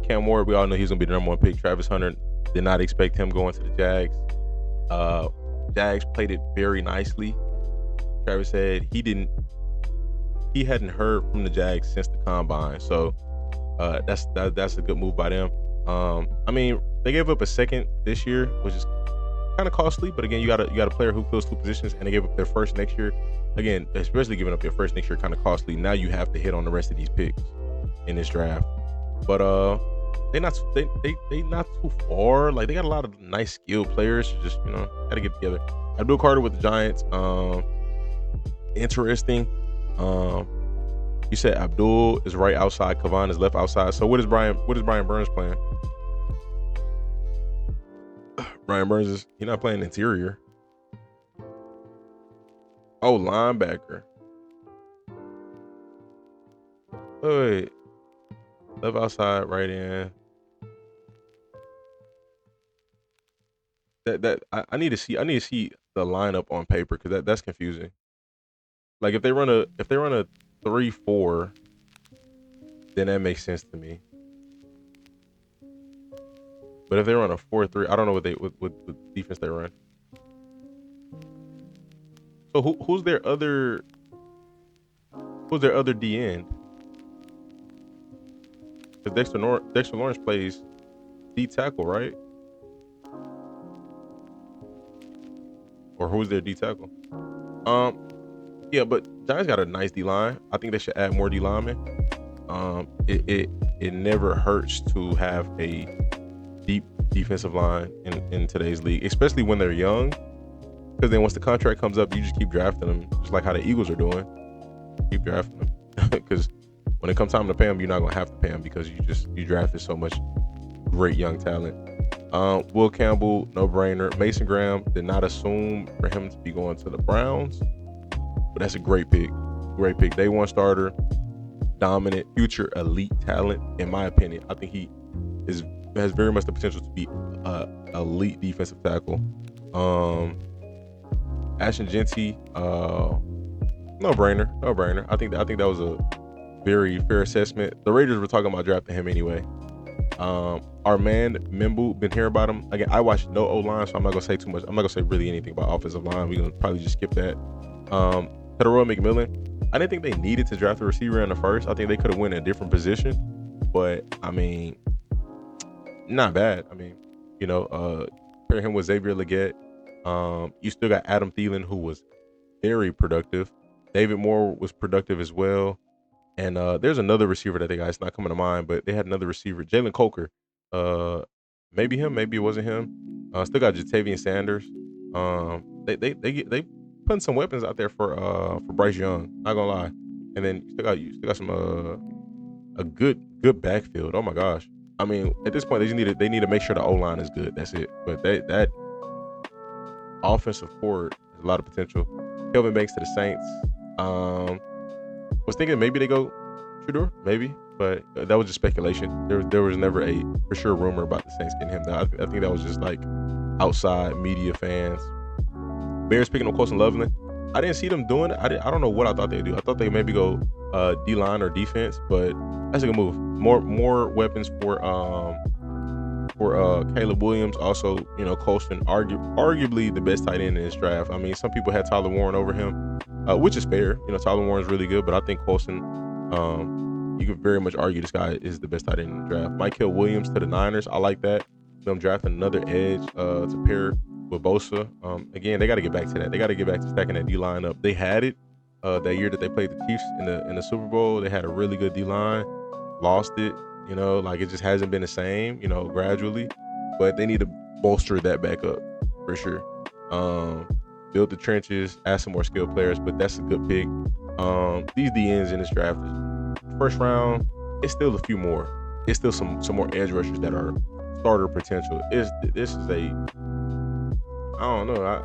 Cam Ward, we all know he's gonna be the number one pick. Travis Hunter, did not expect him going to the Jags. Jags played it very nicely. Travis said he hadn't heard from the Jags since the combine, so that's a good move by them. I mean, they gave up a second this year, which is kind of costly, but again, you got a player who fills two positions, and they gave up their first next year. Again, especially giving up your first next year, kind of costly. Now you have to hit on the rest of these picks in this draft, but they not too far. Like, they got a lot of nice skilled players. Just got to get together. Abdul Carter with the Giants. Interesting. You said Abdul is right outside, Kavon is left outside. So what is Brian Burns playing? Brian Burns he's not playing interior. Oh, linebacker. Wait. Left outside, right in. I need to see the lineup on paper, because that's confusing. Like, if they run a 3-4, then that makes sense to me. But if they run a 4-3, I don't know what defense they run. So who's their other D end? Because Dexter Lawrence plays D tackle, right? Or who's their D tackle? Yeah, but Giants got a nice D line. I think they should add more D linemen. It never hurts to have a deep defensive line in today's league, especially when they're young. Because then once the contract comes up, you just keep drafting them, just like how the Eagles are doing. Keep drafting them, because when it comes time to pay them, you're not gonna have to pay them, because you drafted so much great young talent. Will Campbell, no brainer. Mason Graham, did not assume for him to be going to the Browns, but that's a great pick. Great pick. Day one starter, dominant, future elite talent. In my opinion, I think he has very much the potential to be elite defensive tackle. Ashton Jeanty, no brainer. I think that was a very fair assessment. The Raiders were talking about drafting him anyway. Armand Membu, been hearing about him. Again, I watched no O-line, so I'm not gonna say too much. I'm not gonna say really anything about offensive line. We're gonna probably just skip that. Teteroy McMillan, I didn't think they needed to draft a receiver in the first. I think they could have went in a different position, but I mean, not bad. I mean, pair him with Xavier Legette. You still got Adam Thielen, who was very productive. David Moore was productive as well. And there's another receiver that they got. It's not coming to mind, but they had another receiver, Jalen Coker. Maybe him, maybe it wasn't him. Still got Jatavian Sanders. They putting some weapons out there for Bryce Young. Not gonna lie. And then you still got some a good backfield. Oh my gosh. I mean, at this point, they need to make sure the O-line is good. That's it. But that offensive forward has a lot of potential. Kelvin Banks to the Saints. Was thinking maybe they go Shedeur, maybe, but that was just speculation. There was never a for sure rumor about the Saints getting him down. I think that was just like outside media fans. Bears picking up Colson Loveland. I didn't see them doing it. I don't know what I thought they'd do. I thought they maybe go D-line or defense, but that's a good move. More weapons for Caleb Williams. Also, Colston, arguably the best tight end in this draft. I mean, some people had Tyler Warren over him, which is fair. Tyler Warren's really good, but I think Colston, you could very much argue this guy is the best tight end in the draft. Michael Williams to the Niners. I like that. Them drafting another edge to pair with Bosa. Again, they got to get back to that. They got to get back to stacking that D-line up. They had it that year that they played the Chiefs in the Super Bowl. They had a really good D-line. Lost it. Like, it just hasn't been the same, gradually. But they need to bolster that back up for sure. Build the trenches, add some more skilled players, but that's a good pick. These DNs in this draft, first round, it's still a few more. It's still some more edge rushers that are starter potential. This is I don't know.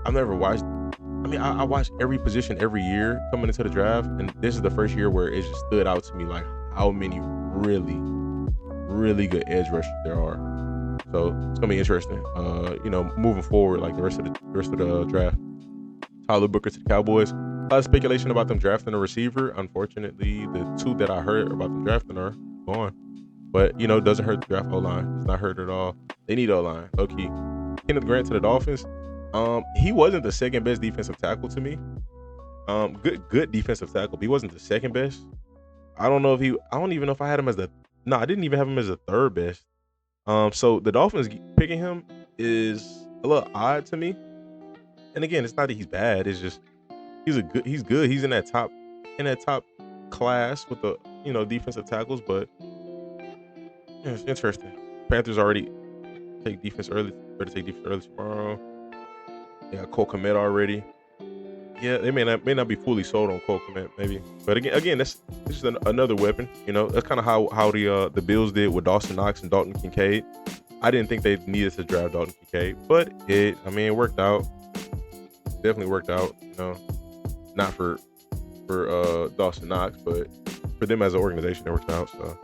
I've never watched. I mean, I watch every position every year coming into the draft, and this is the first year where it just stood out to me, like how many really, really good edge rushers there are. So it's gonna be interesting. Moving forward, like the rest of the draft. Tyler Booker to the Cowboys. A lot of speculation about them drafting a receiver. Unfortunately, the two that I heard about them drafting are gone. But doesn't hurt the draft O-line. It's not hurt at all. They need O-line, low key. Kenneth Grant to the Dolphins. He wasn't the second best defensive tackle to me. Good defensive tackle, but he wasn't the second best. I don't even know if I had him as I didn't even have him as the third best. So the Dolphins picking him is a little odd to me. And again, it's not that he's bad. It's just he's good. He's in that top class with the defensive tackles. But yeah, it's interesting. Panthers already take defense early. Better take defense early tomorrow. They got Cole Kmet already. Yeah, they may not be fully sold on Cole Kmet, maybe. But again, that's just another weapon. That's kind of how the Bills did with Dawson Knox and Dalton Kincaid. I didn't think they needed to draft Dalton Kincaid, but it worked out. Definitely worked out. Not for Dawson Knox, but for them as an organization, it worked out. So,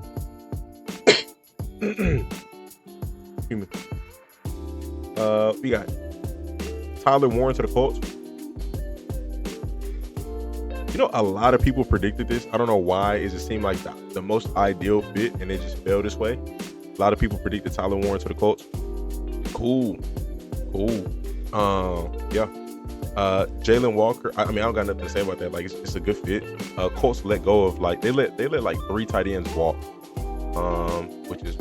we got Tyler Warren to the Colts. A lot of people predicted this. I don't know why. It just seemed like the most ideal fit, and it just fell this way. A lot of people predicted Tyler Warren to the Colts. Cool. Yeah. Jalen Walker. I don't got nothing to say about that. Like, it's a good fit. Colts let go of they let like 3 tight ends walk, which was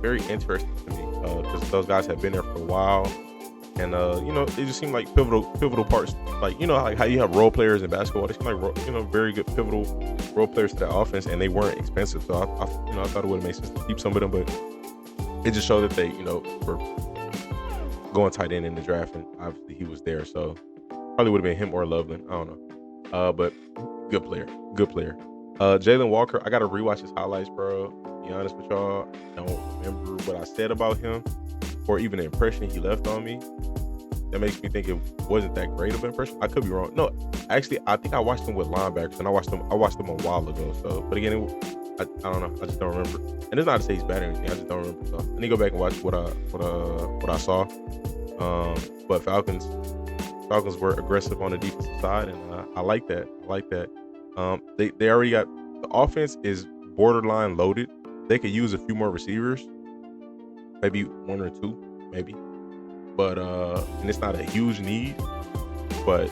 very interesting to me because those guys have been there for a while. And they just seem like pivotal parts. Like how you have role players in basketball. They seem like very good pivotal role players to that offense, and they weren't expensive. So I thought it would have made sense to keep some of them, but it just showed that they were going tight end in the draft, and obviously he was there. So probably would have been him or Loveland. I don't know. But good player. Jalen Walker. I got to rewatch his highlights, bro. To be honest with y'all, I don't remember what I said about him, or even the impression he left on me. That makes me think it wasn't that great of an impression. I could be wrong. No, actually, I think I watched him with linebackers, and I watched him a while ago. So, but again, I don't know. I just don't remember. And it's not to say he's bad or anything. I just don't remember. So I need to go back and watch what I saw. But Falcons were aggressive on the defensive side, and I like that. They already got the offense is borderline loaded. They could use a few more receivers. Maybe 1 or 2, maybe. But and it's not a huge need, but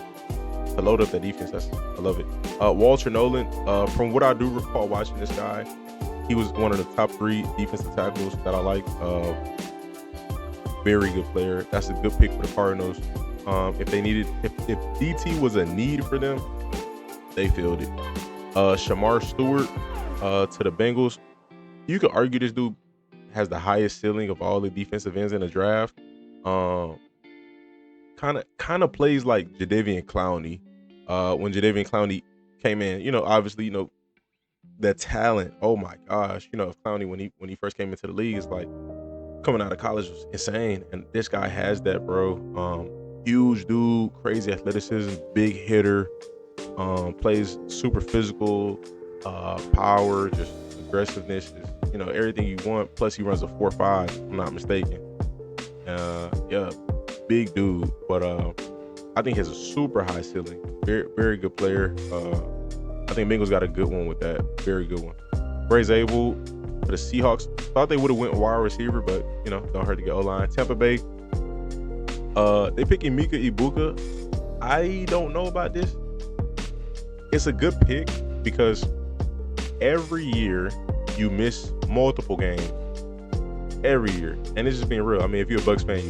to load up the defense, I love it. Walter Nolan, from what I do recall watching this guy, he was one of the top 3 defensive tackles that I like. Very good player. That's a good pick for the Cardinals. If DT was a need for them, they filled it. Shamar Stewart to the Bengals. You could argue this dude has the highest ceiling of all the defensive ends in the draft. Kind of plays like Jadeveon Clowney. When Jadeveon Clowney came in, obviously, the talent. Oh my gosh, Clowney when he first came into the league, it's like coming out of college was insane, and this guy has that, bro. Huge dude, crazy athleticism, big hitter, plays super physical, power, just aggressiveness, just, everything you want. Plus he runs a 4.5, if I'm not mistaken. Yeah, big dude, but I think he has a super high ceiling. Very, very good player. I think Bengals got a good one with that. Very good one. Bray Zabel for the Seahawks. Thought they would have went wide receiver, but don't hurt to get O-line. Tampa Bay. They picking Mika Ibuka. I don't know about this. It's a good pick because every year you miss multiple games. Every year, and it's just being real. I mean, if you're a Bucs fan,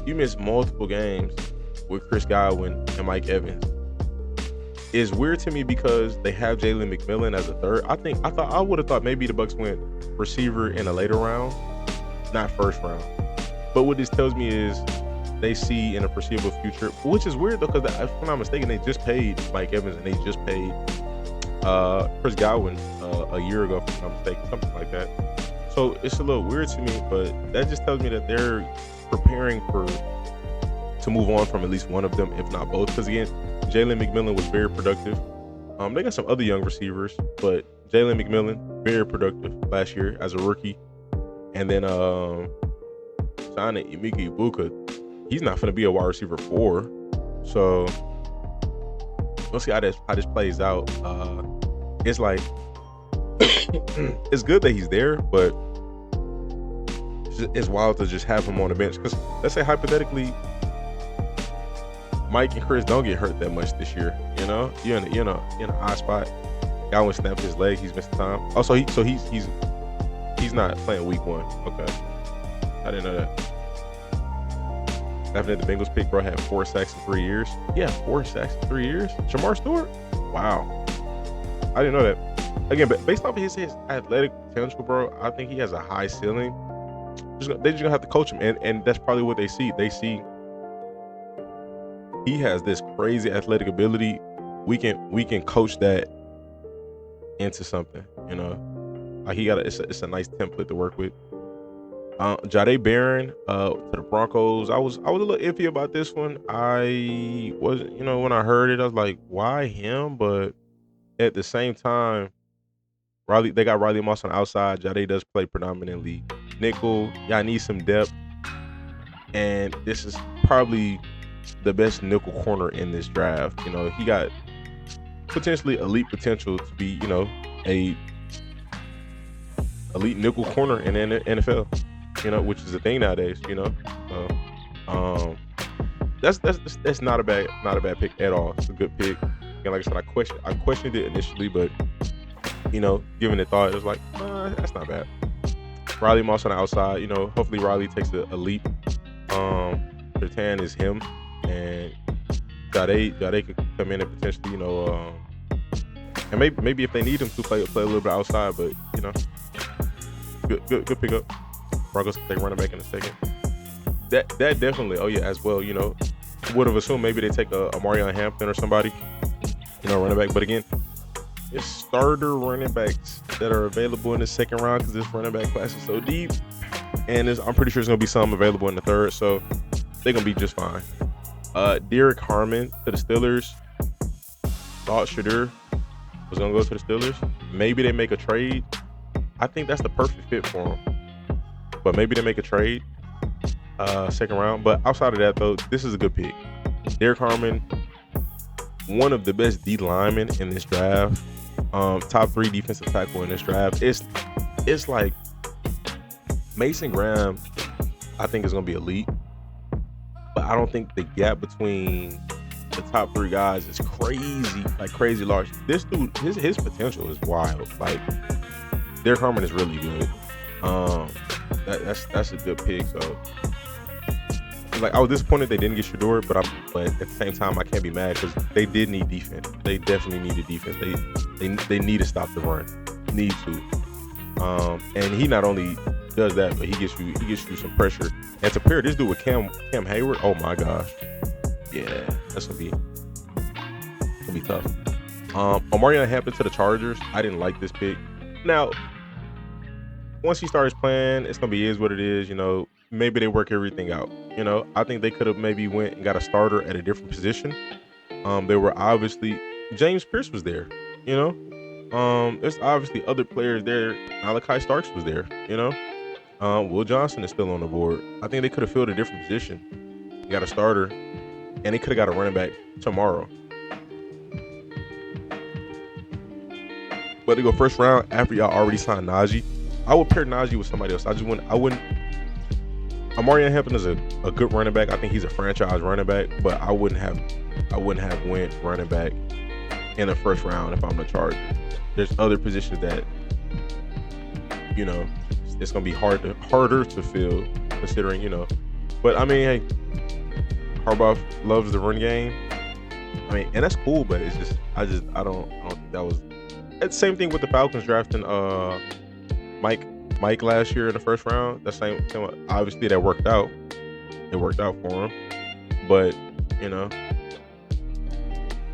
you miss multiple games with Chris Godwin and Mike Evans. It's weird to me because they have Jalen McMillan as a third. I would have thought maybe the Bucs went receiver in a later round, not first round. But what this tells me is they see in a foreseeable future, which is weird though, because if I'm not mistaken, they just paid Mike Evans and they just paid Chris Godwin a year ago, if I'm not mistaken, something like that. So it's a little weird to me, but that just tells me that they're preparing to move on from at least one of them, if not both. Because again, Jalen McMillan was very productive. They got some other young receivers, but Jalen McMillan, very productive last year as a rookie. And then signing Emeka Ibuka, he's not going to be a wide receiver 4. So we'll see how this plays out. It's like it's good that he's there, but it's wild to just have him on the bench. Because let's say hypothetically, Mike and Chris don't get hurt that much this year. You know, you're in a high spot. Guy went snapped his leg. He's missed time. Also, he's not playing week 1. Okay, I didn't know that. After the Bengals pick, bro had 4 sacks in 3 years. Yeah, 4 sacks in 3 years. Jamar Stewart. Wow, I didn't know that. Again, but based off of his athletic potential, bro, I think he has a high ceiling. They're just gonna have to coach him, and that's probably what they see. They see he has this crazy athletic ability. We can coach that into something, you know. Like it's a nice template to work with. Jahdae Barron to the Broncos. I was a little iffy about this one. I wasn't, when I heard it, I was like, why him? But at the same time, they got Riley Moss on the outside. Jahdae does play predominantly nickel. Y'all need some depth, and this is probably the best nickel corner in this draft. He got potentially elite potential to be, a elite nickel corner in the NFL. Which is a thing nowadays. That's not a bad pick at all. It's a good pick. And like I said, I questioned it initially, but giving it thought, it was like, that's not bad. Riley Moss on the outside. Hopefully Riley takes a leap. Surtain is him, and Jahdae could come in and potentially, and maybe if they need him to play a little bit outside, but good pickup. Broncos take running back in a second. That definitely. Oh yeah, as well. Would have assumed maybe they take a Marion Hampton or somebody, running back. But again, it's starter running backs that are available in the second round because this running back class is so deep, and I'm pretty sure there's gonna be some available in the third, so they're gonna be just fine. Derek Harmon to the Steelers. Thought Shadur was gonna go to the Steelers. Maybe they make a trade. I think that's the perfect fit for him. But maybe they make a trade, second round. But outside of that, though, this is a good pick. Derek Harmon, one of the best D linemen in this draft. Top 3 defensive tackle in this draft. It's like Mason Graham, I think is going to be elite. But I don't think the gap between the top 3 guys is crazy large. This dude, his potential is wild. Like, Derek Harmon is really good. That's a good pick. So, like, I was disappointed they didn't get Shadur, but at the same time, I can't be mad because they did need defense. They definitely needed defense. They need to stop the run. Need to. And he not only does that, but he gets you some pressure. And to pair this dude with Cam Hayward, oh my gosh, yeah, that's gonna be tough. Omarion Hampton to the Chargers. I didn't like this pick. Now, once he starts playing, it's gonna be is what it is. Maybe they work everything out. I think they could have maybe went and got a starter at a different position. There were obviously James Pierce was there. There's obviously other players there. Malachi Starks was there. Will Johnson is still on the board. I think they could have filled a different position. Got a starter, and they could have got a running back tomorrow. But they go first round after y'all already signed Najee. I would pair Najee with somebody else. I wouldn't. Omarion Hampton is a good running back. I think he's a franchise running back, but I wouldn't have went running back in the first round if I'm the Chargers. There's other positions that it's gonna be harder to fill, considering But I mean, hey, Harbaugh loves the run game. I mean, and that's cool, but it's just I don't think that was. It's the same thing with the Falcons drafting Mike last year in the first round. That same obviously that worked out. It worked out for him, but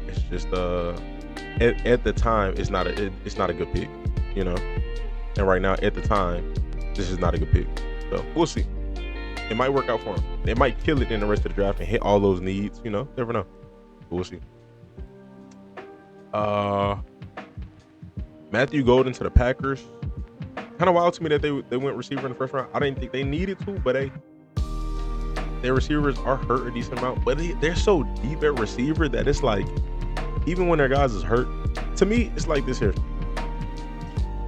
it's just at the time it's not a good pick, And right now at the time, this is not a good pick. So we'll see. It might work out for him. It might kill it in the rest of the draft and hit all those needs. Never know. But we'll see. Matthew Golden to the Packers. Kind of wild to me that they went receiver in the first round. I didn't think they needed to, but their receivers are hurt a decent amount. But they're so deep at receiver that it's like, even when their guys is hurt, to me, it's like this here.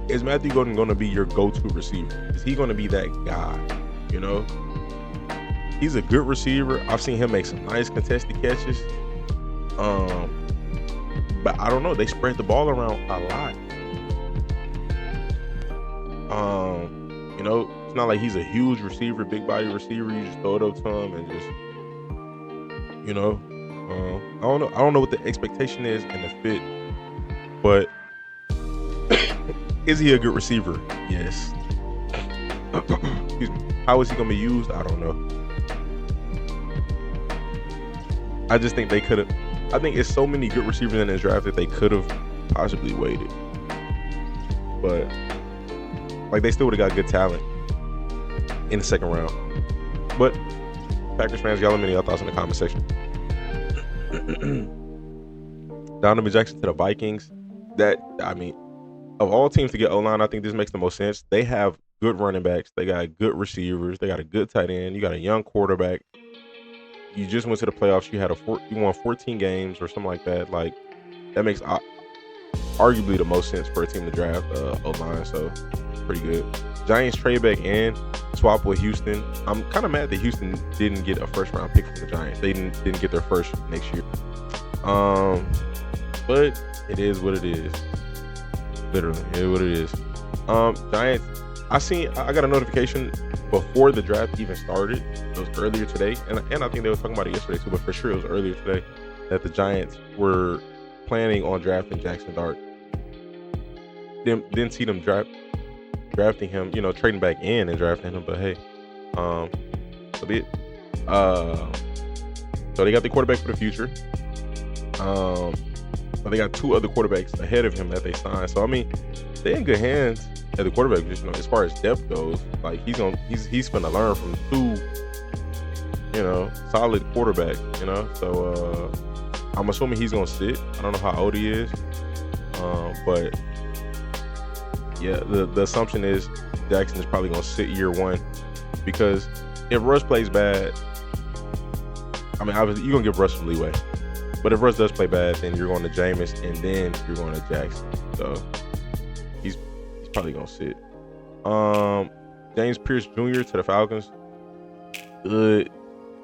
is Matthew Golden going to be your go-to receiver? Is he going to be that guy? You know, he's a good receiver. I've seen him make some nice contested catches. But I don't know. They spread the ball around a lot. You know, it's not like he's a huge receiver, big body receiver. You just throw it up to him and just, you know, I don't know. I don't know what the expectation is and the fit, but is he a good receiver? Yes. Excuse me. How is he going to be used? I don't know. I just think they could have. I think it's so many good receivers in this draft that they could have possibly waited, but like they still would have got good talent in the second round. But Packers fans, y'all let me know your thoughts in the comment section. Donovan Jackson to the Vikings. That, I mean, of all teams to get O-line, I think this makes the most sense. They have good running backs. They got good receivers. They got a good tight end. You got a young quarterback. You just went to the playoffs. You won 14 games or something like that. Like, that makes arguably the most sense for a team to draft O-line. So, pretty good. Giants trade back and swap with Houston. I'm kind of mad that Houston didn't get a first round pick from the Giants. They didn't get their first next year. But it is what it is. Literally, it is what it is. Giants. I got a notification before the draft even started. It was earlier today, and I think they were talking about it yesterday too. But for sure, it was earlier today that the Giants were planning on drafting Jackson Dart. Didn't see them drafting him, you know, trading back in and drafting him. But hey, so be it. So they got the quarterback for the future. But they got two other quarterbacks ahead of him that they signed. So I mean, they're in good hands at the quarterback position. You know, as far as depth goes, like he's gonna learn from two, you know, solid quarterbacks. You know, so I'm assuming he's gonna sit. I don't know how old he is, but yeah, the assumption is Jackson is probably gonna sit year one, because if Russ plays bad, I mean, obviously you're gonna give Russ some leeway. But if Russ does play bad, then you're going to Jameis, and then you're going to Jackson. So he's probably going to sit. James Pierce Jr. to the Falcons. Good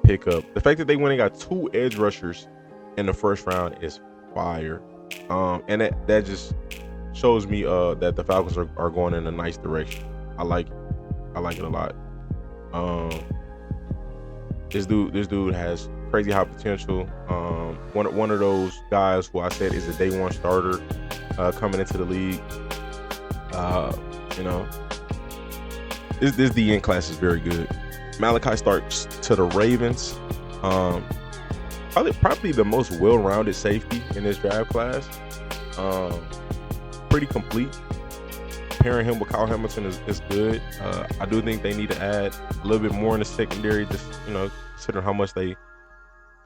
pickup. The fact that they went and got two edge rushers in the first round is fire. And that just shows me that the Falcons are going in a nice direction. I like it a lot. This dude has crazy high potential. One of those guys who I said is a day one starter coming into the league. You know, this DN class is very good. Malachi Starks to the Ravens. Probably the most well-rounded safety in this draft class. Pretty complete. Pairing him with Kyle Hamilton is good. I do think they need to add a little bit more in the secondary, just, you know, considering how much they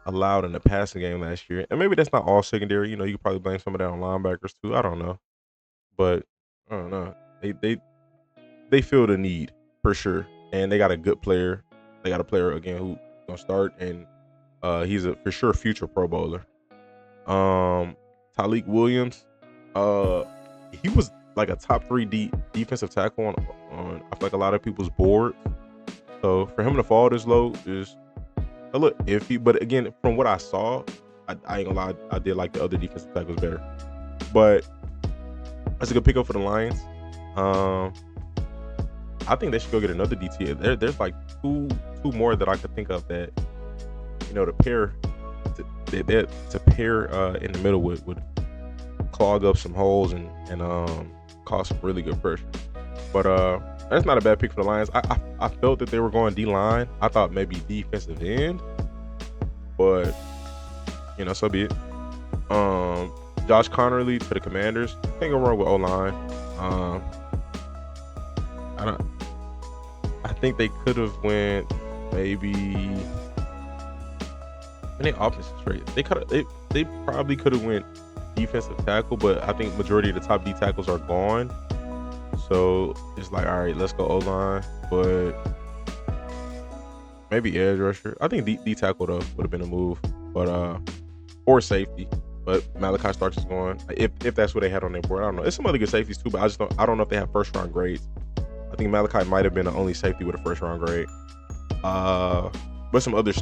allowed in the passing game last year. And maybe that's not all secondary. You know, you could probably blame some of that on linebackers too. I don't know. But I don't know. They feel the need for sure. And they got a good player. They got a player again who's gonna start, and he's a for sure future Pro Bowler. Tyleik Williams. He was like a top 3 defensive tackle on I feel like a lot of people's boards. So for him to fall this low is a little iffy, but again, from what I saw, I ain't gonna lie, I did like the other defensive tackles better. But that's a good pickup for the Lions. I think they should go get another DT. There's like two more that I could think of that, you know, to pair in the middle would clog up some holes and cause some really good pressure. But that's not a bad pick for the Lions. I felt that they were going D-line. I thought maybe defensive end, but you know, so be it. Josh Connerly to the Commanders. Can't go wrong with O-line. I think they could have went maybe. And they offensive trade. They probably could have went defensive tackle, but I think majority of the top D tackles are gone. So it's like, all right, let's go O-line, but maybe edge rusher. I think D tackle though would have been a move, but or safety. but Malachi Starks is going. If that's what they had on their board, I don't know. There's some other good safeties too, but I don't know if they have first round grades. I think Malachi might have been the only safety with a first round grade. But some other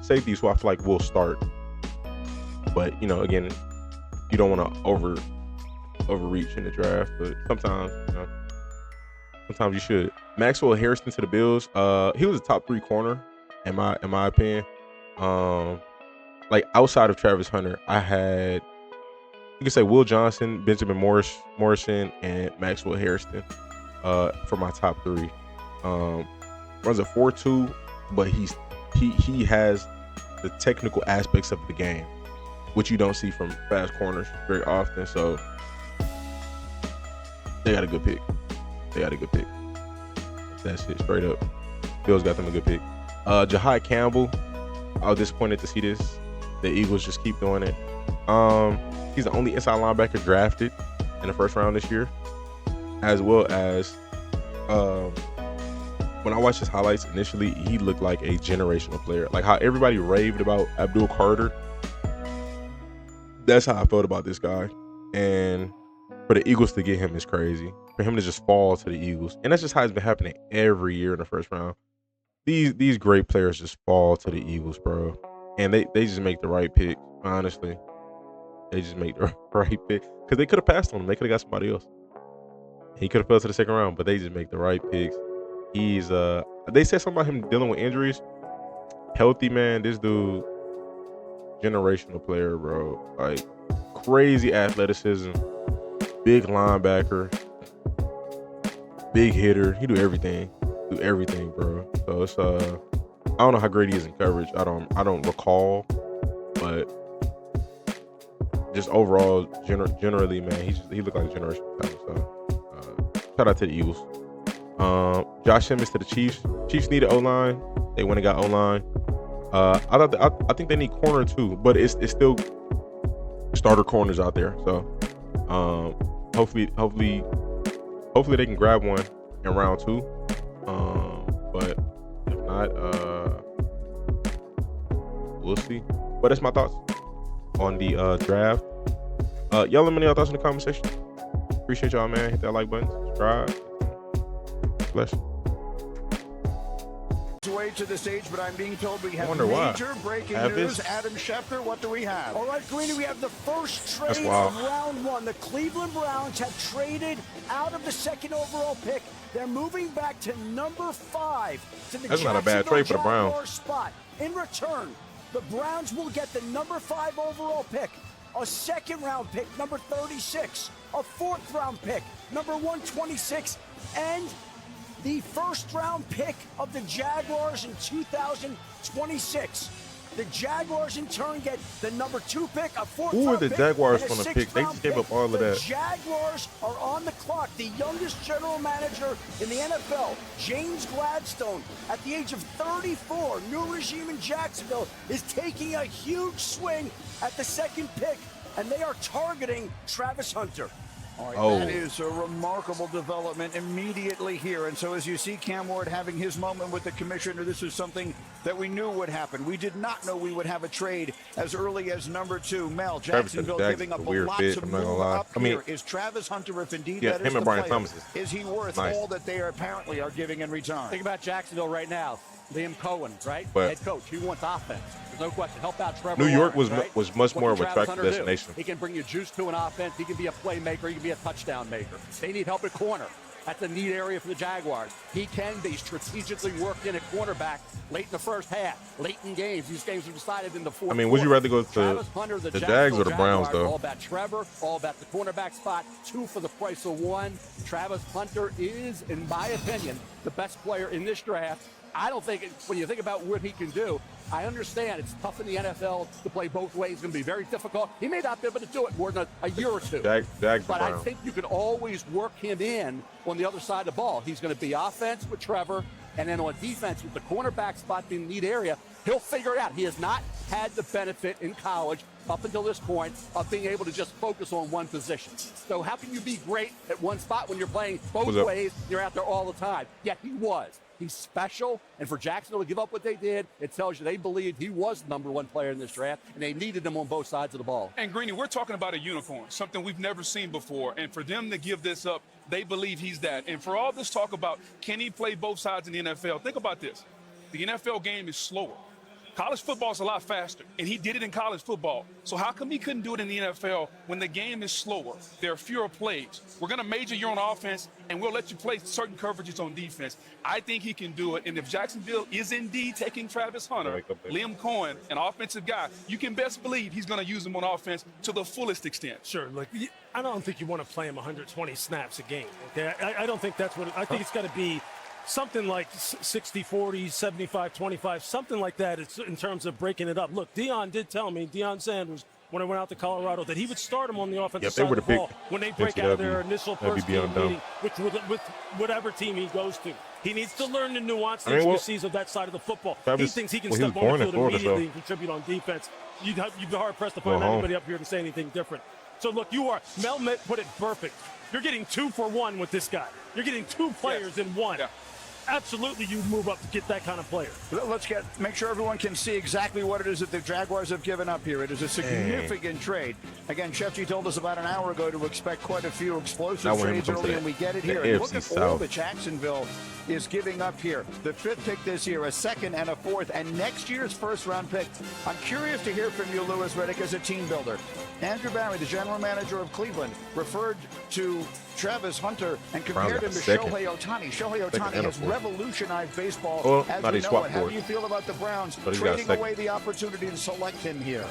safeties who I feel like will start. But again, you don't want to overreach in the draft, but sometimes you should. Maxwell Harrison to the Bills. He was a top 3 corner in my opinion. Like outside of Travis Hunter, I had, you could say, Will Johnson, Benjamin Morrison, and Maxwell Harrison for my top 3. Runs a 4.2, but he has the technical aspects of the game, which you don't see from fast corners very often. So they got a good pick. That's it, straight up. Bills got them a good pick. Jahad Campbell, I was disappointed to see this. The Eagles just keep doing it. He's the only inside linebacker drafted in the first round this year, as well as when I watched his highlights initially, he looked like a generational player. Like how everybody raved about Abdul Carter, that's how I felt about this guy. And for the Eagles to get him is crazy. For him to just fall to the Eagles, and that's just how it's been happening every year in the first round. These great players just fall to the Eagles, bro. And they just make the right pick, honestly. They just make the right pick. Because they could have passed on him. They could have got somebody else. He could have fell to the second round, but they just make the right picks. He's they said something about him dealing with injuries. Healthy, man. This dude, generational player, bro. Like, crazy athleticism. Big linebacker. Big hitter. He do everything. Bro. So it's I don't know how great he is in coverage. I don't recall, but just overall, generally, man, he looked like a generational talent. So shout out to the Eagles. Josh Simmons to the Chiefs. Chiefs needed O-line. They went and got O-line. I think they need corner too, but it's still starter corners out there. So hopefully they can grab one in round 2. But if not, we'll see. But that's my thoughts on the draft. Y'all let me know your thoughts in the comment section. Appreciate y'all, man. Hit that like button, subscribe. Bless. Way to the stage, but I'm being told we have major breaking news. Adam Schefter, what do we have? All right, Greeny, we have the first trade of round 1. The Cleveland Browns have traded out of the 2nd overall pick. They're moving back to number 5 to the That's not a bad trade for the Browns. Spot. In return, the Browns will get the number 5 overall pick, a 2nd round pick, number 36, a 4th round pick, number 126, and the 1st round pick of the Jaguars in 2026. The Jaguars in turn get the number 2 pick, a 4th round pick. Who are the Jaguars going to pick? They just gave up all of that. The Jaguars are on the clock. The youngest general manager in the NFL, James Gladstone, at the age of 34, new regime in Jacksonville, is taking a huge swing at the 2nd pick, and they are targeting Travis Hunter. All right, that is a remarkable development immediately here. And so as you see Cam Ward having his moment with the commissioner, this is something that we knew would happen. We did not know we would have a trade as early as number 2. Mel, Jacksonville giving up a lot to move up here. Is Travis Hunter, if indeed that is the player, is he worth all that they apparently are giving in return? Think about Jacksonville right now. Liam Cohen, right? Head coach. He wants offense. There's no question. Help out Trevor New York Lawrence, was right? much more of a attractive destination. He can bring you juice to an offense. He can be a playmaker. He can be a touchdown maker. They need help at corner. That's a neat area for the Jaguars. He can be strategically worked in at cornerback late in the first half, late in games. These games are decided in the 4th. I mean, would you rather go to the Jags or the Browns, though? All about Trevor, all about the cornerback spot. 2 for the price of 1. Travis Hunter is, in my opinion, the best player in this draft. I don't think, when you think about what he can do, I understand it's tough in the NFL to play both ways. It's going to be very difficult. He may not be able to do it more than a year or 2. But I think you could always work him in on the other side of the ball. He's going to be offense with Trevor, And then on defense, with the cornerback spot being the need area, he'll figure it out. He has not had the benefit in college up until this point of being able to just focus on one position. So how can you be great at one spot when you're playing both ways? You're out there all the time. Yet he was. He's special, and for Jacksonville to give up what they did, it tells you they believed he was the number one player in this draft, and they needed him on both sides of the ball. And Greeny, we're talking about a unicorn, something we've never seen before, and for them to give this up, they believe he's that. And for all this talk about can he play both sides in the NFL, think about this. The NFL game is slower. College football is a lot faster, and he did it in college football. So how come he couldn't do it in the NFL when the game is slower? There are fewer plays. We're going to major you on offense, and we'll let you play certain coverages on defense. I think he can do it, and if Jacksonville is indeed taking Travis Hunter, Liam Cohen, an offensive guy, you can best believe he's going to use him on offense to the fullest extent. Sure. Look, I don't think you want to play him 120 snaps a game. Okay, I don't think that's what – I think it's got to be – something like 60-40, 75-25, something like that in terms of breaking it up. Look, Deion did tell me, Deion Sanders, when I went out to Colorado, that he would start him on the offensive side of the ball when they break out of their initial first game meeting with whatever team he goes to. He needs to learn the nuance and intricacies of that side of the football. He thinks he can step on the field immediately and contribute on defense. You'd be hard-pressed to find anybody up here to say anything different. So, look, Mel put it perfect. You're getting 2 for 1 with this guy. You're getting 2 players in one. Yeah. Absolutely, you move up to get that kind of player. Let's make sure everyone can see exactly what it is that the Jaguars have given up here. It is a significant trade. Again, Shefty told us about an hour ago to expect quite a few explosive trades early, and we get it here. And look at all that Jacksonville is giving up here. The 5th pick this year, a 2nd and a 4th, and next year's first-round pick. I'm curious to hear from you, Louis Riddick, as a team builder. Andrew Barry, the general manager of Cleveland, referred to Travis Hunter and compared him to Shohei Ohtani. Shohei Ohtani has revolutionized baseball as we know it. How do you feel about the Browns trading away the opportunity to select him here?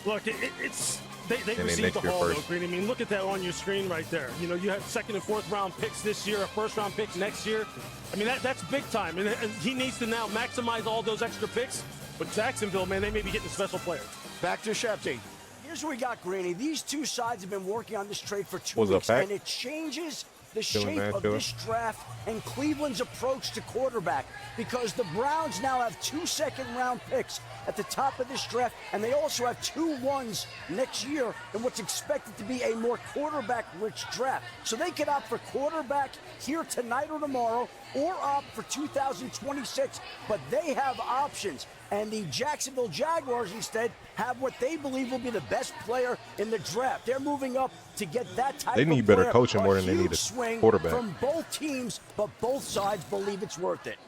Look, they received the haul, though, Green. I mean, look at that on your screen right there. You know, you have 2nd and 4th round picks this year, a 1st round pick next year. I mean, that's big time. And he needs to now maximize all those extra picks. But Jacksonville, man, they may be getting a special player. Back to Shefty. Here's what we got, Greeny. These two sides have been working on this trade for 2 weeks, and it changes the shape of this draft and Cleveland's approach to quarterback, because the Browns now have 2 second-round picks at the top of this draft, and they also have 2 ones next year in what's expected to be a more quarterback-rich draft. So they could opt for quarterback here tonight or tomorrow, or opt for 2026, but they have options. And the Jacksonville Jaguars instead have what they believe will be the best player in the draft. They're moving up to get that type of player. They need better coaching more than they need a quarterback. From both teams, but both sides believe it's worth it.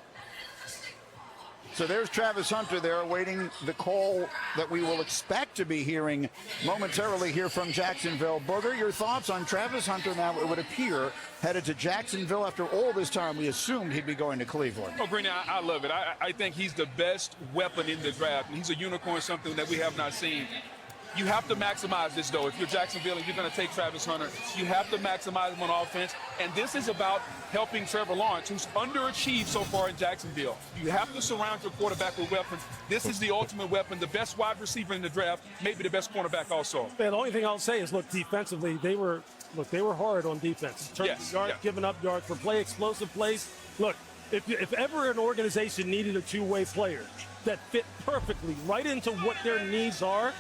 So there's Travis Hunter there awaiting the call that we will expect to be hearing momentarily here from Jacksonville. Booger, your thoughts on Travis Hunter now, it would appear, headed to Jacksonville after all this time. We assumed he'd be going to Cleveland. Oh, Greeny, I love it. I think he's the best weapon in the draft. He's a unicorn, something that we have not seen. You have to maximize this, though. If you're Jacksonville and you're going to take Travis Hunter, you have to maximize him on offense. And this is about helping Trevor Lawrence, who's underachieved so far in Jacksonville. You have to surround your quarterback with weapons. This is the ultimate weapon, the best wide receiver in the draft, maybe the best cornerback also. Man, the only thing I'll say is, look, defensively, they were hard on defense. In terms of yards, giving up yards for explosive plays. Look, if ever an organization needed a two-way player that fit perfectly right into what their needs are,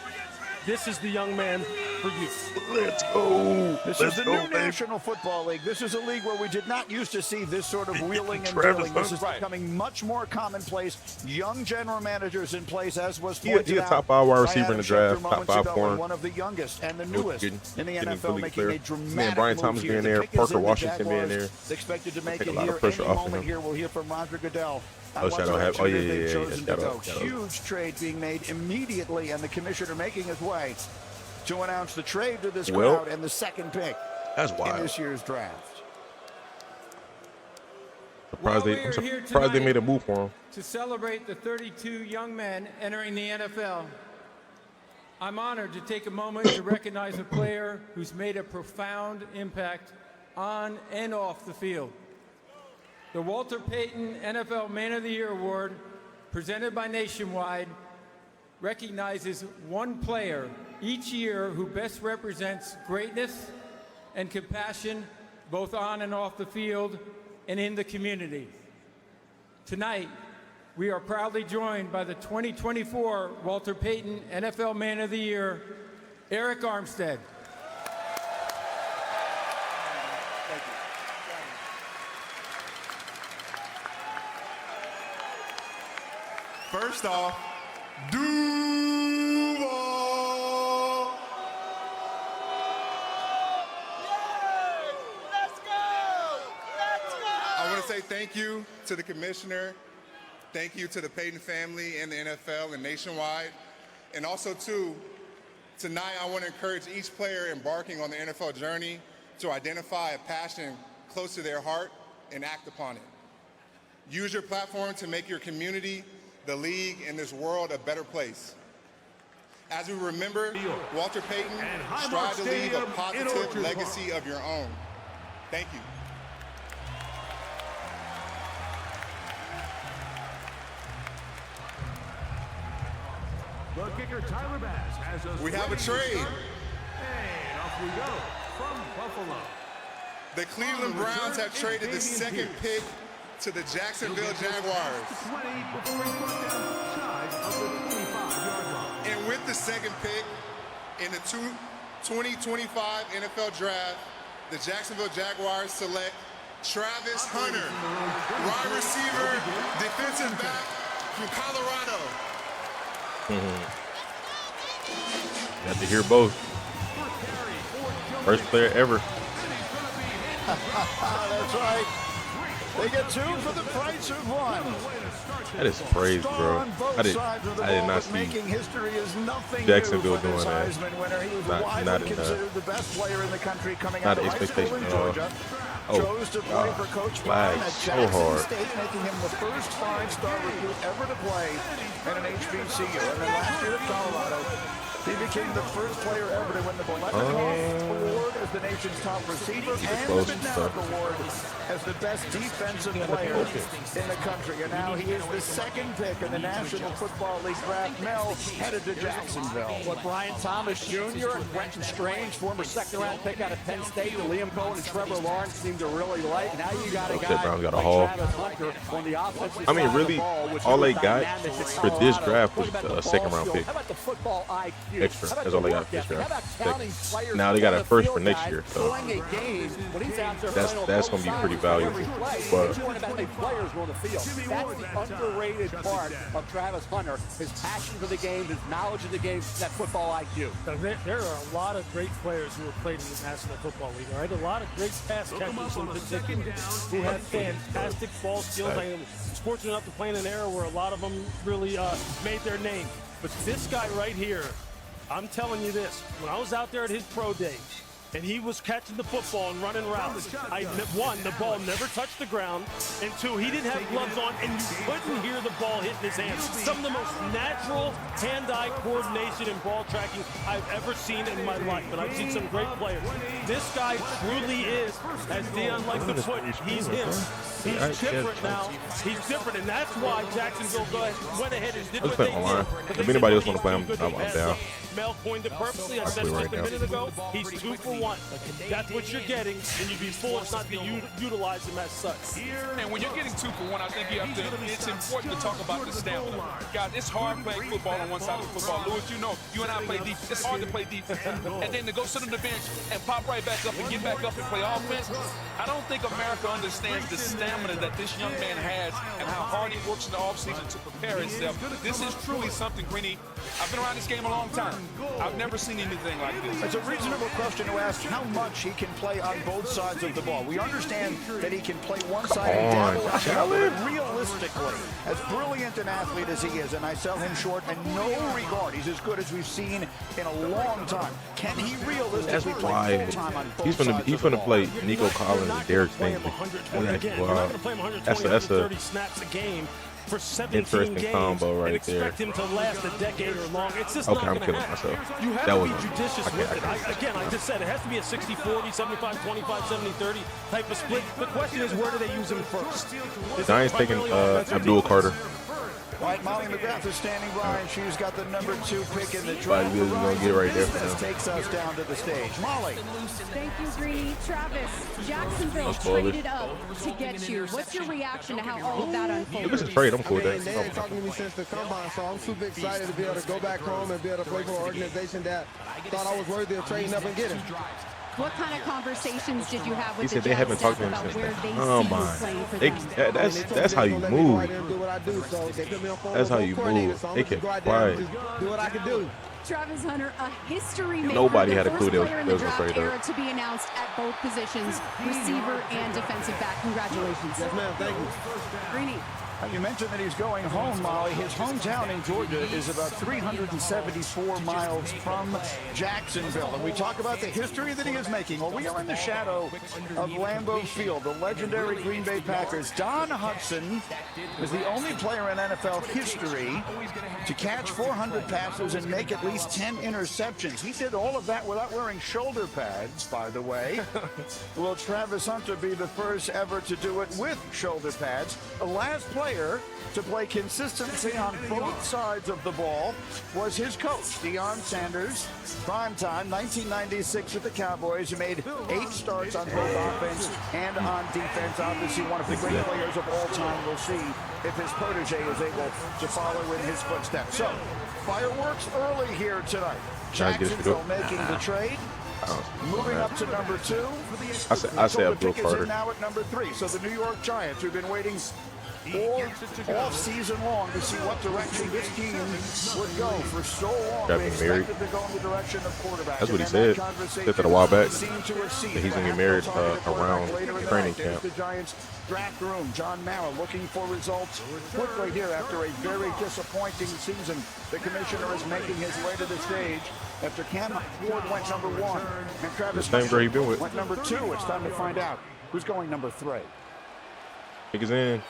this is the young man for you. Let's go. This is the new National Football League. This is a league where we did not used to see this sort of wheeling and dealing. This is becoming much more commonplace. Young general managers in place, as was pointed out. He a top 5 wide receiver in the draft, top 5 corner. One of the youngest and the newest in the NFL, making a dramatic man, Brian Thomas being there, Parker Washington being there. Expected to make it here any moment here. We'll hear from Roger Goodell. Shadow have. Oh, yeah. Huge trade being made immediately, and the commissioner making his way to announce the trade to this crowd and the 2nd pick in this year's draft. I'm surprised they made a move for him. To celebrate the 32 young men entering the NFL, I'm honored to take a moment to recognize a player who's made a profound impact on and off the field. The Walter Payton NFL Man of the Year Award, presented by Nationwide, recognizes one player each year who best represents greatness and compassion both on and off the field and in the community. Tonight, we are proudly joined by the 2024 Walter Payton NFL Man of the Year, Eric Armstead. First off, Duval. Let's go! I want to say thank you to the commissioner. Thank you to the Payton family and the NFL and nationwide. And also, too, tonight I want to encourage each player embarking on the NFL journey to identify a passion close to their heart and act upon it. Use your platform to make your community, the league, and this world a better place. As we remember, Walter Payton, strive to leave a positive legacy of your own. Thank you. The kicker, Tyler Bass, has us. We have a trade. And off we go from Buffalo. The Cleveland Browns have traded the second pick to the Jacksonville Jaguars. 20 before he brought down shy of the 25-yard line. And with the second pick in the 2025 NFL Draft, the Jacksonville Jaguars select Travis Hunter, wide receiver, defensive back from Colorado. Got to hear both. First player ever. That's right. They get two for the price of one. That is praise, bro. I did not see making history is nothing Jacksonville new for doing that. this Heisman winner. He was Not widely considered the best player in the country coming not out of an high school expectation in at all. Georgia. Oh, Chose to play for Coach flag Brown at so Jackson hard. State, making him the first five-star recruit ever to play in an HBCU. And then last year at Colorado, he became the first player ever to win the Biletnikoff Award as the nation's top receiver and the Bednarik Award as the best defensive player in the country. And now he is the second pick in the National Football League draft. Mel headed to Jacksonville. What Brian Thomas Jr. and Brenton Strange, former second-round pick out of Penn State, and Liam Cohen and Trevor Lawrence seem to really like. Now you got a guy Brown's got a like haul. Travis Hunter on the offensive I mean, side of really, the ball, which all was they got dynamic at for this Colorado. draft was What about a the second-round ball pick. skills? How about the football IQ? Extra. How about That's all the they got work this ethic? draft. How about counting players Now they got on a the first field, for next guys, year, so playing a game when he's out there that's playing on gonna both be sides pretty of valuable. every play. But You want about how many players were on the field. That's the underrated part of Travis Hunter, his passion for the game, his knowledge of the game, that football IQ. Now, there are a lot of great players who have played in the National Football League, all right? A lot of great pass catchers in particular who have fantastic ball skills. I was fortunate enough to play in an era where a lot of them really made their name. But this guy right here, I'm telling you this, when I was out there at his pro days, and he was catching the football and running routes. One, the ball never touched the ground, and two, he didn't have gloves on, and you couldn't hear the ball hitting his hands. Some of the most natural hand-eye coordination and ball tracking I've ever seen in my life, and I've seen some great players. This guy truly is, as Deion likes to put, he's him. He's different now. He's different, and that's why Jacksonville went ahead and did what they did. If anybody else want to play him, I'm down. Mel coined it purposely. I said it just a minute ago. He's 2 for 1. That's what you're getting, and you'd be foolish not to utilize him as such. And when you're getting 2 for 1, I think you have to, it's important to talk about the stamina. Guys, it's hard playing football on one side of the football. Lewis, you know, you and I play defense. It's hard to play defense. And then to go sit on the bench and pop right back up and get back up and play offense. I don't think America understands the stamina that this young man has and how hard he works in the offseason to prepare himself. This is truly something, Greeny. I've been around this game a long time. I've never seen anything like this. It's a reasonable question to ask how much he can play on both sides of the ball. We understand that he can play one side and dabble on the other, but realistically, as brilliant an athlete as he is, and I sell him short in no regard, he's as good as we've seen in a long time. Can he realistically play full-time on both sides He's of the gonna ball? play Nico Collins and Derek Stingley. Again, we're not going to play him 120, That's a 130 snaps a game for 17 interesting games combo right and expect there. him to last a decade or long. It's just Okay, not I'm going to killing happen. myself. You have That to was be one. judicious I with can't- it. I just said it has to be a 60-40, 75-25, 70-30 type of split. The question is, where do they use him first? Is it Giants taking primarily offensive Abdul defense? Carter. All right, Molly McGrath is standing by, and she's got the number 2 pick in the draft. Everybody is gonna get right there for Business them. takes us down to the stage. Molly. Thank you, Greeny. Travis, Jacksonville That's spoilers. traded up to get you. What's your reaction to how all of that If unfolded? it's a trade, I'm cool with They that. ain't talking to me since the combine, so I'm super excited to be able to go back home and be able to play for an organization that thought I was worthy of trading up and getting. What kind of conversations did you have with He said the they haven't Jets talked to him about since where the they see you combine. playing for They- them? That's how you Let me go move. out there and do what I do. So they put me on phone That's how with you coordinator, move. so I'm They just kept go out there and quiet. just do what I can do. Travis Hunter, a history maker. Nobody the had a first clue they was- player in they the was gonna draft trade era up. to be announced at both positions, receiver and defensive back. Congratulations. Yes, ma'am. Thank you. Greeny. You mentioned that he's going home, Molly. His hometown in Georgia is about 374 miles from Jacksonville. And we talk about the history that he is making. Well, we are in the shadow of Lambeau Field, the legendary Green Bay Packers. Don Hutson is the only player in NFL history to catch 400 passes and make at least 10 interceptions. He did all of that without wearing shoulder pads, by the way. Will Travis Hunter be the first ever to do it with shoulder pads? The last player to play consistency on both sides of the ball was his coach, Deion Sanders. Primetime, 1996 with the Cowboys. He made 8 starts on both offense and on defense. Obviously one of the great players of all time. We'll see if his protege is able to follow in his footsteps. So, fireworks early here tonight. Trying to get us to go. Jacksonville making the trade. Moving up to number 2. I say Abdul Pick is in Carter. now at number 3. So the New York Giants, who've been waiting all season long to see what direction this team would go. For so long, Got we them married. expected to go in the direction of quarterback. That's what he And said. that conversation Said that a while back. seemed to have ceased. That he's gonna get Perhaps married, they'll target quarterback around later in the training night. There's camp. the Giants draft room. John Mara looking for results quickly here after a very disappointing season. The commissioner is making his way to the stage after Cam Ward went number 1 and Travis The same girl he been with. went number 2. It's time to find out who's going number 3. Niggas in.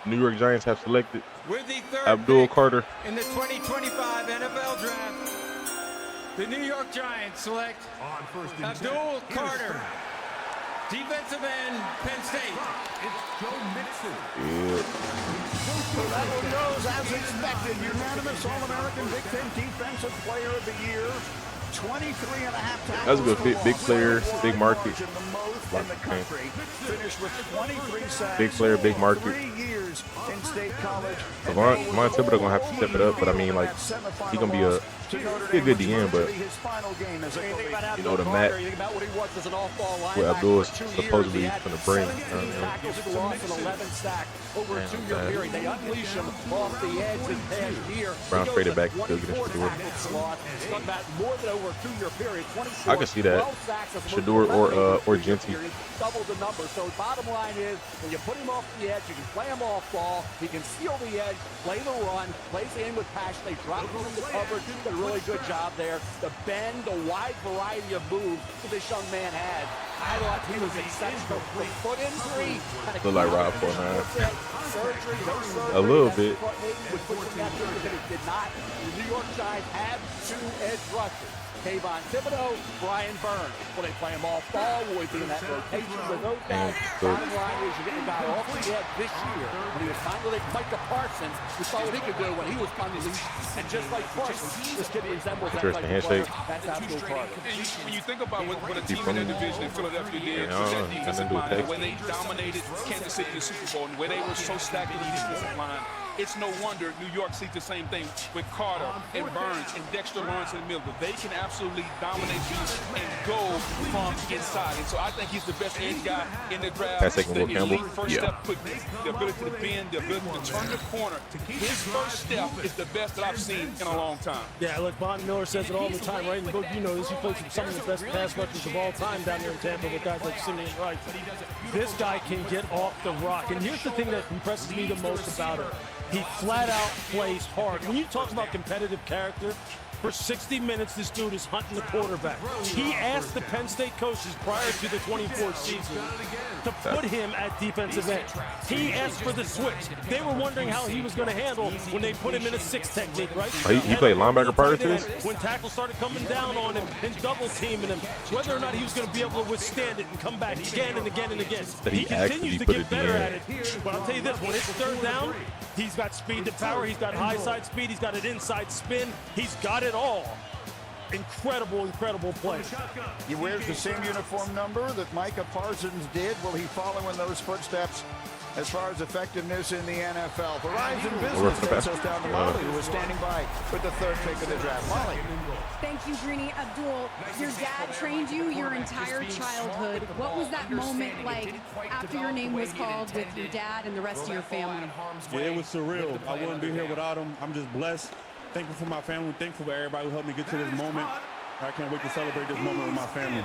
New York Giants have selected With the third Abdul pick Carter. in the 2025 NFL Draft, the New York Giants select On first and 10, Abdul here's Carter, Stout. defensive end, Penn State. It's Joe Mixon. Yeah. That one goes as expected. Unanimous All-American Big Ten Defensive Player of the Year. 23 and a half tackles. That was a good fit. for Big loss. player, Four big market. yards in the most in the country. Finished with 23 sacks. Big player, big market. 3 years in state college. Devon Thibodeau gonna have to step it up, but I mean, like, he gonna be a good DM, but his final game as a You think about you know, the Abdul Matt- Carter, you think about what he was as an off-ball what linebacker Abdul is for 2 years. supposedly He had gonna bring. 17 tackles for loss and 11 sacks over a Man, 2-year man. period. They unleashed him off the edge this past year. Brown He goes traded to back to go get 24 Shador. tackles for loss. Talking about more than over a 2-year period. 24, I can see that. 12 sacks as opposed to Shador 11 over a or 2-year Genty. period. Double the number. So bottom line is, when you put him off the edge, you can play him off ball. He can seal the edge, play the run, plays in with passion. They drop him into coverage. Did a really good job there. The bend, the wide variety of moves that this young man had. I thought he was exceptional. The foot injury kind of Look like Rob killed him Fortnite. a bit. Surgery, no surgery. A little That's bit. what maybe would put him back there, but it did not. The New York Giants have 2 edge rushers. Kayvon Thibodeau, Brian Burns. Will they play him off ball? Will he be in that rotation with those guys? Bottom line is you're getting a guy off the edge this year. When he was finally Micah Parsons, we saw what he could do when he was unleashed. And just like Parsons, this kid resembles that type Interesting of player. handshake. That's Abdul Carter. And when you think about what a team from- in that division in Philadelphia did, Yeah, with that nothing defensive to do with line, the that. way they dominated Kansas City in the Super Bowl, and the way they were so stacked in the defensive line, it's no wonder New York sees the same thing with Carter and Burns and Dexter Lawrence in the middle. They can absolutely dominate you and go from inside. And so I think he's the best edge guy in the draft. Pass taking The Will Campbell? elite first Yeah. step quickness, the ability to bend, the ability to turn the corner. His first step is the best that I've seen in a long time. Yeah, look, Von Miller says it all the time, right? And you know this. He plays with some of the best pass rushers of all time down there in Tampa with guys like Simeon Wright. This guy can get off the rock. And here's the thing that impresses me the most about him. He flat out plays hard. When you talk about competitive character, for 60 minutes, this dude is hunting the quarterback. He asked the Penn State coaches prior to the 24 season to put him at defensive end. He asked for the switch. They were wondering how he was going to handle when they put him in a 6 technique, right? Oh, he played linebacker prior to this? When tackles started coming down on him and double teaming him, whether or not he was going to be able to withstand it and come back again and again and again. That he continues actually to put get it better in. at it. But I'll tell you this, when it's third down, He's got speed to power. He's got high side speed. He's got an inside spin. He's got it all. Incredible, incredible play. He wears the same uniform number that Micah Parsons did. Will he follow in those footsteps as far as effectiveness in the NFL? Verizon Business takes us down to Molly, who is standing by with the third pick of the draft. Molly. Thank you, Greeny. Abdul, your dad trained you your entire childhood. What was that moment like after your name was called with your dad and the rest of your family? Yeah, it was surreal. I wouldn't be here without him. I'm just blessed. Thankful for my family. Thankful for everybody who helped me get to this moment. I can't wait to celebrate this moment with my family.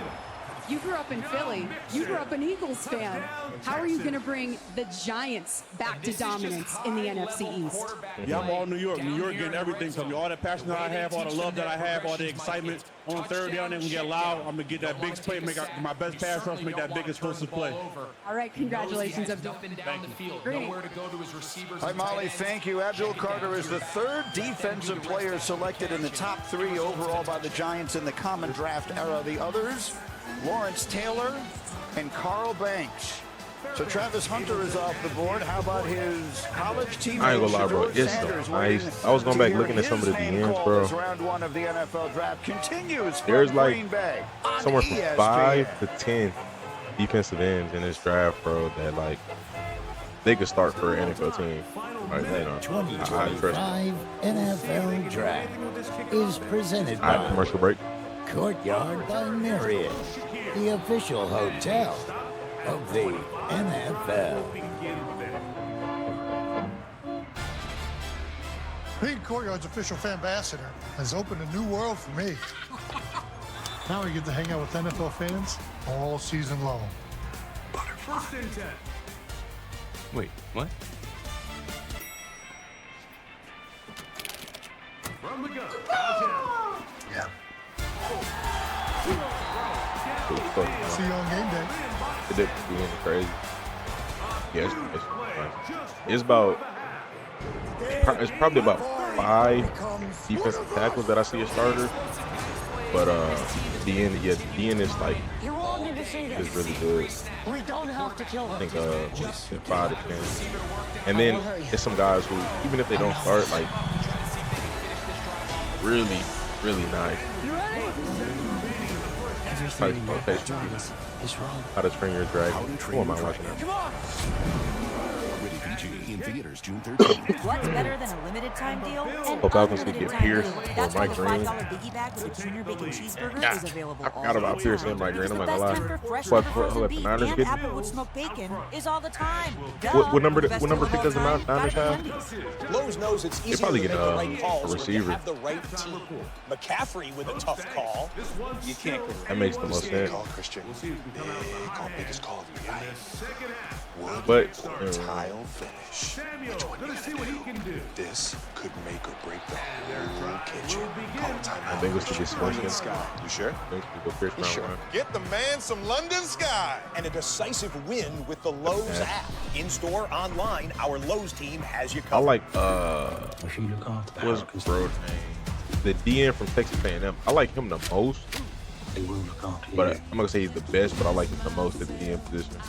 You grew up in Philly. You grew up an Eagles fan. How are you going to bring the Giants back to dominance in the NFC East? Yeah, I'm all New York. New York getting everything from me. All the passion that I have, all the love that I have, all the excitement. On third down, they're going to get loud. I'm going to get that big play, make my best pass rush, make that big explosive play. All right, congratulations, Abdul. Greeny. Hi, Molly. Thank you. Abdul Carter is the third defensive player selected in the top 3 overall by the Giants in the common draft era. The others, Lawrence Taylor and Carl Banks. So Travis Hunter is off the board. How about his college teammate? I ain't gonna lie, bro. It's nice. I was going back looking at some of the DNs, bro. Round 1 of the NFL draft continues. There's like somewhere from 5 to 10 defensive ends in this draft, bro, that like they could start for an NFL team. Like, you know, 2025 NFL Draft is presented by commercial break. Courtyard by Marriott, the official hotel of the NFL. Being Courtyard's official fan ambassador has opened a new world for me. Now I get to hang out with NFL fans all season long. First and 10. Wait, what? From the gun. Yeah. See you on game day. It did being crazy. Yeah, it's probably about 5 defensive tackles that I see as starters. But the end is like is really good. We don't have to kill I think 5 to 10. And then it's some guys who, even if they don't start, like really, really nice. How to train your dragon. Who am I watching that? In theaters June 13th. What's better than a limited time deal? Hope Falcons could get Pierce or Mike Green. Biggie bag with a junior bacon cheeseburger is available. I forgot about Pierce and Mike Green. I'm not gonna lie. What the Niners get? Applewood smoked bacon is all the time. What number pick does the Niners have? Lowe's knows it's They easy probably to get make the right calls a when you receiver. have the right team. McCaffrey with a tough call. You can't. That makes the most sense. Call Christian. Call biggest call of the night. But tile finish. Which one you gonna do? This could make or break the whole kitchen. Call a timeout. I think it's to be London Sky. You sure? Get the man some London Sky. And a decisive win with the Lowe's app. In-store, online, our Lowe's team has you I covered. like what's bro the DN from Texas A&M. I like him the most. But I'm gonna say he's the best, but I like him the most at the DN position.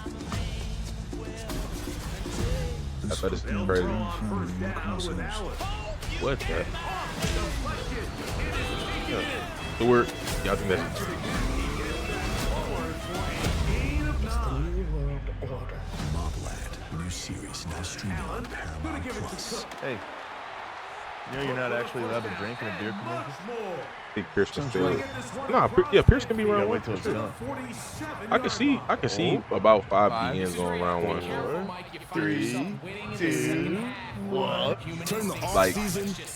I thought this was crazy. What's that? Yeah. Stewart. Yeah, I think that's Mobland. New series now streaming on Paramount Plus. Hey, you know you're not actually allowed to drink in a beer commercial? I think Pierce can still. Nah, Pierce can be round 1. I can see about 5 DNs going round 1. 3, 2, 1. Like,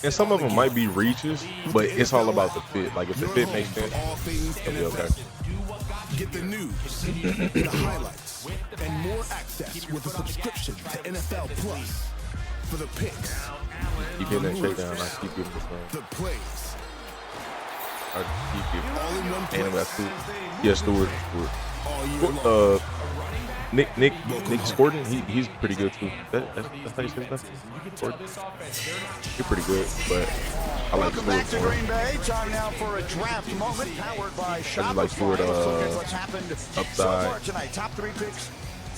and some of them might be reaches, but it's all about the fit. Like, if the fit makes sense, it'll be okay. Get the news, the highlights, and more access with a subscription to NFL Plus. For the picks, Keep hitting that straight down. I keep getting this one. the plays, I keep getting. all in one place. And we got Stewart. Yeah, Stewart. Nick Gordon. He's pretty good too. That's how you say that. Gordon. He's pretty good, but I like Welcome back Stewart to more. Green Bay. Time now for a draft moment powered by I just like Stewart Shopify. Let's look at what's happened so upside. far tonight. Top 3 picks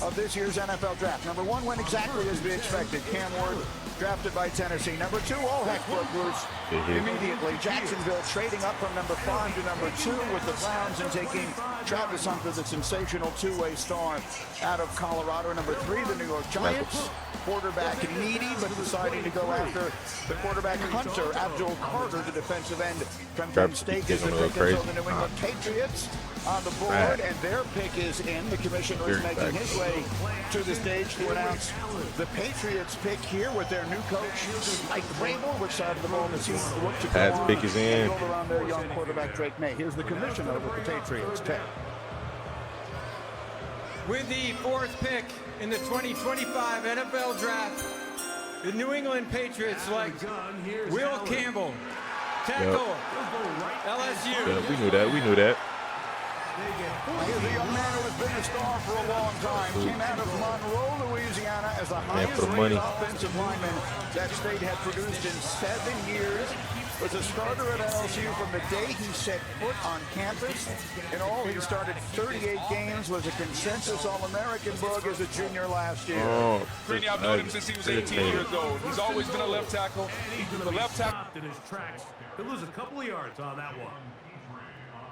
of this year's NFL Draft. Number 1 went exactly as we expected. Cam Ward drafted by Tennessee. Number 2, all heck broke loose immediately. Jacksonville trading up from number 5 to number 2 with the Browns and taking Travis Hunter, the sensational two-way star out of Colorado. Number 3, the New York Giants. Quarterback needy, but deciding to go after the quarterback Hunter. Abdul Carter, the defensive end from Penn State, is the pick of the New England Patriots on the board, and their pick is in. The commissioner is making his way to the stage to announce the Patriots pick here with their new coach, Mike Vrabel. Which side of the ball does he look to go on? Pick is in. Build around their young quarterback Drake May. Here's the commissioner with the Patriots pick. With the 4th pick in the 2025 NFL Draft, the New England Patriots select Will Campbell, tackle, LSU. Yeah, we knew that. We knew that. Here's a young man who has been a star for a long time. Came out of Monroe, Louisiana, as the highest-rated offensive lineman that state had produced in 7 years. Was a starter at LSU from the day he set foot on campus. In all, he started 38 games, was a consensus All-American bug as a junior last year. Greeny, I've known him since he was 18 years old. He's always been a left tackle. He's the left tackle. In his tracks. He'll lose a couple of yards on that one.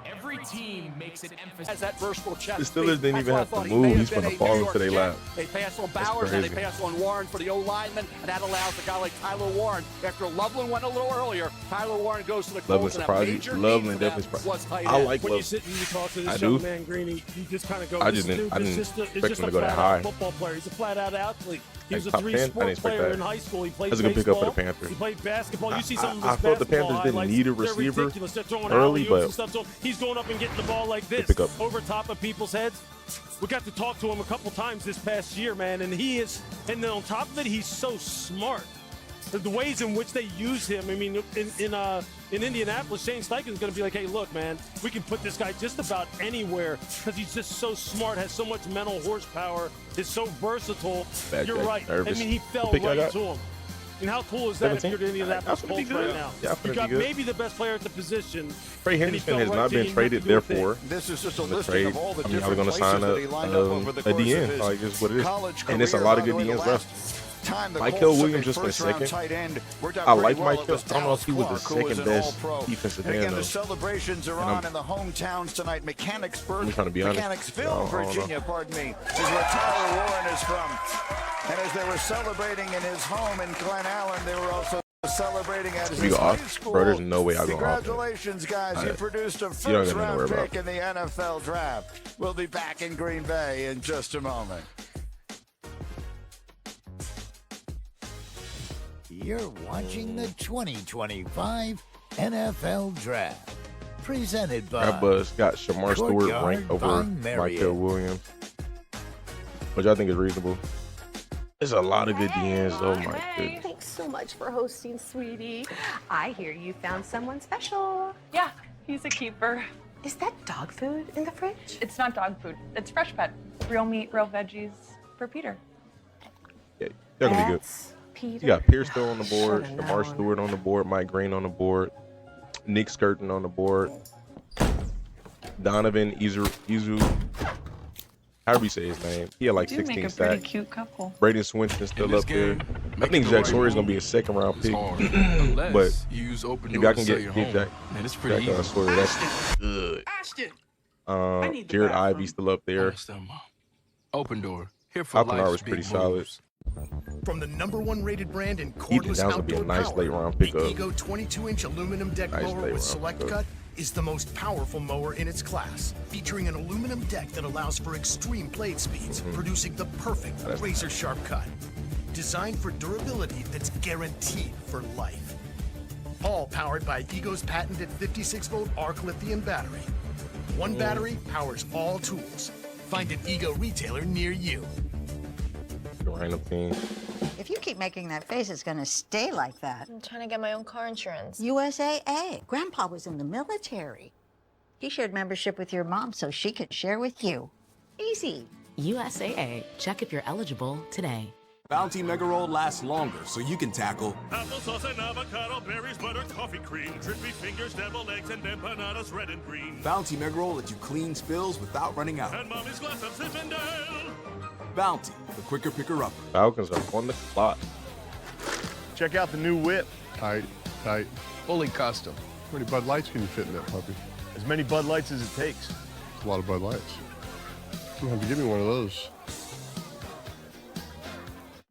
Every team makes an emphasis. Has that versatile chest. The Steelers didn't even have to move. He's going to fall into their lap. They pass on Bowers, and they pass on Warren for the O-lineman, and that allows a guy like Tyler Warren. After Loveland went a little earlier, Tyler Warren goes to the Colts. Loveland surprised you. Loveland definitely surprised. I like Loveland. When you sit and you talk to this young man, Greeny, you just kind of go, I didn't expect him to go that high. Football player. He's a flat-out athlete. He was a top 10? I didn't 3-sport expect player that. in high school. He played That's a good baseball. pickup for the Panthers. He played basketball. You see some of his I thought the Panthers didn't need a receiver early, but he's going up and getting the ball like this over top of people's heads. We got to talk to him a couple times this past year, man, and he is. And then on top of it, he's so smart. The ways in which they use him. I mean, in Indianapolis, Shane Steichen's going to be like, hey, look, man, we can put this guy just about anywhere because he's just so smart, has so much mental horsepower, is so versatile. You're right. Nervous. I mean, he fell right to him. And how cool is that 17? If you're the Indianapolis Colts right now? Yeah, you got maybe the best player at the position. Trey Henderson has not been traded, therefore. This is just a listing of all the I was going to sign a DN, like just what it is. And there's a lot of good DNs left. Michael Williams just went second. I like Michael. I don't know if he was the second best defensive end. Again, the celebrations are on in the hometowns tonight. Mechanicsburg, Mechanicsville, Virginia, pardon me, is where Tyler Warren is from. And as they were celebrating in his home in Glen Allen, they were also celebrating at his high school. Bro, there's no way I go off. Congratulations, guys. You produced a first-round pick in the NFL Draft. We'll be back in Green Bay in just a moment. You're watching the 2025 NFL Draft, presented by That buzz got Shamar Stewart ranked over Michael Williams, which I think is reasonable. There's a lot of good DNs. Oh my goodness. Thanks so much for hosting, sweetie. I hear you found someone special. Yeah, he's a keeper. Is that dog food in the fridge? It's not dog food. It's Fresh Pet. Real meat, real veggies for Peter. Yeah, they're gonna be good. You got Pierce still on the board, Shamar Stewart on the board, Mike Green on the board, Nick Skirton on the board, Donovan Izu, however you say his name. He had like 16 sacks. Pretty cute couple. Braden Swinton's still up there. I think Jack Sawyer is gonna be a second round pick, but if I can get Jack Sawyer, that's good. Jared Ivey still up there. Open door. Here for Falconar was pretty solid. From the #1 rated brand in cordless outdoor power, the Ego 22-inch aluminum deck mower with Select Cut is the most powerful mower in its class, featuring an aluminum deck that allows for extreme blade speeds, producing the perfect razor-sharp cut. Designed for durability that's guaranteed for life. All powered by Ego's patented 56-volt arc lithium battery. One battery powers all tools. Find an Ego retailer near you. If you keep making that face, it's going to stay like that. I'm trying to get my own car insurance. USAA. Grandpa was in the military. He shared membership with your mom so she could share with you. Easy. USAA. Check if you're eligible today. Bounty Mega Roll lasts longer, so you can tackle applesauce and avocado, berries, butter, coffee cream, drippy fingers, deviled eggs, and empanadas red and green. Bounty Mega Roll lets you clean spills without running out. And Mommy's glass of Zinfandel. Bounty, the quicker picker-upper. Falcons are on the clock. Check out the new whip. Tight, tight. Fully custom. How many Bud Lights can you fit in that puppy? As many Bud Lights as it takes. That's a lot of Bud Lights. You have to give me one of those.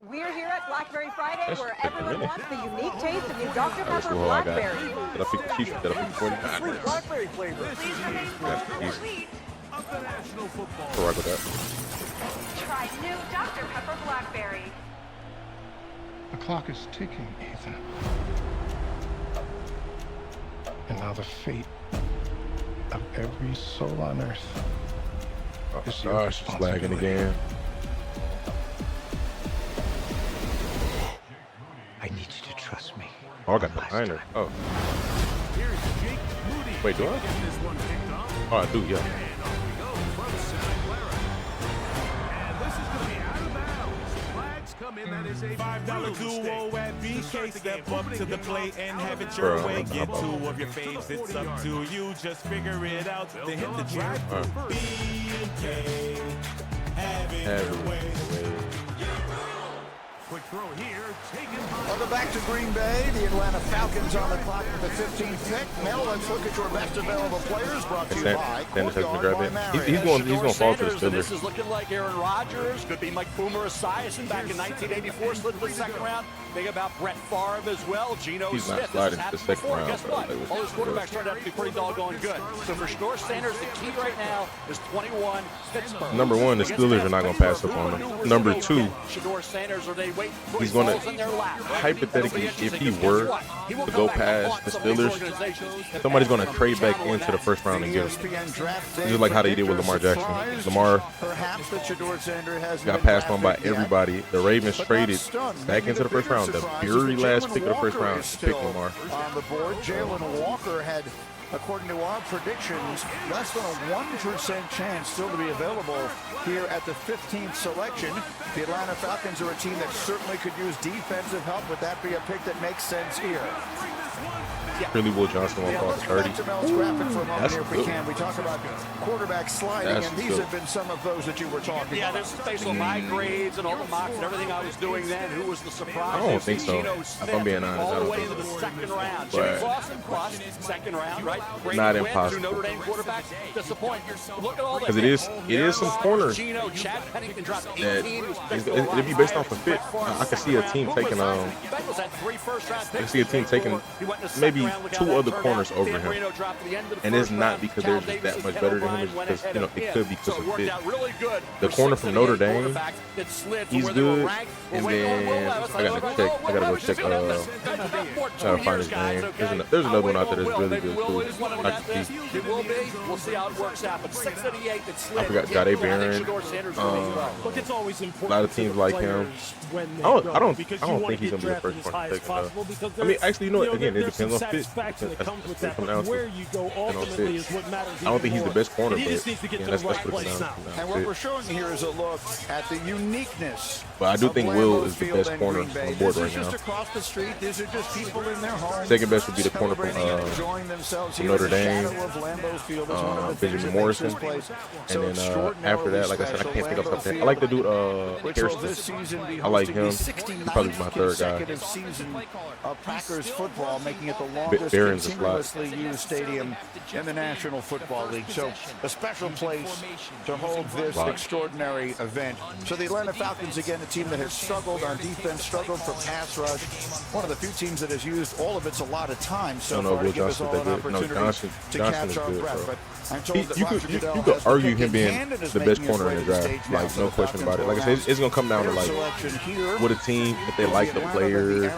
We're here at Blackberry Friday, where everyone wants the unique taste of new Dr. That's Pepper all I got. Blackberry. Did I pick the Chiefs? Did I pick the 49ers? Sweet blackberry flavor. That's the Chiefs. I'll rock with that. Try new Dr. Pepper Blackberry. The clock is ticking, Ethan. And now the fate of every soul on earth is your Gosh, it's lagging again. I need you to trust me. Oh, I got the Niners. Oh. Wait, do I? Oh, I do, yeah. $5 duo at BK. Step up to the plate and have it your way. Get two of your faves. It's up to you. Just figure it out. Then hit the drive. BK. Have it your way. Quick throw here, taken Welcome back to Green Bay. The Atlanta Falcons on the clock with the 15th pick. Mel, let's look at your best available players. Brought to you by Sanders has been grabbing. He's going to fall to the Steelers. This is looking like Aaron Rodgers. Could be like Boomer Esiason back in 1984, slid to the second round. Think about Brett Favre as well. Geno He's not Smith. sliding to the second round. Guess what? All his quarterbacks turned out to be pretty doggone good. So for Shedeur Sanders, the key right now is 21 Pittsburgh. Number one, the Steelers are not going to pass up on him. Number two, Shedeur Sanders, or they wait he's going to, hypothetically, if he were to go past the Steelers, somebody's going to trade back into the first round and get him. Just like how they did with Lamar Jackson. Lamar got passed on by everybody. The Ravens traded back into the first round. The very last pick of the first round to pick Lamar. On the board, Jalen Walker had, according to our predictions, less than a 1% chance still to be available here at the 15th selection. The Atlanta Falcons are a team that certainly could use defensive help. Would that be a pick that makes sense here? Really, Will Johnson will call 30. That's here if we can. We talk about quarterback sliding, and these have been some of those that you were talking about. There's based on my grades and all the mocks and everything I was doing then. Who was the surprise? I don't think so. If I'm being honest, all the way to the second round. Jimmy Clausen plus second round, right? Not impossible. Notre Dame quarterbacks disappoint. Look at all because it is some corners Chad Pennington dropped 18. It'd be based off of fit. I could see a team taking I can see a team taking maybe two other corners over him, and it's not because they're just that much better than him. It's because it could be because of fit. The corner from Notre Dame, he's good, and then I gotta go check. Gotta find his name. There's another one out there that's really good too. It will be. We'll see how it works out. But 688 that slid. I forgot Jade Barron. Look, it's always important. A lot of teams like him. I don't think he's gonna be the first one to take. I mean, actually, you know what? Again, it depends on fit. Where you go ultimately is what matters. I don't think he's the best corner, but that's what it comes down. And what we're showing here is a look at the uniqueness. But I do think Will is the best corner on the board right now. Just across the street, these are just people in their homes. Second best would be the corner from Notre Dame, Benjamin Morrison, and then after that, like I said, I can't think of something. I like the dude Hairston. I like him. He's probably my third guy. Season of Packers football, making it the longest continuously used stadium in the National Football League. So a special place to hold this extraordinary event. So the Atlanta Falcons, again, a team that has struggled on defense, struggled for pass rush. One of the few teams that has used all of its allotted time so far to give us all an opportunity to catch our breath. But I'm told that you could argue him being the best corner in the draft, like no question about it. Like I said, it's gonna come down to like what a team, if they like the player,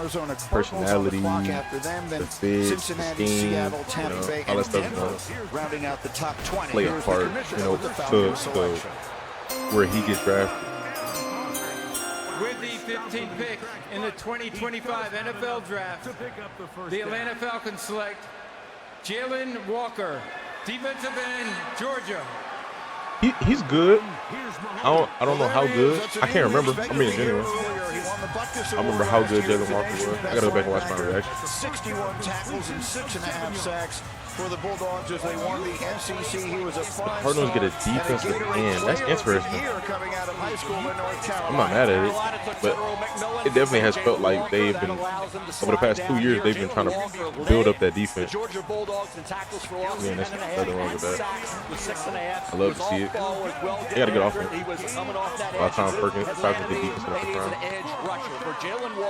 personality, the fit, the scheme, all that stuff. Rounding out the top 20. Play a part, to where he gets drafted. With the 15th pick in the 2025 NFL Draft, the Atlanta Falcons select Jalen Walker, defensive end, Georgia. He's good. I don't know how good. I can't remember. I mean, genuine. I remember how good Jalen Walker was. I gotta go back and watch my reaction. 61 tackles and 6.5 sacks. for the Bulldogs as they won the SEC. He was a fun Cardinals get a defensive end. That's interesting. Coming out of high school in North Carolina. I'm not mad at it, but it definitely has felt like they've been, over the past 2 years, they've been trying to build up that defense. Yeah, there's nothing wrong with that. I love to see it. They got a good offense. By the time Perkins get defense in the first round.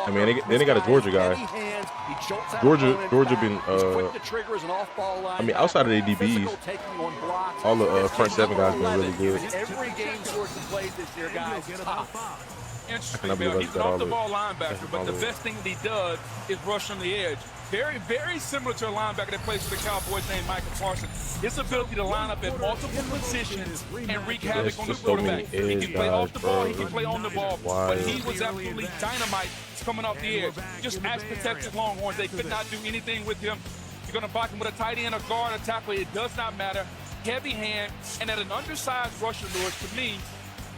I mean, then they got a Georgia guy. Georgia been, I mean, outside of the DBs, all the front seven guys been really good. Every game Georgia played this year, guys. I believe He's an off-the-ball linebacker, but the best thing that he does is rush from the edge. Very, very similar to a linebacker that plays for the Cowboys named Michael Parsons. His ability to line up at multiple positions and wreak havoc on the quarterback. He can play off the ball, he can play on the ball, but he was absolutely dynamite coming off the edge. Just ask the Texas Longhorns. They could not do anything with him. You're going to block him with a tight end, a guard, a tackle. It does not matter. Heavy hand, and at an undersized rusher, Lewis, to me,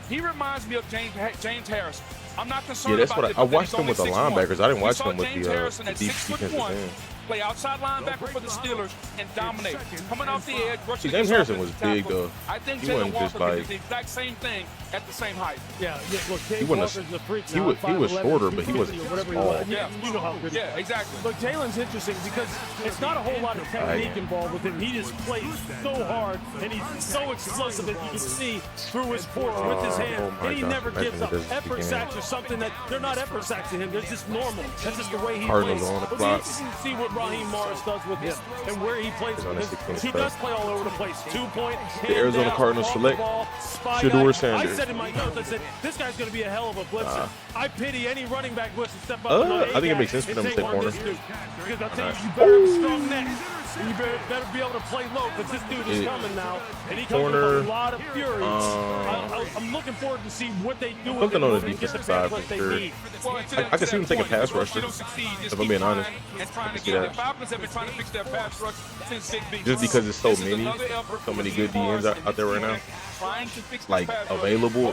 he reminds me of James Harrison. I'm not concerned that's about what I watched him with the linebackers. I didn't watch him with the deep defensive end. Play outside linebacker for the Steelers and dominate. Coming off the edge, rushing. James Harrison was big though. I think he wasn't just Walker like did the exact same thing at the same height. Yeah, look, he wasn't. He was shorter, but he wasn't small. Yeah, you know how good. Yeah, exactly. Look, Jalen's interesting because it's not a whole lot of technique involved with him. He just plays so hard and he's so explosive that you can see through his form with his hand. And he never gives up. Effort sacks are something that they're not effort sacks to him. They're just normal. That's just the way he plays. But you can see what Raheem Morris does with him and where he plays. He does play all over the place. 2-point. The Arizona Cardinals select Shedeur Sanders. I said in my notes, I said, this guy's going to be a hell of a blitzer. I pity any running back blitz to step up. I think it makes sense for them to stay corner. Because I'll tell you, you better have a strong neck. You better be able to play low because this dude is coming now. And he comes with a lot of fury. I'm looking forward to see what they do with something on the defensive side for sure. I can see him take a pass rusher, if I'm being honest. I can see that. Just because there's so many good DNs out there right now. Like available,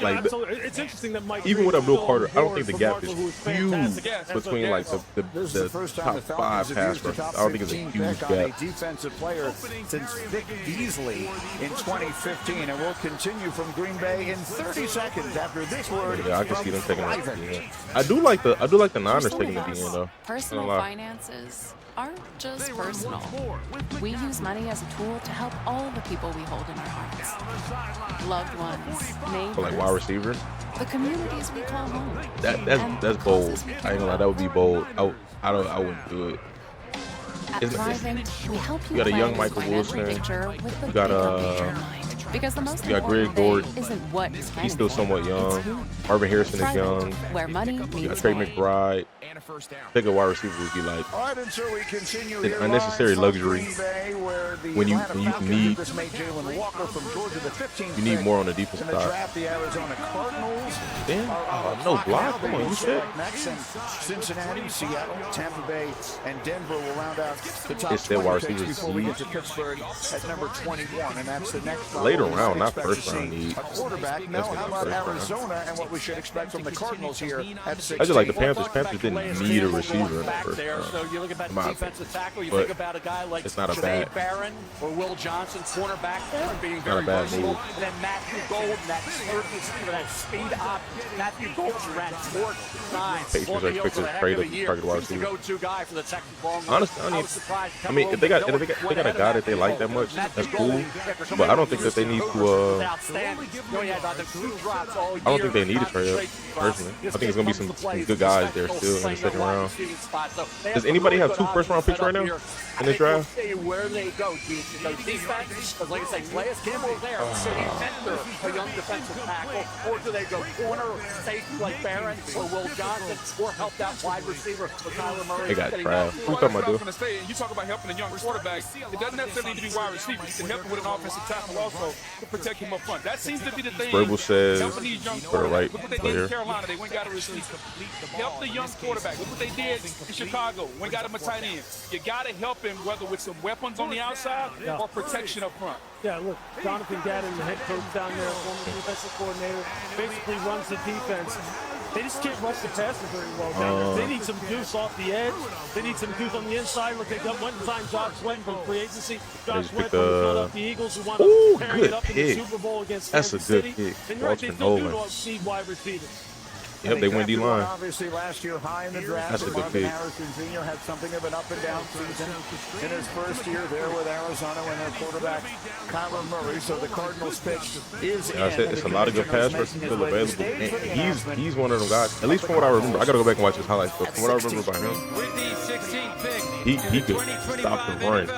like it's interesting that Mike even with Abdul Carter, I don't think the gap is huge between like the top 5 pass rushers. I don't think it's a huge gap. Defensive player since Vic Beasley in 2015, and will continue from Green Bay in 30 seconds after this word. Yeah, I can see them taking it. I do like the Niners taking the DN though. Personal finances aren't just personal. We use money as a tool to help all the people we hold in our hearts. Loved ones, neighbors. So like wide receiver? The communities we call home. That's bold. I ain't gonna lie, that would be bold. I wouldn't do it. At Thriving, we help you got a young plan Michael every Wilson. picture with the You got bigger picture in mind. Because the most you got Greg important Gord. thing isn't what you He's still somewhat young. Marvin Harrison is young. Where money You got meets Trey money. McBride. I think a wide receiver would be like All right, and so we continue an unnecessary luxury when you need you need more on the defensive side. Draft the Arizona Cardinals. Damn, no block. Come on, you shit. Next, and Cincinnati, Seattle, Tampa Bay, and Denver will round out the top It's their wide 20 picks receivers before we need. get to Pittsburgh at number 21, and that's the next Later round. round, not Expect first to round see need. a quarterback. Now, Definitely how not about first round. Arizona and what we should expect from the Cardinals here at 16? I just like the Panthers. Panthers didn't need a receiver in the first there. round. So you look at that in my defensive opinion. tackle, you But think about a guy like it's not a Janae bad. Barron or Will Johnson, cornerback, being Not a very bad versatile. move. And then Matthew Golden, that third receiver, that speed op. Matthew Golden ran 4.9. Patriots are expected to trade up target wide He's the receiver. go-to guy for the Texas Longhorns. Honestly, I was surprised. I mean, if they got a guy that they like that much, that's cool. But I don't think that they need to. Outstanding. I don't think they need to trade up. Personally, I think it's gonna be some good guys there still in the second round. Does anybody have 2 first-round picks right now in this draft? Where they go, defense, because like I say, Calais Campbell there, City Center, a young defensive tackle, or do they go corner, safety like Barron or Will Johnson, or helped out wide receiver with Kyler Murray? They got trash. What you talking about, dude? You talk about helping a young quarterback. It doesn't necessarily need to be wide receiver. You can help him with an offensive tackle also to protect him up front. That seems to be the thing. Verbal says Helping these young for the right quarterbacks. Look what they did player. in Carolina. They went and got a receiver. Help the young quarterback. Look what they did in Chicago. Went and got him a tight end. You got to help him, whether with some weapons on the outside or protection up front. Yeah, look, Jonathan Gadden, the head coach down there, former defensive coordinator, basically runs the defense. They just can't rush the passer very well down there. They need some juice off the edge. They need some juice on the inside. Look, they went and signed Josh Sweat from free agency. Josh Sweat brought up the Eagles, who wound up carrying it up in the Super Bowl against Kansas City. And you're right, they still do need wide receivers. Yep, they went D-line. Obviously, last year high in the draft. That's a good pick. Harrison Jr. had something of an up and down season in his first year there with Arizona when their quarterback Kyler Murray. So the Cardinals pick is in. It's a lot of good pass rushers still available. And he's one of them guys. At least from what I remember, I gotta go back and watch his highlights. But from what I remember about him, he could stop the run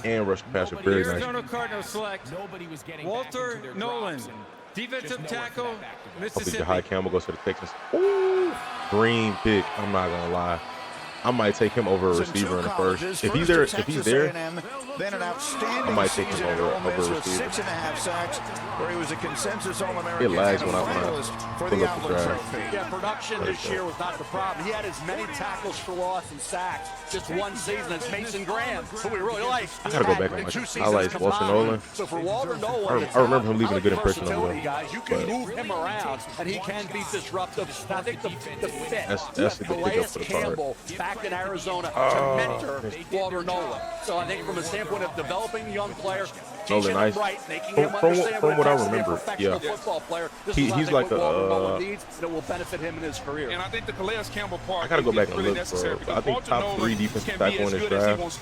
and rush the passer very nice. Arizona Cardinals select Walter Nolan. Defensive tackle, Mississippi. Jahai Campbell goes to the Texans. Ooh, green pick. I'm not gonna lie. I might take him over a receiver in the first. If he's there, then an outstanding I might take him over a receiver. 6.5 sacks, where he was a consensus All-American. It lags when I pull up the draft. Yeah, production this year was not the problem. He had as many tackles for loss and sacks just one season as Mason Graham, who we really like. I gotta go back and watch highlights. Walter Nolan. So for Walter Nolan, I remember him leaving a good impression over there. Guys, you can move him around, and he can be disruptive. I think the fit. That's a good pickup for the Campbell back in Arizona to mentor Walter Nolan. So I think from a standpoint of developing a young player, teaching him right, making him understand from what I remember, a football player. He's like a needs, and it will benefit him in his career. And I think the Calais Campbell part. I gotta go back and really look, necessary bro. I think top 3 defensive tackle in this draft.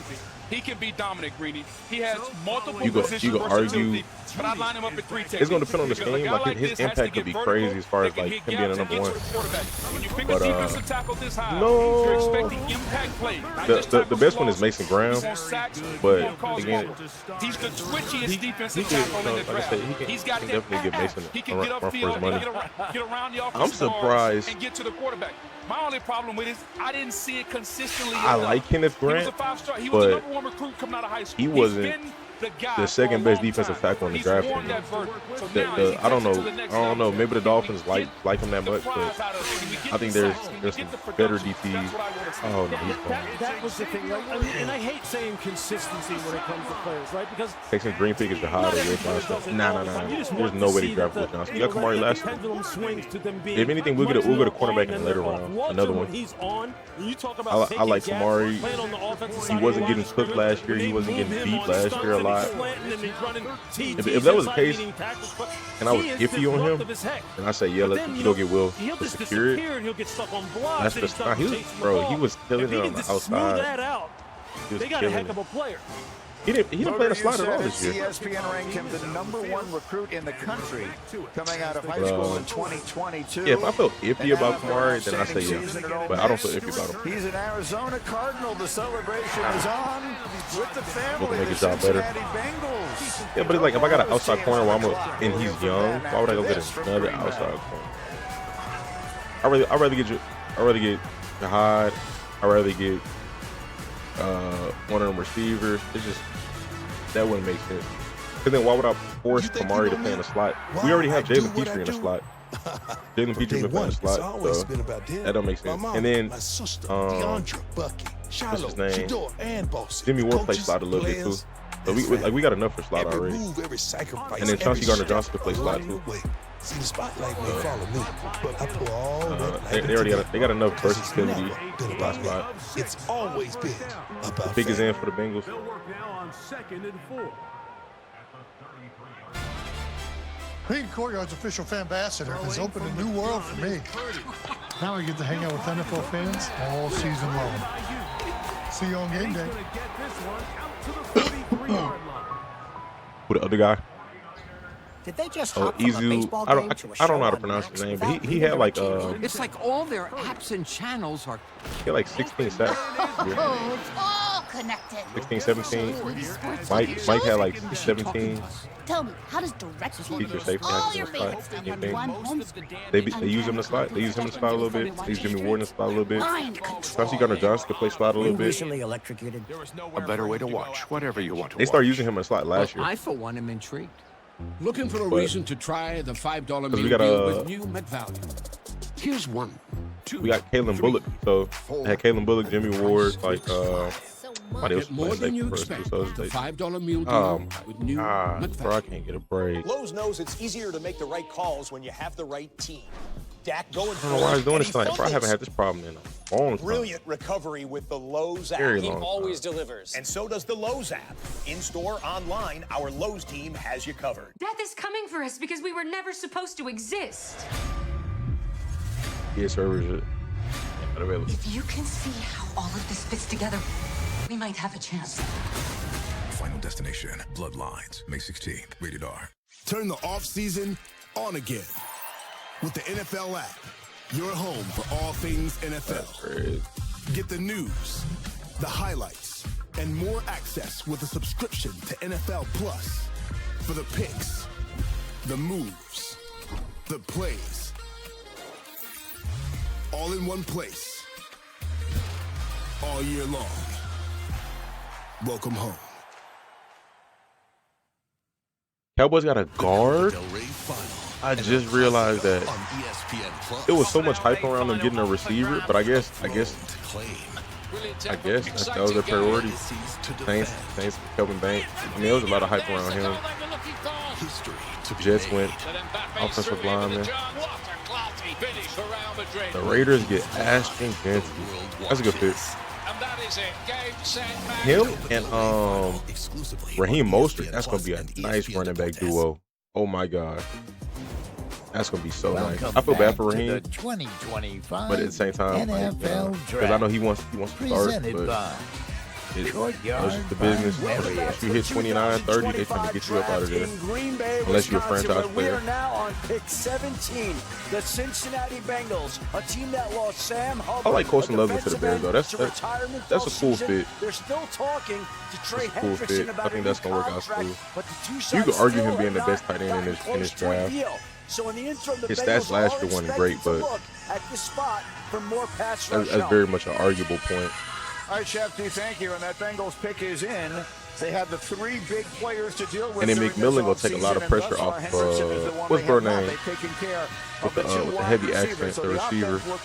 He can be dominant, Greeny. He has multiple you positions go argue. But I line him up at 3 techniques. It's gonna depend on the scheme. Like his impact could be crazy as far as like him being a number 1. When you pick a defensive tackle this high, no, you're expecting impact play. The best one is Mason Graham, but again, he's the twitchiest defensive tackle in the draft. He's got that. Definitely get Mason He can get upfield, get around the offensive I'm surprised and get to the quarterback. My only problem with it is I didn't see it consistently. I like Kenneth Grant, he was a 5-star. He was the number 1 recruit coming out of high school. He wasn't the second best defensive tackle in the draft. I don't know. Maybe the Dolphins like him that much, but I think there's some better DPs. Oh no, he's gone. That was the thing, right? And I hate saying consistency when it comes to players, right? Because Texas green pick is the high to Will Johnson. Nah. There's no way to draft Will Johnson. You got Kamari last year. If anything, we'll get a quarterback in the later round. Another one. I like Kamari. He wasn't getting cooked last year. He wasn't getting beat last year a lot. If that was the case, and I was iffy on him, then I say, yeah, let's go get Will to secure it. That's the start. He was killing it on the outside. They got a heck of a player. He didn't play the slot at all this year. ESPN ranked him the number 1 recruit in the country coming out of high school in 2022. Yeah, if I felt iffy about Kamari, then I say yeah. But I don't feel iffy about him. He's an Arizona Cardinal. The celebration is on with the family. We'll make his job better. Yeah, but it's like if I got an outside corner and he's young, why would I go get another outside corner? I'd rather get Jahad. I'd rather get one of them receivers. It's just that wouldn't make sense. Because then why would I force Kamari to play in the slot? We already have Jalen Petrie in the slot. Jalen Petrie's been playing in the slot, so that don't make sense. And then what's his name? Jimmy Ward plays slot a little bit too. So we got enough for slot already. And then Chauncey Gardner-Johnson could play slot too. See the spotlight may follow me, but I pull all they got enough versatility in the slot. It's always been about the biggest end for the Bengals. They'll work now on 2nd and 4. Being Courtyard's official fan ambassador has opened a new world for me. Now I get to hang out with NFL fans all season long. See you on game day. Who the other guy? Did they just hop from a Izu, baseball I game don't to a know how to show pronounce on his name, but he had like It's like all their apps and channels are. He had like 16 sacks. Oh, it's all connected. 16, 17. Mike had like 17. Tell me, how does DirecTV Feature safety all hackers your in the favorites slot. in one home? They use him in the slot. They use him in the spot a little bit. They use Jimmy Ward in the spot a little bit. Chauncey Gardner-Johnson could play slot a little bit. Recently electrocuted. A better way to watch whatever you want to watch. They started using him in the slot last year. I, for one, am intrigued. Looking for a reason to try the $5 meal we got deal with new McValue. Here's one. We got Kalen Bullock. So they had Kalen Bullock, Jimmy Ward, like Get more than you expect. The $5 meal deal with new McValue. Bro, I can't get a break. Lowe's knows it's easier to make the right calls when you have the right team. Dak going I don't know why he's doing this tonight, bro. I haven't had this problem in a long time. Brilliant recovery with the Lowe's app. Very He long always time. delivers. And so does the Lowe's app. In-store, online, our Lowe's team has you covered. Death is coming for us because we were never supposed to exist. Yeah, servers are available. If you can see how all of this fits together, we might have a chance. Final Destination, Bloodlines, May 16th, rated R. Turn the off-season on again with the NFL app. Your home for all things NFL. Get the news, the highlights, and more access with a subscription to NFL Plus for the picks, the moves, the plays. All in one place. All year long. Welcome home. Cowboys got a guard. I just realized that it was so much hype around them getting a receiver, but I guess that was their priority. Saints, Kelvin Banks. I mean, there was a lot of hype around him. Jets went offensive lineman. The Raiders get Ashton Genty. That's a good fit. Him and Raheem Mostert, that's going to be a nice running back duo. Oh my God. That's going to be so nice. I feel bad for Raheem, but at the same time, because I know he wants to start, but it's the business. If you hit 29, 30, they trying to get you up out of there. Unless you're a franchise player. We are now on pick 17. The Cincinnati Bengals, a team that lost Sam Hubbard. I like Colson Loveland to the Bears, though. That's a cool fit. They're still talking to Trey Cool fit. Hendrickson about I think that's going to work out contract, cool. but the two You sides could argue still him being the have best not tight end in gotten this close to a draft. deal. So in the interim, the His Bengals stats last are year weren't expected great, to but look at this spot for more pass rush that's help. very much an arguable point. All right, Shefty, thank you. And that Bengals pick is in. They have the three big players to deal with. And then McMillan gonna take a lot of pressure off. What's her name? With the heavy accent, the receiver. They'll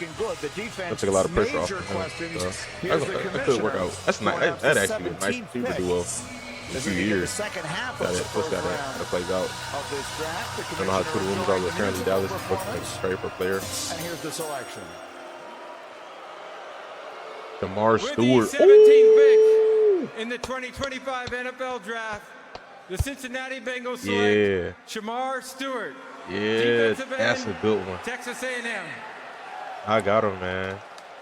take a lot of pressure off of him. So that could work out. That's nice. That actually a nice receiver duo. In a few years. That plays out. I don't know how Twitter rumors are, but apparently Dallas is looking to trade for a player. And here's the selection. Jamar Stewart. With the 17th pick in the 2025 NFL Draft, the Cincinnati Bengals select Jamar Stewart. Yeah, that's a good one. Texas A&M. I got him, man.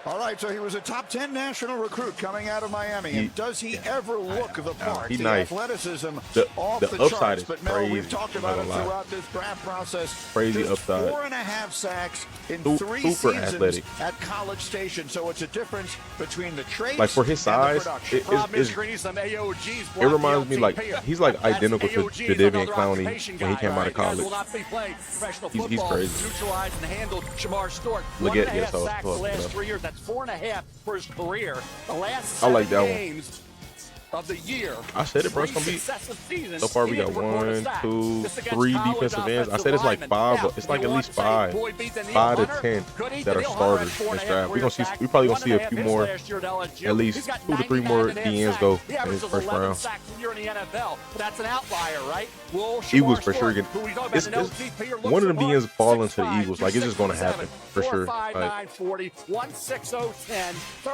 All right, so he was a top 10 national recruit coming out of Miami. And does he ever look the part? He's the nice. athleticism The off the upside charts. is But Mel, crazy. we've talked about it throughout this draft process. Crazy Just upside. 4.5 sacks in Super 3 seasons athletic. at College Station. So it's a difference between the traits Like for his size, it reminds me like he's like identical to Jadeveon Clowney when he came out of college. He's crazy. Look at the last 3 years. That's 4.5 for his career. The last I like 7 that one. games of the year. I said it, bro. It's gonna be. So far, we got 1, 2, 3 defensive ends. I said it's like 5, but it's like at least 5 to 10 that are starters in this draft. We probably gonna see a few more, at least 2 to 3 more DNs go in his first round. That's an outlier, right? Eagles for sure. It's one of them DNs fall into the Eagles. Like it's just gonna happen for sure. Like,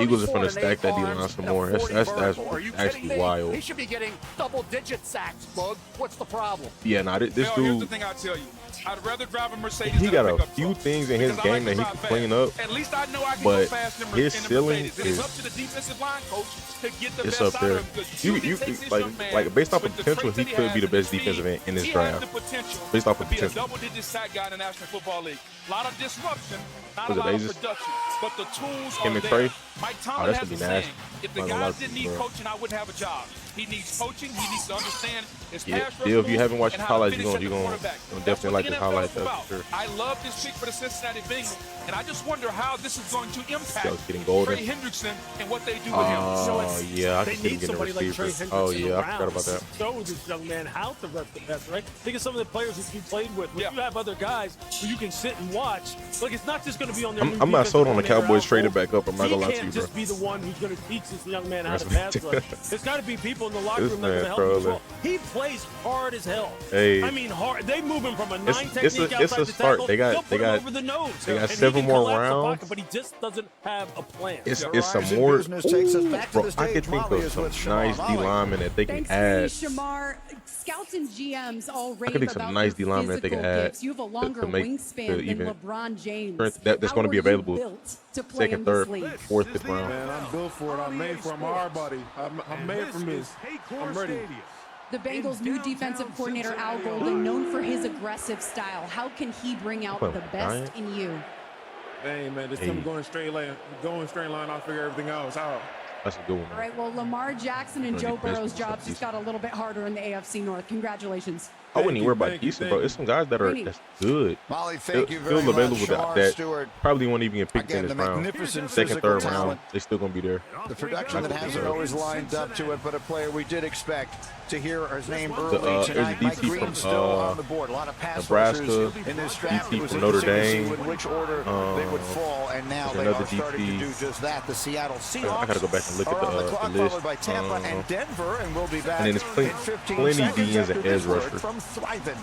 Eagles are gonna stack that D-line some more. That's actually wild. He should be getting double-digit sacks, Bug. What's the problem? Yeah, nah, this Here's dude. the thing I'll tell you. I'd rather drive a Mercedes He than got a a pickup few truck. things in his Because I game that he like to can drive clean fast. up. At least I know I can But go fast in his the ceiling Mercedes. And it's is- up to the defensive line coach to get the It's best up out there. of him. Because You usually takes this young man like based off of with the potential, traits he that could be the has best and defensive end in this he draft. has the potential Based off of to be a potential. double-digit sack guy in the National Football League. A lot of disruption, not Was a it lot of Aziz? production, but the tools Him are and there. Trey? Mike Oh, Tomlin that's has gonna a be saying, nasty. if the Not gonna lie guys to didn't you, need bro. coaching, I wouldn't have a job. He needs coaching. He needs to understand his Yeah, pass rush Dale, if you moves haven't watched and the how to highlights, finish you're at the gonna quarterback. definitely That's what like the the NFL highlights is for about. sure. I love this pick for the Cincinnati Bengals, and I just wonder how this is going to impact Scouts getting golden. Trey Hendrickson and what they do with him. Oh yeah, I They can see him need getting a somebody like Trey receiver. Hendrickson Oh yeah, I around. forgot about that. Show this young man how to rush the best, right? Think of some of the players that you played with. When you have other guys who you can sit and watch. Look, it's not just going to be on their. I'm not sold on the Cowboys trading back up. I'm not gonna lie to He you, can't bro. just be the one who's going to teach this young man how to That's pass rush. There's got to be people people in the locker room that are going to help him as well. He plays hard as hell. Hey. I mean, hard. They move him from a 9 technique it's outside a the start. tackle. They got over the nose. They got And 7 he can more collapse the rounds. pocket, but he just doesn't have a plan. It's some more. Bro, I could think of some nice D linemen that they can add. Shamar. Scouts and GMs all rave I could think some about nice your D linemen that they can physical add gifts. You have a longer to make wingspan to than even LeBron James. strength that's going to be available to play second, in third, this league? fourth, fifth round. Man, I'm built for it. I'm made for it. I'm a hard body. I'm made for this. I'm ready. The Bengals' new defensive coordinator, Al Golden, known for his aggressive style. How can he bring out the best in you? Hey, man, just come going straight line. I'll figure everything else out. That's a good one. All right, well, Lamar Jackson and Joe Burrow's jobs just got a little bit harder in the AFC North. Congratulations. I wouldn't even worry about decent, bro. It's some guys that are that's good. Molly, thank you very still available much. that probably won't even get picked in this round. Second, third round, they still gonna be there. The production that hasn't always lined up to it, but a player we did expect to hear his name early tonight. Mike Green still on the board. A lot of pass rushers in this draft. It was from Notre Dame. in which order they would fall, and now they are starting to do just that. The Seattle Seahawks I gotta go back and look are on the at clock, the list. followed by Tampa and Denver, and we'll be back and then it's in 15 plenty seconds DNs after and this edge word rushers. from Thrivent.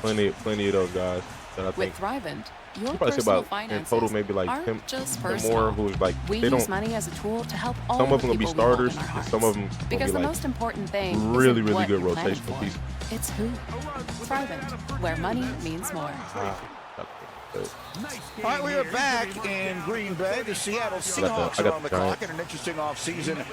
Plenty of those guys that I think. With Thrivent, your probably say personal about in finances total maybe like aren't 10 just more personal. who's like We they use don't. money as a tool to help all Some of the them gonna be people we hold starters, in our and hearts. some of them Because gonna the be most important thing really isn't what good you're planning rotational for. pieces. It's who. Thrivent, where money means more. All right, we are back in Green Bay. The Seattle Seahawks are on the clock in an interesting offseason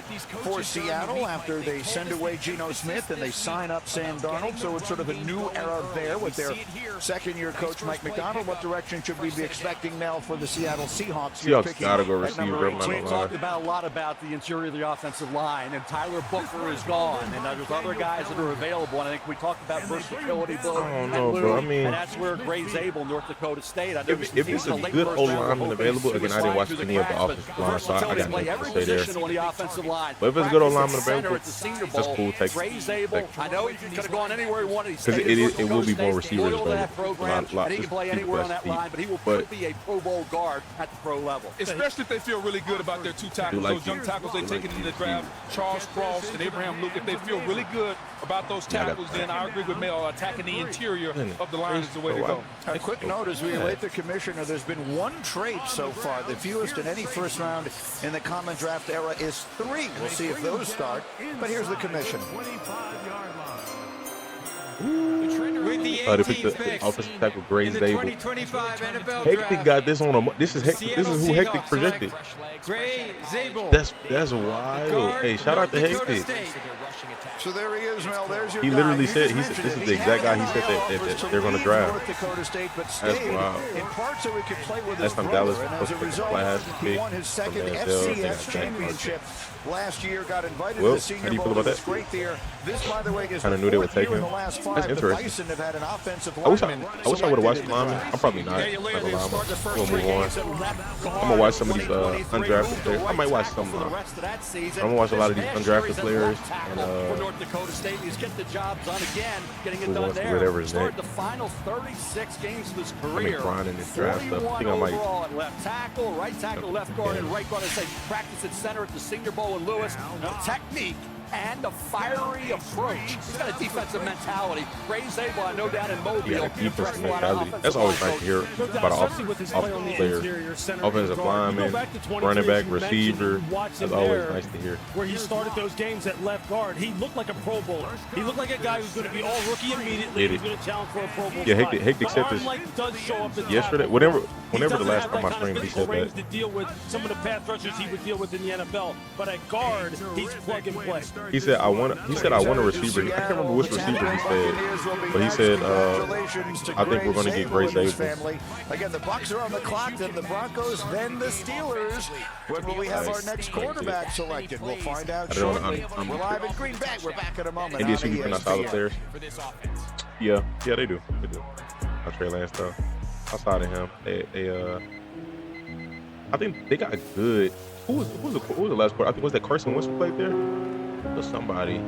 for Seattle after they send away Geno Smith and they sign up Sam Darnold. So it's sort of a new era there with their second-year coach, Mike Macdonald. What direction should we be expecting now for the Seattle Seahawks? Seahawks gotta go receiver. We talked about a lot about the interior of the offensive line, and Tyler Booker is gone, and there's other guys that are available. And I think we talked about versatility, Bill. I don't know, bro. I mean, and that's where Gray Zabel, North Dakota State. I know if it's a good O-lineman available, again, I didn't watch any of the offensive line, so I got nothing to say there. On the offensive line. But if it's a good O-lineman available, that's cool. Take Gray Zabel, I know he could have gone anywhere he wanted. Because it will be more receivers available. And he can play anywhere on that line, but he will be a Pro Bowl guard at the pro level. Especially if they feel really good about their 2 tackles, those young tackles they've taken in the draft, Charles Cross and Abraham Luke. If they feel really good about those tackles, then I agree with Mel. Attacking the interior of the line is the way to go. A quick note as we await the commissioner, there's been 1 trade so far. The fewest in any first round in the common draft era is 3. We'll see if those start. But here's the commission. They picked the offensive tackle Gray Zabel. Hectic got this on a. This is who Hectic projected. Gray Zabel. That's wild. Hey, shout out to Hectic. So there he is, Mel. There's your He literally guy. said this is the exact guy he said that they're going to draft. North Dakota State, but That's stayed wild. in part so he could play with That's his from brother. Dallas. And as a result, he won his second FCS championship last year. Got invited to the Senior how do you feel Bowl. about It was that? great there. This, by the way, is Kinda the knew they would 4th take year in him. the last 5 That's the interesting. Bison have had an offensive I wish I lineman would have watched selected in the lineman. draft. I'm probably not. I'm gonna move on. I'm gonna watch some of these undrafted players. I might watch some. I'm gonna watch a lot of these undrafted players and for North Dakota State. He's getting the job done again, getting it who done wants there. whatever his Started name. the final 36 games of his I mean, career. grinding this draft stuff. I 41 think I might. overall at left tackle, right tackle, left guard, and right guard. I say practice at center at the Senior Bowl in Lewis. Technique and a fiery approach. He's got a defensive mentality. Gray Zabel, I know down in Mobile. Yeah, defensive mentality. That's always nice to hear about an offensive player. Offensive lineman, running back, receiver. That's always nice to hear. Where he started those games at left guard, he looked like a Pro Bowler. He looked like a guy who's going to be all rookie immediately. He's going to challenge for a Pro Bowl. Yeah, Hectic said this yesterday. Whenever the last time I streamed, he said that. To deal with some of the pass rushers he would deal with in the NFL, but at guard, he's plug and play. He said I want a receiver. I can't remember which receiver he said, but he said I think we're going to get Gray Zabel. Again, the Bucs are on the clock, then the Broncos, then the Steelers. When will we have our next quarterback selected? We'll find out shortly. We're live in Green Bay. We're back in a moment. India should be putting out solid players. Yeah, they do. Trey Lance though. Outside of him, I think they got good. Who was the last quarter? I think was that Carson Wentz who played there? Or somebody.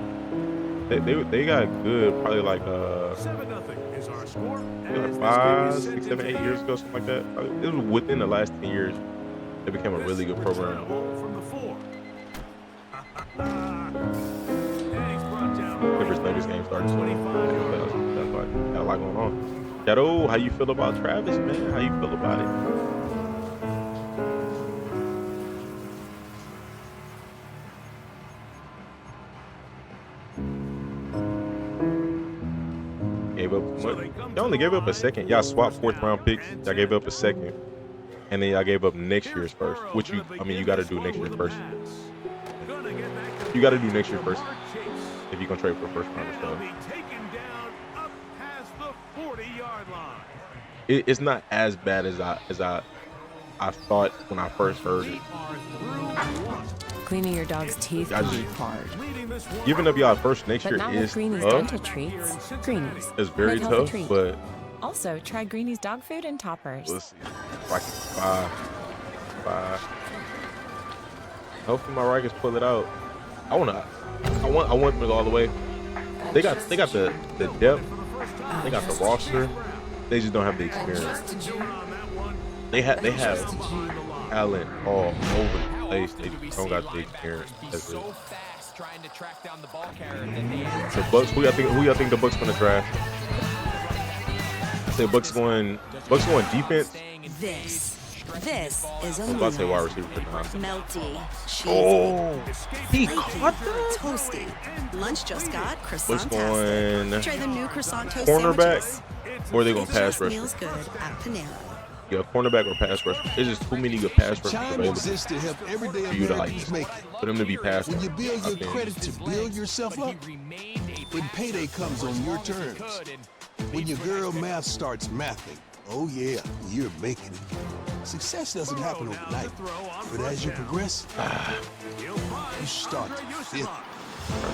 They got good. Probably like 7-0 is our score. like 5, 6, 7, 8 years ago, something like that. It was within the last 10 years. They became a really good program. From the 4. Thanks, brought down before this game started. So that's why got a lot going on. Shadow, how you feel about Travis, man? How you feel about it? Gave up y'all only gave up a second. Y'all swapped 4th round picks. Y'all gave up a second, and then y'all gave up next year's first. Which you got to do next year first. You got to do next year first if you're gonna trade for a first round or so. It's not as bad as I thought when I first heard it. Cleaning your dog's teeth can be hard. Giving up y'all first next year not is with Greeny's tough. dental treats. Greenies. It's very Make healthy tough, treat. but Also, try Greeny's dog food and toppers. let's see. Vikings 5. Hopefully my Vikings pull it out. I want them to go all the way. They got the depth. They got the roster. They just don't have the experience. They have talent all over the place. They just don't got the experience. That's it. The Bucks. Who y'all think the Bucks gonna draft? I say Bucks going defense. This is a I was about to say wide receiver. melty, cheesy, He flaky, caught that? toasty. Lunch just got Bucks croissant. going Try the new croissant toast cornerback, sandwiches. or are they gonna It's pass just rush? meals good at Panera. Yeah, cornerback or pass rush. There's just too many good pass rushes Chime available exists to help everyday for you to Americans make it. for them to be pass When rush. you build I your think. credit to build yourself up, when payday comes on your terms, when your girl math starts mathing, oh yeah, you're making it. Success doesn't happen overnight, but as you progress, you start to feel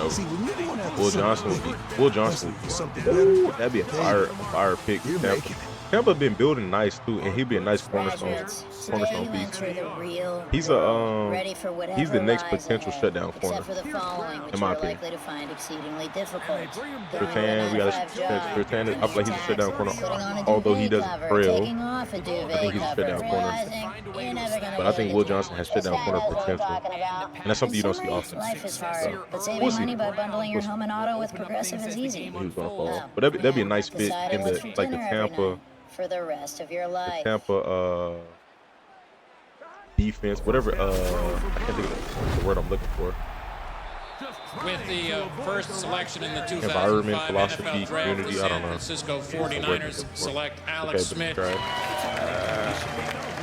it. See, when you're going after Will Johnson would be. Ooh, that'd be a fire pick. Tampa been building nice too, and he'd be a nice cornerstone piece. He's the next potential shutdown corner, in my opinion. Bertan, we got Bertan. I feel like he's a shutdown corner, although he doesn't trail. I think he's a shutdown corner, but I think Will Johnson has shutdown corner potential, and that's something you don't see often. Life is hard, So, but saving we'll see. money by bundling your home and auto with Progressive is easy. He was gonna fall, but that'd be a nice fit in the like the Tampa. For the rest of your life. Tampa defense, whatever. I can't think of the word I'm looking for. With the first selection in the 2005 Environment, philosophy, NFL Draft, community, the I San don't know. Francisco That's the word I'm 49ers looking for. select Alex Okay, Smith.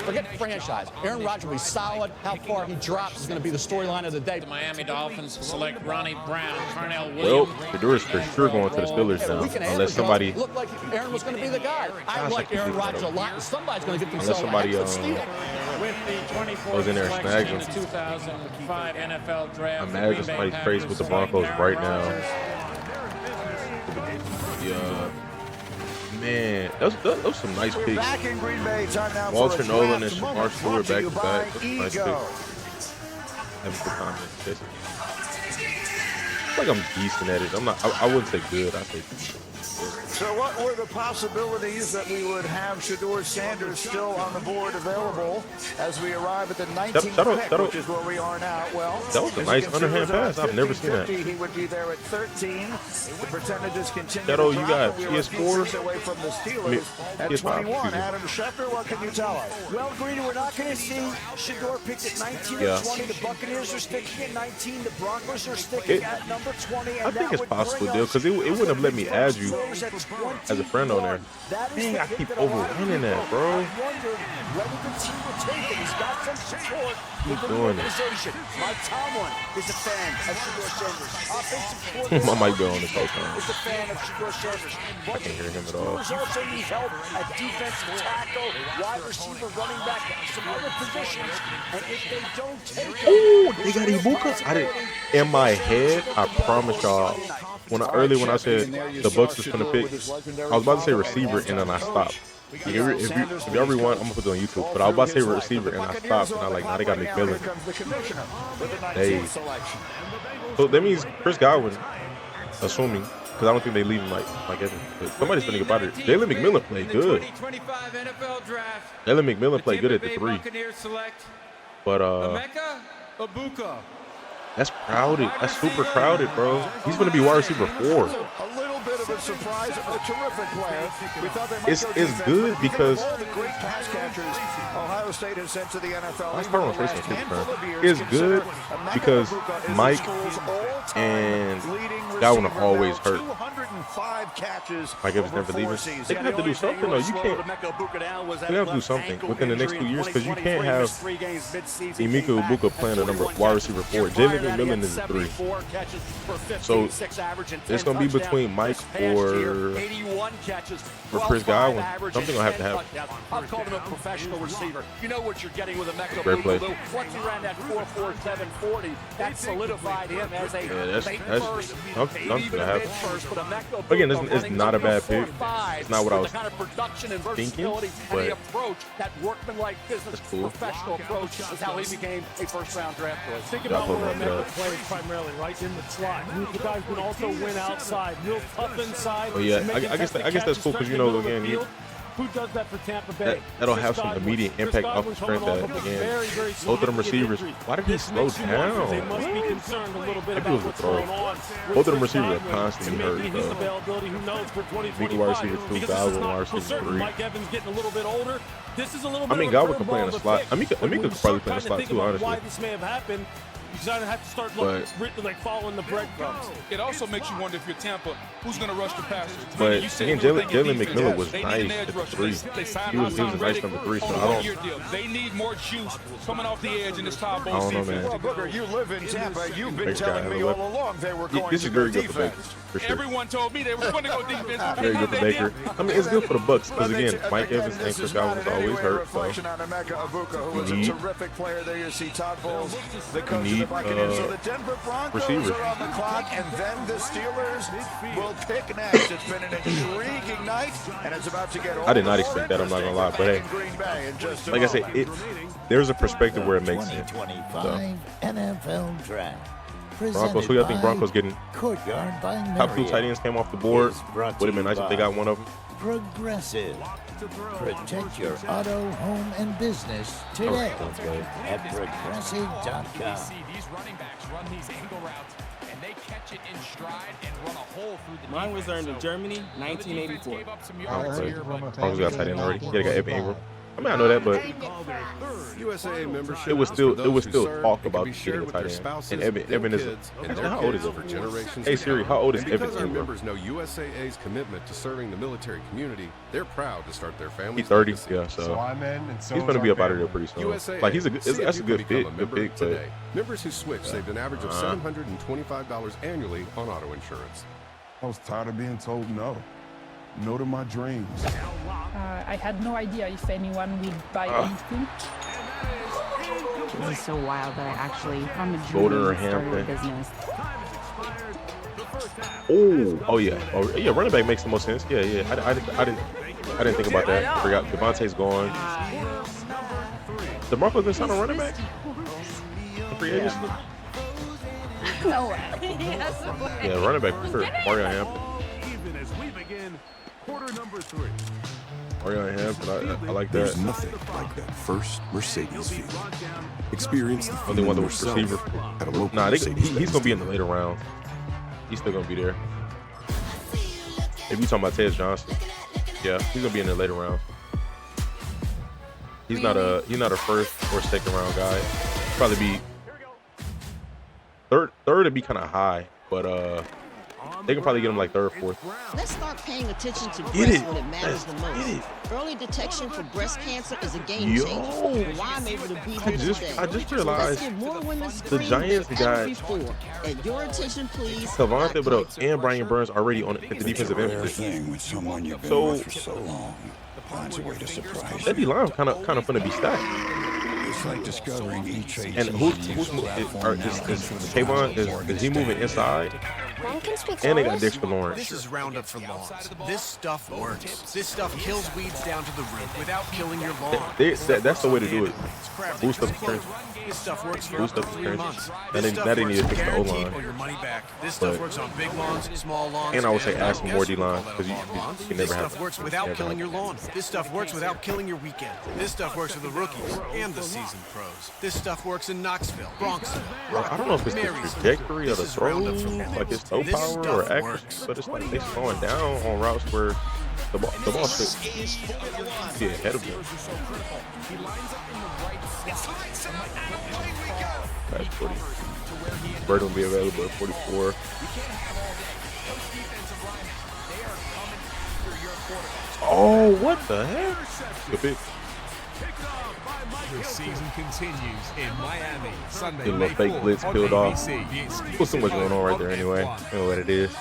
Forget franchise. Aaron Rodgers will be solid. How far he drops is going to be the storyline of the day. The Miami Dolphins select Ronnie Brown, Carnell Well, Williams. Shador's for sure going to the Steelers now, unless somebody, looked like Aaron was going to be the guy. I like Aaron Rodgers a lot, and somebody's going to get unless themselves somebody a steal. With the 24th goes in there and selection snags in him. the 2005 NFL Draft, the Imagine Green Bay somebody Packers trades with the select Broncos Aaron right now. Rodgers. Yeah, man, those some nice picks. Back in Green Bay, time now Walter for a Nolan draft and moment Shamar brought Stewart to back you to by back. That's a nice Ego. pick. Having a good time with this. I feel like I'm decent at it. I'm not. I wouldn't say good. I say decent. So what were the possibilities that we would have Shedeur Sanders still on the board available as we arrive at the 19th pick, which is where we are now? Well, that was a as nice you can see, underhand it was pass. I've never seen that. 50, he would be there at 13. The percentages continue Shadow, to you drop. got We were a few PS4? picks away from the Steelers at PS5, 21. excuse me. Adam Schefter, what can you tell us? Well, Greedy, we're not going to see Shedeur picked at 19 Yeah. or 20. The Buccaneers are sticking at 19. The Broncos are sticking at number 20. I think it's possible, deal, because it wouldn't have let me add you as a friend on there. Dang, I keep overrunning that, bro. I wonder whether the team will take it. He's got some support Keep within the doing it. organization. Mike Tomlin is a fan of Shedeur Sanders. Offensive coordinator I might be on this whole time. is a fan of Shedeur Sanders. I can't hear him at all. Steelers also need help at defensive tackle, wide receiver, running back, some other positions. And if they don't take it, Ooh, they got Ibuka. I didn't. In my head, I promise y'all, when I said the Bucks was gonna pick, I was about to say receiver and then I stopped. If y'all rewind, I'm gonna put it on YouTube. But I was about to say receiver and I stopped and I like, nah, they got McMillan. Hey, so that means Chris Godwin, assuming, because I don't think they leave him like Evan. But somebody's thinking about it. Jalen McMillan played good. Jalen McMillan played good at the 3. Buccaneers select But Emeka Egbuka, That's crowded. That's super crowded, bro. He's gonna be wide receiver 4. A little bit of a surprise, a terrific player. We thought they might It's good because all the great pass catchers Ohio State has sent to the NFL. Let's start on Trace It's good because Mike and Godwin are always hurt. 205 catches. Mike Evans never leaving. They have to do something though. You can't. They have to do something within the next 2 years because you can't have Emeka Egbuka playing a number wide receiver 4. Jalen McMillan is a 3. So it's gonna be between Mike or Chris Godwin. Something gonna have to happen. I've called him a professional receiver. You know what you're getting with Emeka Great play. Egbuka. Once he ran that 4.47 40, that solidified him as a that's something gonna happen. first. But Emeka Again, it's not a bad pick. It's not what I was the kind of production and thinking, versatility and but the approach, that workmanlike business, that's cool. professional approach is how he became a first-round draft choice. Think about where Emeka plays primarily, right in the slot. The guys can also win outside, real tough inside. Oh yeah, I guess that's cool because again, who does that for Tampa Bay? That'll have some immediate impact off the strength that again. Both of them receivers. Why did he slow down? They must be concerned a little bit Maybe it was about a what's throw. going on. Both of them receivers are constantly hurt, Maybe his availability, who knows, for 2025. Big wide receiver 2, Godwin wide receiver 3. Mike Evans getting a little bit older. This is a little bit. I mean, Godwin could play in the slot. Emeka could probably play in the slot too, honestly. Why this may have happened? You have to start like following the breadcrumbs. It also makes you wonder if you're Tampa, who's going to rush the passer. But again, Jalen McMillan was nice at the 3. He was a nice number 3. So I don't. They need more juice coming off the edge in this Todd Bowles. I don't know, man. Well, Booker, you live in Tampa. You've been telling me all along they were going to go defense. For sure. Everyone told me they were going to go defense. Very good for Baker. I mean, it's good for the Bucks because again, Mike Evans and Chris Godwin is always hurt. So who was a terrific player there. You see Todd Bowles, the coach of the Buccaneers. So the Denver Broncos are on the clock, and then the Steelers will pick next. It's been an intriguing night, and it's about to get over. I did not expect that. I'm not gonna lie, but hey, like I said, there's a perspective where it makes sense. So. NFL Draft. Broncos. Who y'all think Broncos getting? Courtyard by Top 2 tight ends came off the board. Would have been nice if they got one of them. Progressive. Protect your auto, home, and business today at progressive.com. These running backs run these angle routes, and they catch it in stride and run a hole through the. Mine was earned in Germany, 1984. Broncos got tight end already. Yeah, they got Evan Ingram. I mean, I know that, but USAA membership it was still talk about getting a tight end. And Evan is. How old is it? Hey Siri, how old is Evan Because our Ingram? members know USAA's commitment to serving the military community, they're proud to start their families. He's 30, yeah, so he's going to be up out of there pretty soon. USAA, Like that's a good fit. Good pick, but members who switch saved an average of $725 annually on auto insurance. I was tired of being told no. No to my dreams. I had no idea if anyone would buy anything. This is so wild that I actually, from a Golden or dream, started a Hampton. business. Oh yeah. Running back makes the most sense. Yeah. I didn't think about that. Forgot Devontae's gone. The Broncos been signing running back. Free agency. No way. Yeah, running back for sure. Mario Hampton. Quarter number 3. Mario Hampton. I like that. There's nothing like that first Mercedes feel. Experience the feeling one that was yourself receiver. at a local Nah, he's Mercedes-Benz gonna be in the later rounds. He's still gonna be there. If you talking about Ted Johnson, yeah, he's gonna be in the later rounds. He's not a first or second round guy. Probably be third would be kind of high, but they can probably get him like third, fourth. Let's start paying attention to Get breast it. when it matters the most. Early detection for breast cancer is a game Yo. changer. Why I'm able to be here today. I just So realized let's get more women the screened Giants than ever got before. And your attention, please. Cavante Thibodeaux and Brian Burns already on at the defensive end position. With someone you've been So with for so long finds a way to surprise that you. D-line kind of gonna be stacked. It's like discovering each And who's is Kayvon is he moving inside? Mom can speak And they got Polish? Dexter Lawrence. This is Roundup for lawns. This stuff works. This stuff kills weeds down to the root without killing your lawn. That's the way to do it. Boost up the strength. This stuff works for Boost up up to the 3 strength. months. Now This they stuff need to works fix the guaranteed O-line. or your money back. This stuff But- works on big lawns, small lawns. And I would say and ask for guess more what D-line, call that 'cause you lawn? can This never have- stuff works without never killing have- your lawn. This stuff works without killing your weekend. This stuff works for the rookies and the seasoned pros. This stuff works in Knoxville, Bronxville, I don't know if it's the Marysville. trajectory of the This is Roundup for throws, lawns. like it's toe This power stuff or accuracy, works. but it's like they slowing down on routes where the ball should be ahead of them. That's 40. Bird will be available at 44. Oh, what the heck? Good pick. The season continues in Miami. Sunday, Get a May little fake 4th blitz on peeled off. ABC. The exclusive What's so much going on right home there of anyway? F1. You know what it is.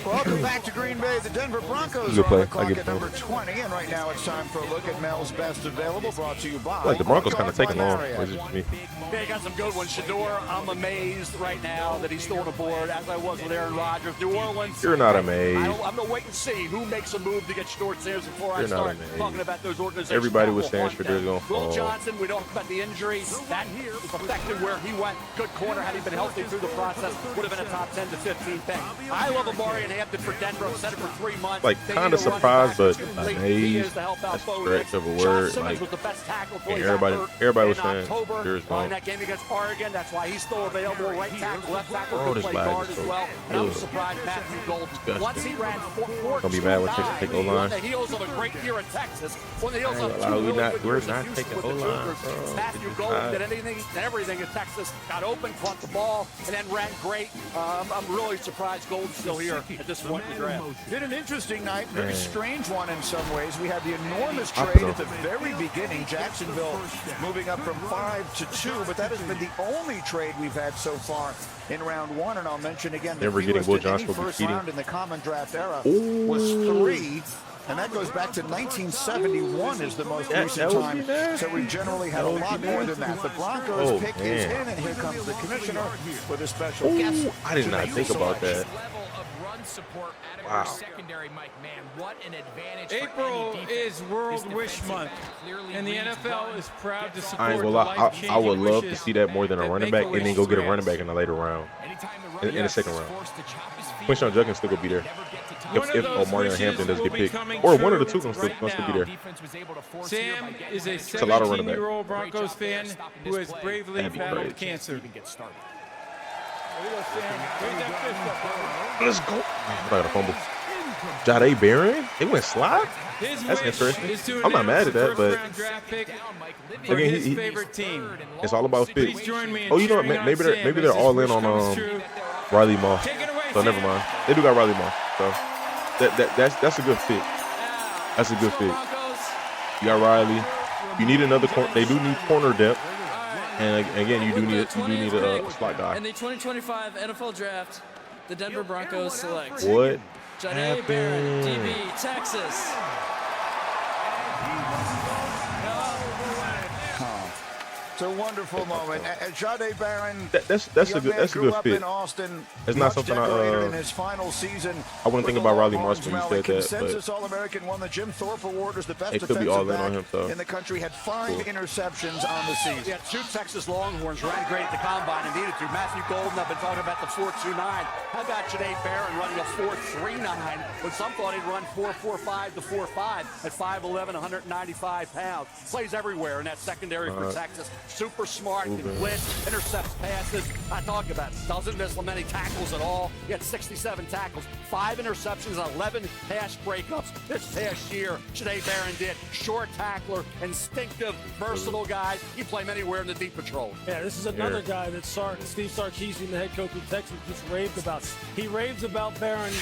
Welcome back to Green Bay. The Denver Broncos Good are on the play. I clock give at it number 20, and right now it's time for a look at Mel's best available, brought to you by. I feel like the Broncos kind of Guard taking by long. Marriott. Or is it just me? Yeah, he got some good ones. Shador, I'm amazed right now that he's still on the board, as I was with Aaron Rodgers. New Orleans. You're not amazed. I'm going to wait and see who makes a move to get Shador Sanders before I You're not start amazed. talking about those organizations. Everybody that was will saying want Shador's them. gonna fall. Will Johnson, we talked about the injury. That affected where he went. Good corner. Had he been healthy through the process, would have been a top 10 to 15 pick. I love Amari and Hampton for Denver. I've said it for 3 months. Like, They kind need of a running surprised, back but that's complete. He is amazed. to help out That's a Bo stretch Nix. of a Josh word. Simmons Like, was the best tackle before and he got everybody hurt was in saying October. Shador's In gone. that game against Oregon, that's why he's still available. Right tackle, left tackle, Oh, could this play bag guard is as so well. And I was good. surprised Matthew Golden. Disgusting. Once he ran 4 Gonna be mad when Texas take O-line. on the heels of a great year in Texas. On the heels I ain't of gonna lie, 2 we really not- good we're years in not Houston taking with the O-line, Cougars. bro. Matthew It's Golden hot. did anything and everything in Texas. Got open, caught the ball, and then ran great. I'm really surprised Golden's still here at this point in the draft. Did an interesting night, very strange one in some ways. We had the enormous I trade know. at the very beginning, Jacksonville moving up from 5 to 2, but that has been the only trade we've had so far in round 1. And I'll mention again, the Denver getting fewest Will in Johnson any will be first cheating. round in the common draft era was 3. And that goes back to 1971 is the most That recent would time. be nasty. So we've generally had a That would lot be more than nasty. that. The Broncos Oh, pick is man. in, and here comes the commissioner with a special Ooh, guest. I did not think about that. Support out of Wow. your secondary, Mike. Man, what an advantage. April for any defense. is World This Wish defensive Month, back clearly and the reads NFL run, is proud to gets support I ain't the gonna lie. I life-changing would love to wishes see that more than a that running back, and then go get a Make-A-Wish running back in the later round. Anytime the In running the Yes. second back round. is forced to chop his feet, Quinshon Judkins still gonna be there. One of If those Omari or wishes Hampton does will get be picked, coming or one of the true two right gonna still be now. there. Sam is a It's a lot of running back. 17-year-old Broncos fan who has bravely That'd be battled crazy. cancer. Let's go. I got a fumble. Jahdae Barron? They went slide? His That's wish interesting. is to I'm not mad announce at the that, but first-round draft pick for again, his he- favorite team. it's all about fit. Please join me in Oh, you know what? cheering on Maybe Sam maybe as they're his all in wish on comes true. Riley Moss. Take it away, So never Sam. mind. They do got Riley Moss. So that's a good fit. That's a good fit. You got Riley. You need another corner. They do need corner depth. And again, you do need a slot guy. In the 2025 NFL Draft, the Denver Broncos select What Jahdae Barron, happened? DB, Texas. It's a wonderful moment. Jahdae Barron, That's a young good man grew up fit. in Austin. It's not much something decorated in I his final season. I wouldn't think with about the Riley Longhorns. Moss when you Well, said a that, consensus but All-American won the Jim Thorpe Award as the best They could be defensive all in on back him, so. in the country. Had 5 Cool. interceptions on the season. Yeah, 2 Texas Longhorns ran great at the combine and needed to. Matthew Golden, I've been talking about the 4.29. How about Jahdae Barron running a 4.39 when some thought he'd run 4.45 to 4.5 at 5'11", 195 pounds. Plays everywhere in that secondary for Texas. Super smart, can blitz, intercepts passes. I talk about it. Doesn't miss many tackles at all. He had 67 tackles, 5 interceptions, 11 pass breakups this past year. Jahdae Barron did. Short tackler, instinctive, versatile guy. He play him anywhere in the deep patrol. Yeah, this is another guy that Steve Sarkisian, the head coach of Texas, just raved about. He raves about Barron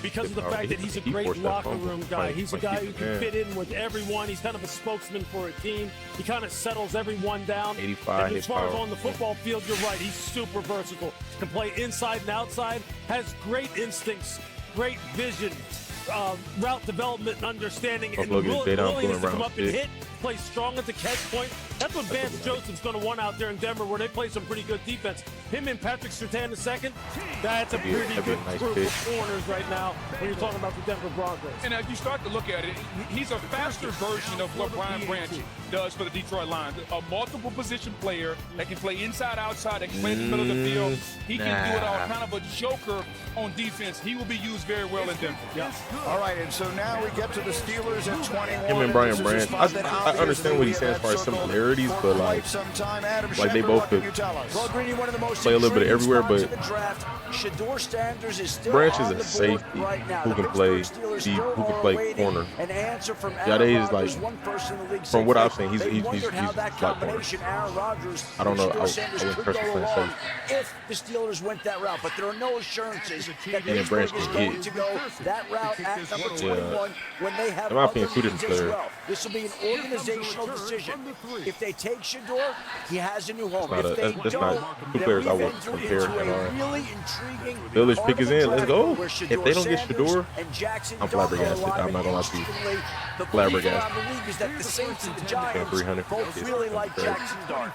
because of the fact that he's a great locker room guy. He's a guy who can fit in with everyone. He's kind of a spokesman for a team. He kind of settles everyone down. 85 And as far as power. on the football field, you're right. He's super versatile. Can play inside and outside. Has great instincts, great vision, route development and understanding, and Buffalo gets Jadon willingness to pulling come round up and six. hit play strong at the catch point. That's what Vance Joseph's going to want out there in Denver, where they play some pretty good defense. Him and Patrick Surtain II, that's a pretty good group of corners right now when you're talking about the Denver Broncos. And as you start to look at it, he's a faster version of what Brian Branch does for the Detroit Lions. A multiple position player that can play inside, outside, that can play in the middle of the field. He can do it all, kind of a joker on defense. He will be used very well in Denver. Yeah. All right, and so now we get to the Steelers at 21. Him and Brian Branch. I understand what he's saying as far as similarities, but like they both could play a little bit of everywhere. But Branch is a safety who can play deep, who can play corner. Jade is like, from what I've seen, he's flat corner. I don't know. I wouldn't personally playing safety. If the Steelers went that route, but there are no assurances that And Branch Pittsburgh is can going hit. to go that route at number 21 when they have In my other opinion, two needs different as players. well. This will be an organizational decision. If they take Shador, he has a new home. If they That's don't, not two then players I we've would entered compare into at a all. really intriguing Village part pick of is the in. Let's draft go. where If Shador they don't get Sanders Shador, and Jackson I'm Dart flabbergasted. are I'm not gonna lie to you. interestingly, the belief Flabbergasted. around the league is that the Saints and the Giants 300. both really like Jackson Dart.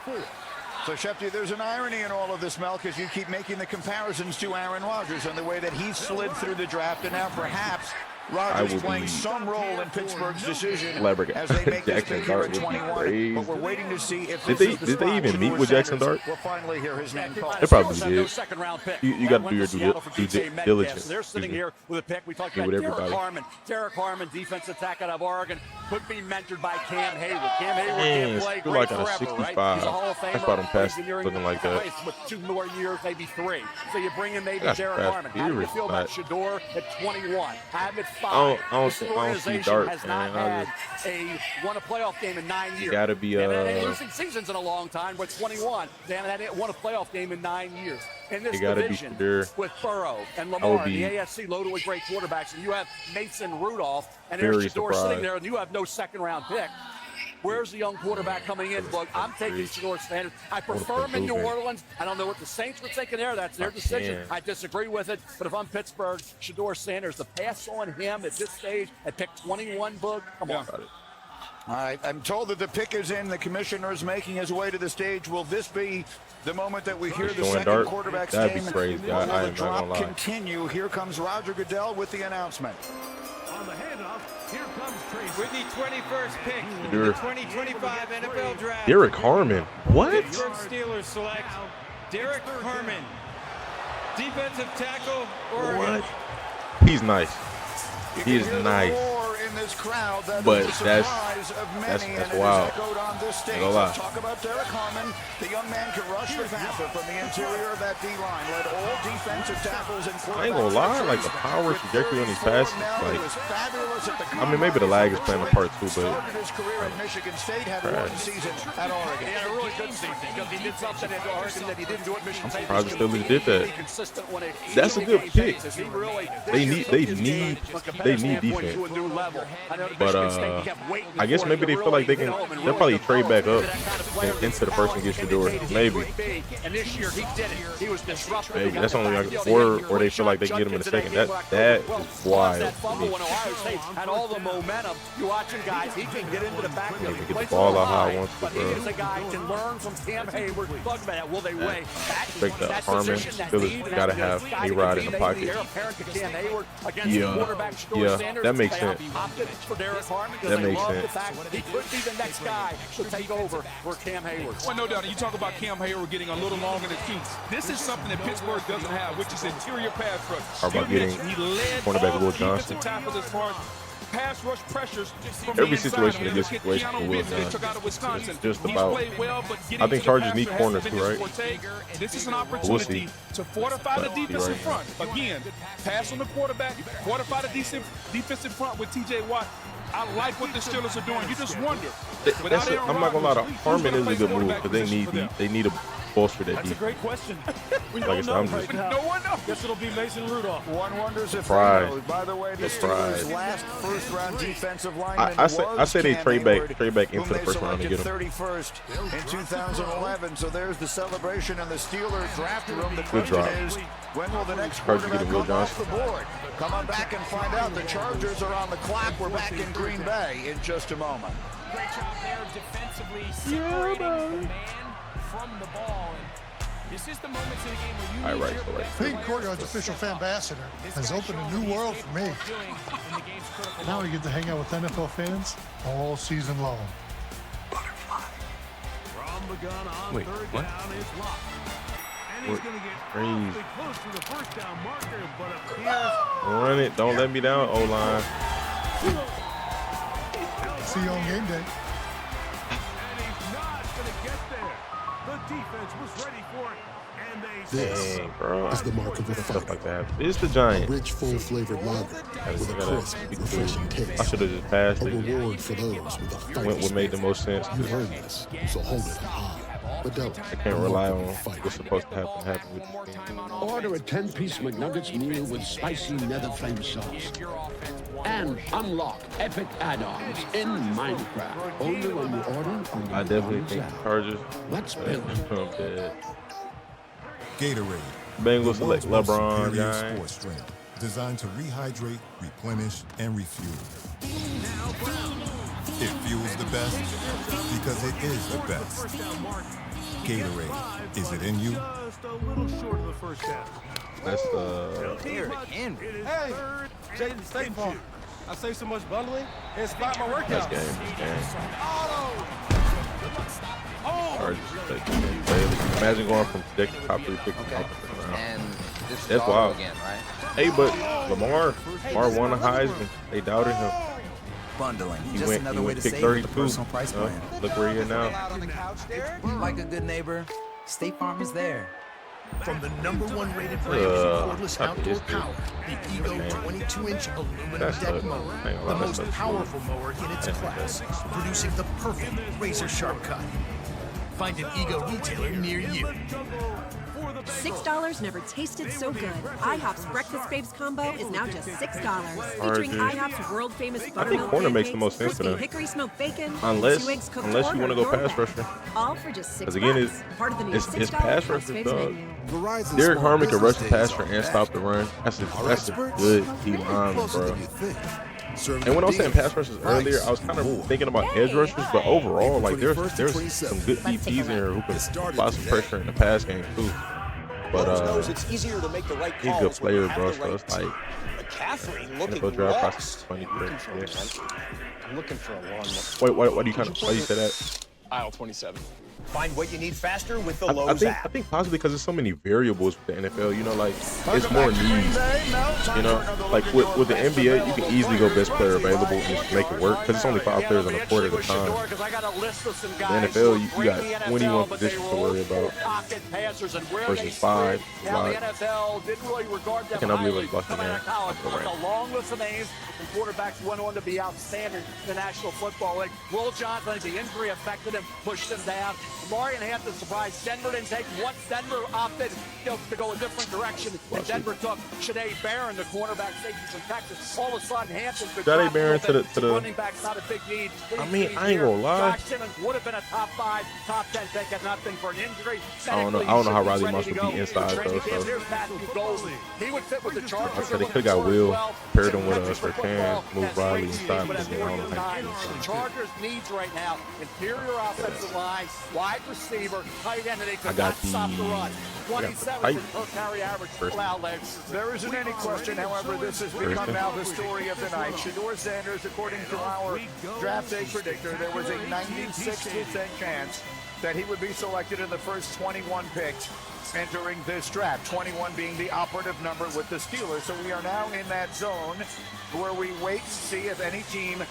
So, Shepty, there's an irony in all of this, Mel, because you keep making the comparisons to Aaron Rodgers and the way that he slid through the draft, and now perhaps Rodgers playing some role in Pittsburgh's decision as they make this pick here at 21. But we're waiting to see if Did they even meet with Jackson Dart? We'll finally hear his name called. They probably did. Second-round pick. You got to do your due diligence. They're sitting here with a pick. We talked Do about with Derek everybody. Harmon. Derek Harmon, defensive tackle out of Oregon, could be mentored by Cam Hayward. Cam Hayward Man, can't play still great like on a forever, 65. right? He's a Hall of Famer. That's why them passes He's nearing looking like that. place with 2 more years, maybe 3. So you bring in maybe That's Derek fast. Harmon. How do you feel about Shador at 21? Have it 5. I don't This see organization Dart, has man. not had won a playoff game in 9 years. gotta be, They haven't losing seasons in a long time, but 21. They haven't won a playoff game in 9 years. In this You gotta be division, Shador. with Burrow and I would Lamar, be the AFC loaded with great quarterbacks, and you have Mason Rudolph, and very there's Shador surprised. sitting there, and you have no second-round pick. Where's the young quarterback coming in? Look, I'm taking Shador Sanders. I prefer him in New Orleans. I don't know what the Saints were thinking there. That's their decision. I disagree with it. But if I'm Pittsburgh, Shador Sanders, the pass on him at this stage at pick 21, Boog, come on. All right, I'm told that the pick is in. The commissioner is making his way to the stage. Will this be the moment that we hear the Going second Dart? quarterback's That'd be name? crazy. Will I the am not drop gonna lie. continue? Here comes Roger Goodell with the announcement. On the handoff, here comes Tracy. With the 21st pick in Shador. the 2025 NFL Draft. Derek Harmon. What? Pittsburgh Steelers select Derek Harmon, defensive tackle, Oregon. What? He's nice. He is nice. In this crowd, that But is the that's surprise of many, that's and it wild. is echoed on this stage. Ain't gonna lie. Let's talk about Derek Harmon. The young man can rush the passer from the interior of that D-line. Led all defensive tackles and I ain't gonna lie, like the power trajectory on these passes, like, I mean, maybe the lag is playing a part too, but started his career at Michigan State, had one season at Oregon. He had a really good season because he did something at Oregon that he didn't do at Michigan State. surprised the Steelers did that. That's a good pick. They need defense. But I guess maybe they feel like they'll probably trade back up and into the first and get Shador. Maybe. And this year he did it. He was disruptive. Maybe that's only like, or they feel like they can get him in a second. That is wild. That fumble when Ohio State had all the momentum. You watching guys, he can get into the backfield. Get He the plays ball a out how high, he wants to, but he bro. is a guy who can learn from Cam Hayward. Talk about that. Will they weigh Respect that Harmon. Steelers gotta have A-Rod in the pocket. Yeah, that makes sense. That makes sense. He could be the next guy to take over for Cam Hayward. Well, no doubt. You talk about Cam Hayward getting a little long in the teeth. This is something that Pittsburgh doesn't have, which is interior pass rush. How about getting He led cornerback all Will defensive Johnson? tackles as far as pass rush pressures from Every the inside. situation I mean, is a look at situation Keanu for Will Benton they Johnson. took out of Wisconsin. It's just He's about- played well, but getting I think to the Chargers passer need hasn't corners been too, his right? forte. This is an We'll opportunity see. to fortify the But you're defensive right. front. Again, pass on the quarterback, fortify the defensive front with T.J. Watt. I like what the Steelers are doing. You just wonder. I'm not gonna lie. Harmon is a good move because they need a bolster that That's a defense. great question. We Like I don't said, know I'm right just- now. No one knows. Guess it'll be Mason Rudolph. One wonders if Surprise. they know. By the way, the Surprise. Steelers' last first-round defensive lineman I say they Cam trade Hayward, back whom into the they first round to selected get him. 31st in 2011. So there's the celebration in the Steelers draft room. The Good question drop. is, when will the next Chargers quarterback getting Will come off Johnson. the board? Come on back and find out. The Chargers are on the clock. We're back in Green Bay in just a moment. there defensively, separating the man from the ball. And this is the moments in the game where you need your best Pete players Courtyard's to official step up. ambassador This has guy opened a showing new world leadership for me. in the game's critical Now we get to hang out with NFL fans all season long. From the gun on Wait, third what? down is locked. And he's What? going to get Crazy. awfully close to the first down marker, but appears Run it. Don't let me down, O-line. See you on game day. and he's not going to get there. The defense was ready for it, and they This Dang, bro. is the mark of a Stuff fighter. like that. It's the A Giants. rich, full-flavored lager with a crisp, refreshing I taste. should have just passed A it. reward for those with a fighter's Went what made the spirit. most sense. You earned this, so hold it high. But don't. I can't rely on what's supposed to happen with the game. Order a 10-piece McNuggets meal with spicy nether flame sauce. And unlock epic add-ons in Minecraft. Only when you order on the I definitely McDonald's think app. Chargers. Let's build. I'm dead. Gatorade. Bengals the world's select most LeBron superior James. sports drink, designed to rehydrate, replenish, and refuel. It fuels the best because it is the best. Gatorade. Is it in you? just a little short of the first down. That's Here again. Hey, Jaden State Farm. I save so much bundling, it inspired my workout. That's game. Oh! Chargers select Bailey. Imagine going from pick to top 3 pick to top 3 round. And this is That's all wild. again, right? Hey, but Lamar won a Heisman. They doubted him. Bundling. He Just went another way to pick save with 32. the personal price plan. Look where he is now. Like a good neighbor, State Farm is there. From the #1 rated brand for cordless copy outdoor this dude. power, the Ego 22-inch aluminum That's deck a- mower, I ain't gonna the lie, most that's a- powerful mower in its class, producing the perfect razor-sharp cut. Find an Ego retailer near you. $6 never tasted so good. IHOP's Breakfast Babes combo is now just $6. Featuring Chargers. IHOP's world-famous I think buttermilk corner makes the pancakes, most sense to crispy them. hickory smoked bacon, Unless 2 eggs cooked you to want to order, go your pass bet. rusher. All for just $6. Because again, Part of the new it's $6 pass Plus rusher, Babes dog. menu. Derrick Harmon can rush the passer and stop the run. That's a good D lineman, bro. And when I was saying pass rushers earlier, I was kind of thinking about edge rushers, but overall, like there's some good DBs in here who can apply some pressure in the pass game too. But it's easier to make the right he's a calls good when you player, have bro. the So right it's like McCaffrey NFL looking draft lost. process is funny. I'm looking for a lawnmower. Why do you say that? Aisle 27. Find what you need faster with the I Lowe's think app. possibly because there's so many variables with the NFL. You know, like it's more needs. You know, like with the NBA, you can easily go best player available and just make it work because it's only 5 players on the court at a time. The NFL, you got 21 positions to worry about versus 5. Now the NFL didn't really regard them I cannot believe highly it's busting coming out there. of college. But a long list of names and quarterbacks went on to be outstanding in the National Football League. Will Johnson, the injury affected him, pushed him down. Marion Hampton surprised. Denver didn't take once. Denver opted to go a different direction. And Denver took Shanae Barron, the cornerback safety from Texas. All of a sudden, Hampton could Shanae drop Barron a little bit. to the- running back's not a big need. I mean, I ain't gonna lie. Josh Simmons would have been a top 5, top 10 pick had not been for an injury. I don't know how Riley Moss would be inside though. So Here's Matthew Golden. He would fit with the Chargers. I said they could have got Will, paired him with Sertan, move Riley inside. Because I don't know how he The Chargers needs right now interior offensive line, wide receiver, tight end, and they could not stop the run. 27 per carry average allowed legs. There isn't any question, however, this has become now the story of the night. Shedeur Sanders, according to our draft day predictor, there was a 96% chance that he would be selected in the first 21 picks entering this draft, 21 being the operative number with the Steelers. So we are now in that zone where we wait to see if any team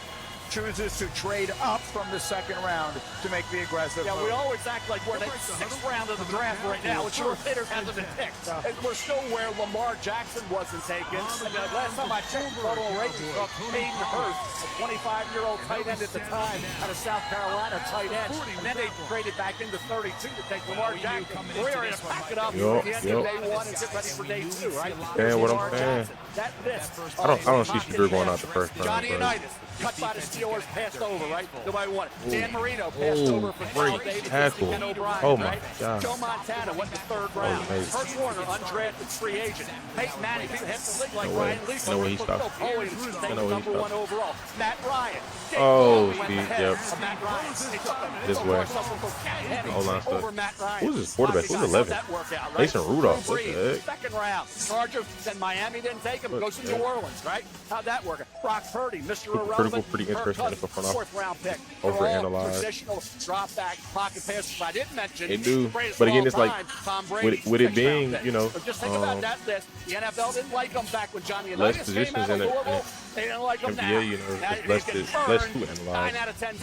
chooses to trade up from the second round to make the aggressive Yeah, we move. always act like we're in the 6th round of the draft right now, which your hitter hasn't been picked. And we're still where Lamar Jackson wasn't taken. And last time I checked, total ratings of Hayden Hurst, a 25-year-old tight end at the time out of South Carolina, tight end. And then they traded back into 32 to take Lamar Jackson. We're ready to pack it up at the end of day 1 and get ready for day 2, right? Yeah, what I'm Lamar saying. Jackson. That list. I don't see Shedeur going out the first round. Johnny But Unitas, cut by the Steelers. Steelers passed over, right? Nobody won it. Dan Marino passed over for Carl Davis tackle. and O'Brien, Oh, my right? God. Joe Montana went in the 3rd round. Kurt Warner, undrafted free agent. Peyton Manning, people hit the league like Ryan Leaf. No way he stopped. Taking number 1 overall. Matt Ryan. Oh, went Steve, ahead yep. of Matt Ryan. He took him. This way. Hold on, Over Matt Ryan. who's his quarterback? Who's 11? That workout, right? Mason Rudolph. Drew What the Brees, heck? 2nd round. Chargers, then Miami didn't take him. Goes to New Orleans, right? How'd that work? Brock Purdy, Mr. Irrelevant. Pretty interesting Kirk at the front Cousins, office. 4th round pick. They're all Overanalyzed. traditional drop back pocket passes. I didn't mention They do. the greatest But of again, all it's like, time, Tom Brady, with it 6th being, round you know, pick. So just think about that list. The NFL didn't like him back when Johnny less Unitas came positions out in of it. Louisville. They didn't like him now. NBA, you know, Now it's he's less getting to burned analyze. 9 out of 10 times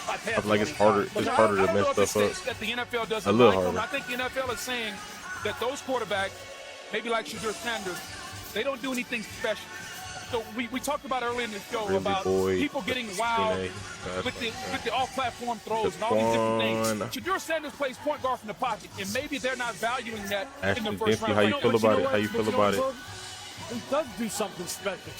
by I pass feel like it's rushing. harder. But It's now- harder I to don't know mess if stuff it's up. that the NFL A doesn't little like them. harder. I think the NFL is saying that those quarterbacks, maybe like Shadur Sanders, they don't do anything special. So we talked about earlier in the show Really about boy, people getting wild with the off-platform throws and all these different things. Shadur Sanders plays point guard from the pocket, and maybe they're not valuing that in the Ashton first Dempsey, round. how you But feel know about it? what? How you feel about it? He does do something special.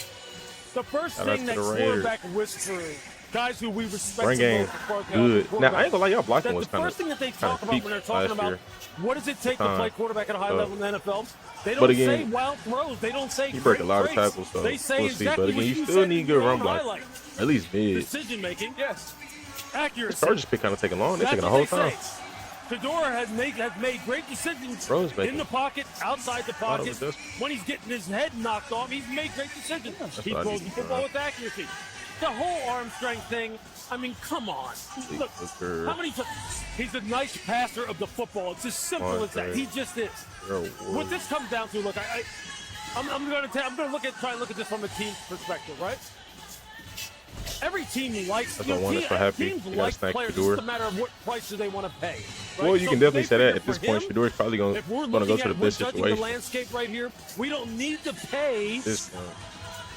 The first Shout out thing to that the Raiders. quarterback whispering, guys who we respect Run the game, most, as far as good. the Now I ain't gonna lie, y'all blocking that was the kind first thing that they talk about peak when they're talking last about year. what does it take to play quarterback at a high level in the NFL, they But don't again, say wild throws. They don't say He break a lot of great traits. tackles, so They say we'll see. exactly But again, what you you still said need in good your run own block. highlight. At least mid. Decision making, yes, accuracy. The Chargers pick kind of taking long. They're That's taking the what whole they time. say. Fedora has made great decisions Bro's making in the pocket, outside the lot of pocket. adjustments. When he's getting his head knocked off, he's made great decisions. He what I throws need the to football know. with accuracy. The whole arm strength thing, I mean, come on. Look, Booker. how many times? He's a nice passer of the football. It's as simple as that. He just is. What this comes down to, look, I'm going to try and look at this from a team perspective, right? Every team likes That's what I wanted for Happy. teams You gotta like snack players. It's Fedor. just a matter of what price do they want to pay. Right? Well, you So can definitely they say that figure at this for point. him, Shador's probably going if we're to go looking to at the we're best judging the situation. landscape right here, we don't need to pay This point.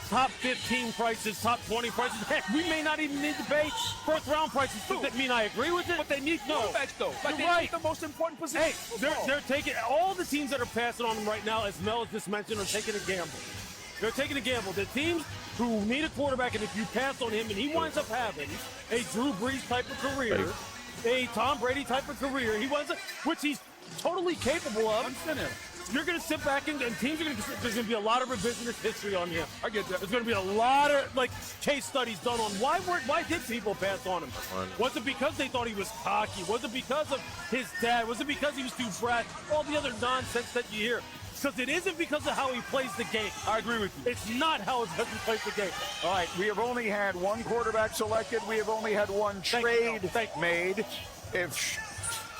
top 15 prices, top 20 prices. Heck, we may not even need to pay first round prices. Does that mean I agree with it? but they need quarterbacks though. Like You're they right. need the most important position. Hey, they're taking all the teams that are passing on them right now, as Mel has just mentioned, are taking a gamble. They're taking a gamble. The teams who need a quarterback, and if you pass on him and he winds up having a Drew Brees type of career, a Tom Brady type of career, which he's totally capable of. You're going to sit back and teams are going to. There's going to be a lot of revisionist history on him. I get that. There's going to be a lot of case studies done on why did people pass on him? Was it because they thought he was cocky? Was it because of his dad? Was it because he was too brash? All the other nonsense that you hear. Because it isn't because of how he plays the game. I agree with you. It's not how he plays the game. All right, we have only had one quarterback selected. We have only had one trade made. If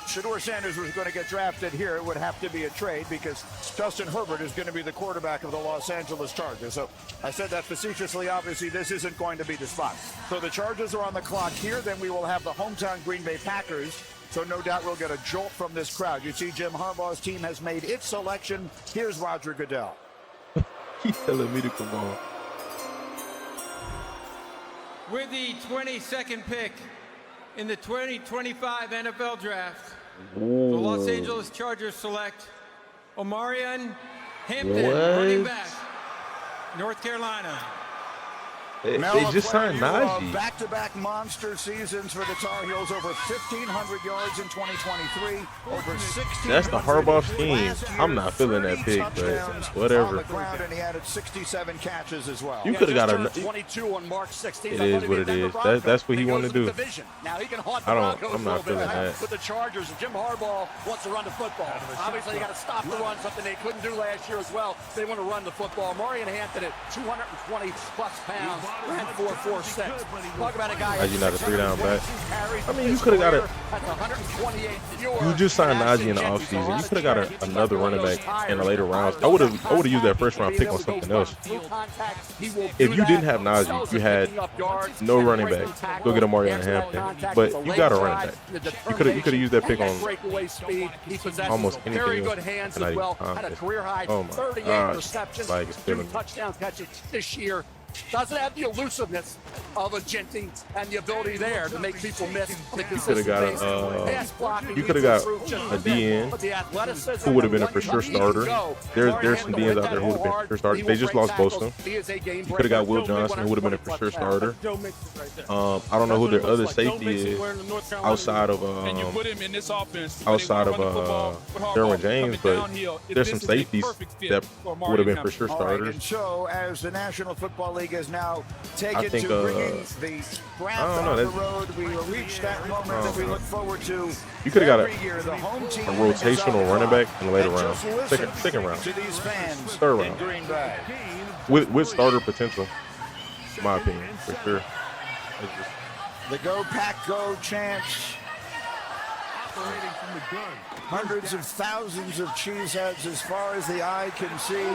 Shedeur Sanders was going to get drafted here, it would have to be a trade because Justin Herbert is going to be the quarterback of the Los Angeles Chargers. So I said that facetiously. Obviously, this isn't going to be the spot. So the Chargers are on the clock here. Then we will have the hometown Green Bay Packers. So no doubt we'll get a jolt from this crowd. You see Jim Harbaugh's team has made its selection. Here's Roger Goodell. He's telling me to come on. With the 22nd pick in the 2025 NFL Draft, the Los Angeles Chargers select Omarion Hampton, What? running back, North Carolina. They just signed Najee. Back-to-back monster seasons for the Tar Heels. Over 1,500 yards in 2023. Over 16. That's the Harbaugh scheme. I'm not feeling that pick, but On whatever. the ground, and he added 67 catches as well. You could have got a. 22 on March 16th. It is what it is. That's what he wanted to do. Now he can haunt the I don't. Broncos I'm a not little feeling bit that. with the Chargers. Jim Harbaugh wants to run the football. Obviously, you got to stop the run, something they couldn't do last year as well. They want to run the football. Marion Hampton at 220 plus pounds, ran 4.46. Talk about a guy. Najee not a 3-down back. I mean, you could have got a. That's 128 You just signed Najee in the offseason. You could have got another running back in the later rounds. I would have used that first round pick on something else. If you didn't have Najee, you had no running back. Go get Omarion Hampton, but you got a running back. You could have used that pick on breakaway speed. He possesses almost anything very else. good hands And as I well. didn't Had a contest. career high Oh my 38 gosh. receptions, Like, it's 2 killing me. touchdown catches this year. Doesn't have the elusiveness of a Ginty and the ability there to make people miss the You could have consistent got basis. Pass blocking you could have needs got to improve just a a bit, DN but the athleticism who would have and been a what for sure he can starter. go. There's some DNs out there who would have been for sure starters. They just lost both of them. He is a game You could have got breaker. Will Johnson, who would have been a for sure starter. Joe Mixon right there. I don't know who their other safety is outside of And you put him in this offense. outside of Derwin James, but there's some safeties that would have been for sure All right, starters. and so as the National Football League has now taken I think, to bringing the draft I don't know, on the that's- road, we will reach that moment that we look forward to. You could have got every year. The home team a rotational running back in the later and round, just listen second round, to these fans third in round, Green Bay. with starter potential, in my opinion, for sure. It's just, The Go Pack Go chants. Operating from the gun. Hundreds of thousands of cheeseheads as far as the eye can see.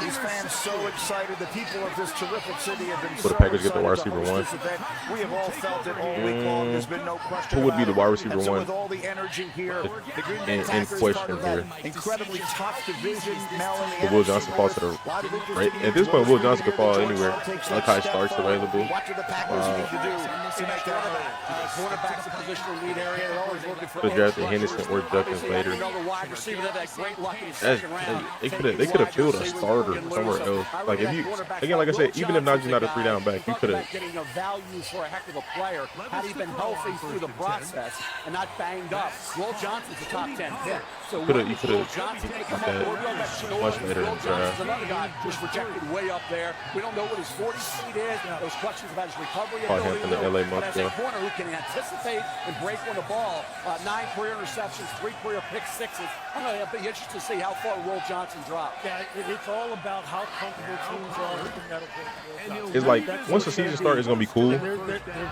These fans so excited. The people of this terrific city have been Would so the Packers get the excited wide to receiver host one? this event. We have all felt it all week long. There's been no question. Who would be about the wide it. receiver And so one? with all the energy here, the Green Bay in Packers question part of that here. incredibly tough division. Now in the But Will NFC Johnson falls to the Lot of interesting right. At this point, Will Johnson could fall George anywhere. Hall takes Like that how step Stark's forward. available. What do the Packers need to do to make that happen? Quarterback's a positional lead area. They're always looking for Could have drafted Henderson or Judkins later. another wide receiver that had great luck in the That's, second round. they could have filled a starter somewhere else. Like if you again, like I said, even if Najee's not a 3-down back, you could have. Getting a value for a heck of a player had he been healthy through the process and not banged up. Will Johnson's a top 10 pick. So You Will could have Johnson may come up. that We're going back to much later in Will the Johnson's draft. another guy who's projected way up there. We don't know what his 40 speed is. Those questions about his recovery Probably him ability. from the LA But as a Month, corner who can anticipate and break on the ball, 9 career interceptions, 3 career pick sixes. I'm going to be interested to see how far Will Johnson drops. Yeah, it's all about how comfortable teams are with the medical. It's like once the season starts, it's gonna be cool. There's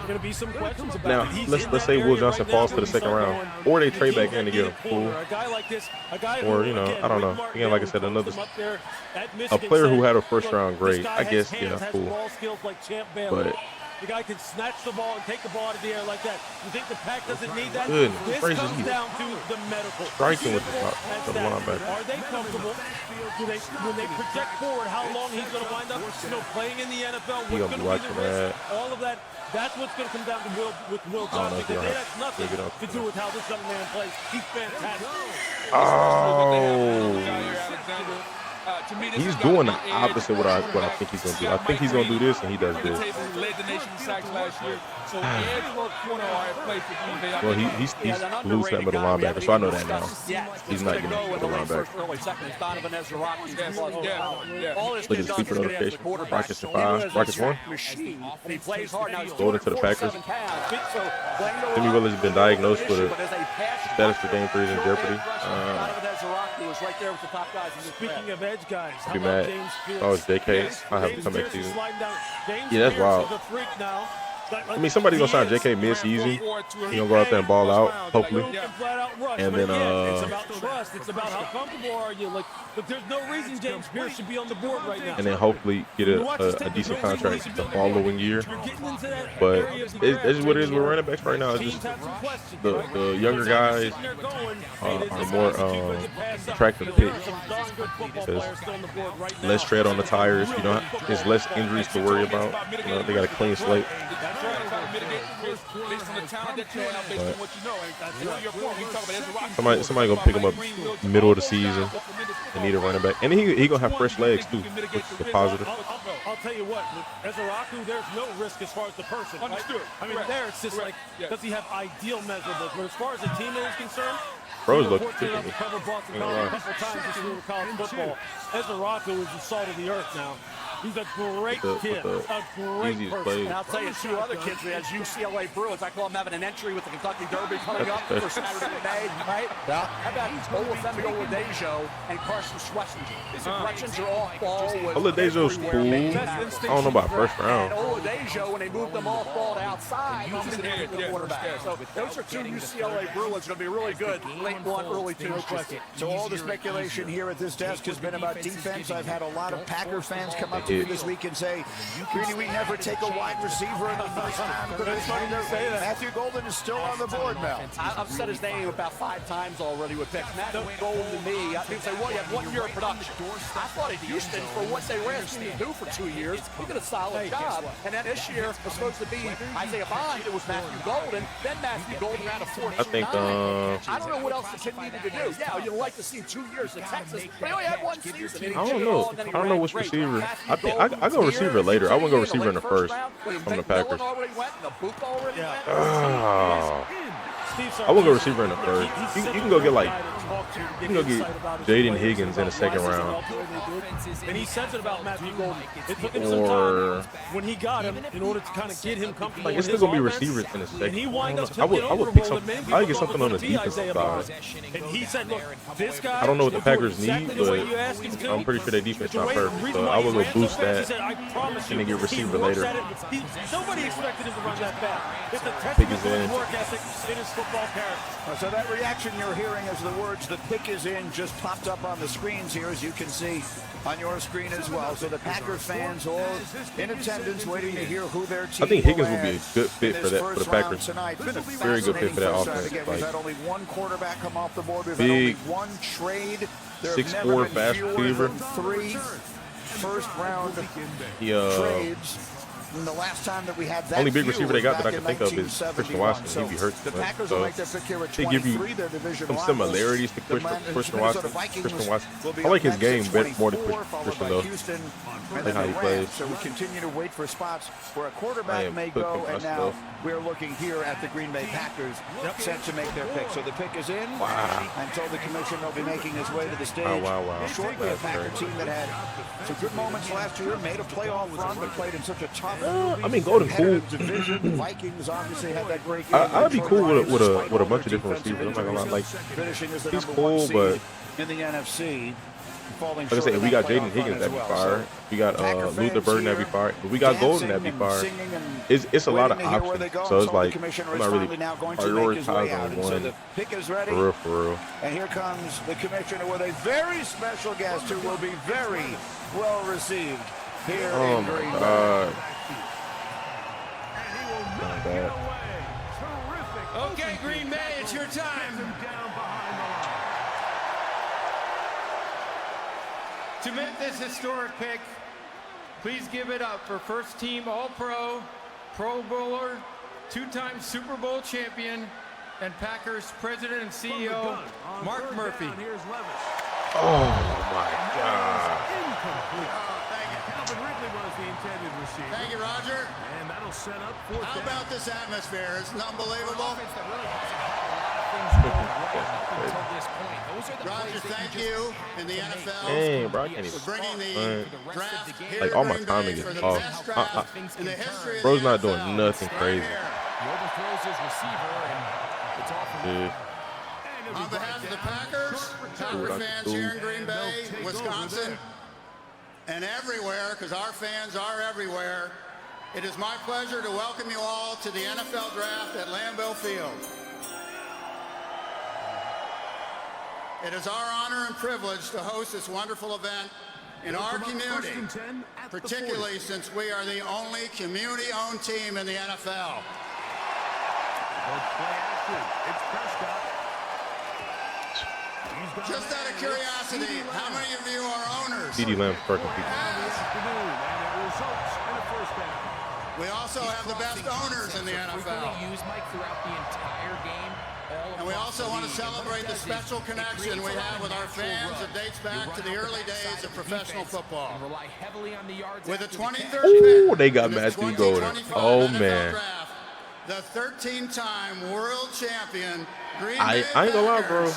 going to be some questions about Now it. He's let's in say that Will area Johnson right falls now to the when you second start round, going, or they the trade team back in to get him cool. A guy like this, a guy Or, who, you know, again, I don't know. Rick Again, like I Martin, said, another comes up there at a Michigan, player who said, had a first round "Look, this grade. guy I guess has yeah, hands, has cool. ball skills like Champ Bailey. But The guy can snatch the ball and take the ball out of the air like that. You think the Pack doesn't need that? Goodness This gracious, comes he's down to the medical. striking with the Simple top- as the that. linebacker. Are they comfortable? When they project forward how long he's going to wind up, playing in the NFL, He what's gonna be going to be the watching risk, all of that. That's what's going to come down to with Will I don't know Johnson. if he'll Because it have- has nothing pick it up. to do with how this young man plays. He's fantastic. He's doing the opposite what I think he's gonna do. I think he's gonna do this, and he does this. He led the nation in sacks last year. So edge or corner are at play for Green Bay. Well, he's losing that middle linebacker, so I know that now. He's not getting the middle linebacker. Look at the sleeper notification. Rockets to 5. Rockets 1. Machine. And he plays hard now. He's Going into the Packers. 47 pounds. So playing the Jimmy Wheeler's been diagnosed with but as a pass status for game 3 is in jeopardy. Donovan Ezra is right there with the top guys in this Speaking of edge guys, how Be about mad. James Pierce? Oh, it's JK. I have a James comeback Pierce is season. sliding down. James Yeah, that's Pierce wild. is a freak now. I mean, somebody's gonna sign JK mid-season. He gonna go out there and ball out, hopefully. And then it's about trust. It's about how comfortable are you. Like, but there's no reason James Pierce should be on the board right now. and then hopefully get a decent contract the following year. But it's just what it is with running backs right now. It's just the younger guys are more attractive picks. Because less tread on the tires. You know, there's less injuries to worry about. You know, they got a clean slate. Somebody gonna pick him up middle of the season and need a running back, and he gonna have fresh legs too, which is a positive. I'll tell you what, with Ezeraku, there's no risk as far as the person. Right? Understood. I mean, there it's just like, does he have ideal measurables? But as far as the teammate is concerned, Bro's you know, looking fortunate enough good. to cover Boston College a couple times this year with college football. Ezeraku is the salt of the earth now. He's a great kid, a great person. And I'll tell you two other kids as UCLA Bruins. I call them having an entry with the Kentucky Derby coming up for Saturday in May, right? How about Olufemi Oladejo and Carson Schlesinger? These impressions are off ball. Oladejo's cool. I don't know about first round. And Oladejo, when they moved them off ball to outside, he's in there with the quarterback. So those are two UCLA Bruins going to be really good. Late one, early two. So all the speculation here at this desk has been about defense. I've had a lot of Packer fans come up to you this week and say, Greeny, we never take a wide receiver in the first round. Matthew Golden is still on the board now. I've said his name about 5 times already with picks. Matthew Golden to me, people say, well, you have 1 year of production. I thought at Houston, for what they were asking him to do for 2 years, he did a solid job. And then this year was supposed to be Isaiah Bond. It was Matthew Golden. Then Matthew Golden ran a 4.29. I think, I don't know what else the kid needed to do. Yeah, you'd like to see 2 years in Texas, but he only had 1 season. I don't know. I don't know which receiver. I think I go receiver later. I wouldn't go receiver in the first from the Packers. I wouldn't go receiver in the first. You can go get like, you can go get Jaden Higgins in the second round. And he says it about Matthew Golden. It took him some time when he got him in order to kind of get him comfortable. Like, it's still gonna be receivers in the second. And he wind up I would pick some. I would get something on the defensive side. And he said, look, this guy. I don't know what the Packers need, but I'm pretty sure their defense not perfect. So I would go boost that and then get receiver later. Nobody expected him to run that fast. It's a testament to his work ethic in his football character. So that reaction you're hearing as the words "the pick is in" just popped up on the screens here, as you can see on your screen as well. So the Packers fans all in attendance, waiting to hear who their team. I think Higgins would be a good fit for that for the Packers. Very good fit for that offense. Again, we've had only 1 quarterback come off the board. We've big, had only 1 trade. 6'4" fast receiver. 3 first-round trades. And the last time that we had that only big receiver they got that I can think of is Christian Watson. So he'd be hurt. The Packers will make their pick here at they give you 23. some similarities to Christian Watson. I like his game more than Christian though. I like how he plays. So we continue to wait for spots where a quarterback may go, and now we're looking here at the Green Bay Packers set to make their pick. So the pick is in. And told the commission they'll be making his way to the stage. Shortly, a Packer team that had some good moments last year, made a playoff run, but played in such a tough. I mean, Golden cool. Division. Vikings obviously had that great game. I'd be cool with a bunch of different receivers. I'm not gonna lie, like he's cool, but in the NFC, like I said, we got Jaden Higgins that'd be fire. We got Luther Burden that'd be fire. But we got Golden that'd be fire. It's a lot of options. So it's like I'm not really prioritizing on one. For real. And here comes the commissioner with a very special guest who will be very well received here in Green Bay. Okay, Green Bay, it's your time. To make this historic pick, please give it up for first-team All-Pro, Pro Bowler, 2-time Super Bowl champion, and Packers president and CEO, Mark Murphy. Oh, my God. Thank you, Roger. And that'll set up How about this atmosphere? Isn't it unbelievable? Roger, thank you in the NFL Dang, bro, I can't even for bringing the draft here like all my to Green timing Bay is for the off. best draft in the history of Bro's the not NFL. doing nothing crazy. Dude. On behalf of the Packers, Packer fans here in Green Bay, Wisconsin, and everywhere, because our fans are everywhere, it is my pleasure to welcome you all to the NFL Draft at Lambeau Field. It is our honor and privilege to host this wonderful event in our community, particularly since we are the only community-owned team in the NFL. Just out of curiosity, how many of you are owners? CeeDee Lamb first and We also have the best owners in the NFL. And we also want to celebrate the special connection we have with our fans that dates back to the early days of professional football. With the 23rd Ooh, pick they got in the Matthew Golden. 2025 Oh, NFL man. Draft, the 13-time world champion Green Bay I ain't gonna lie, bro.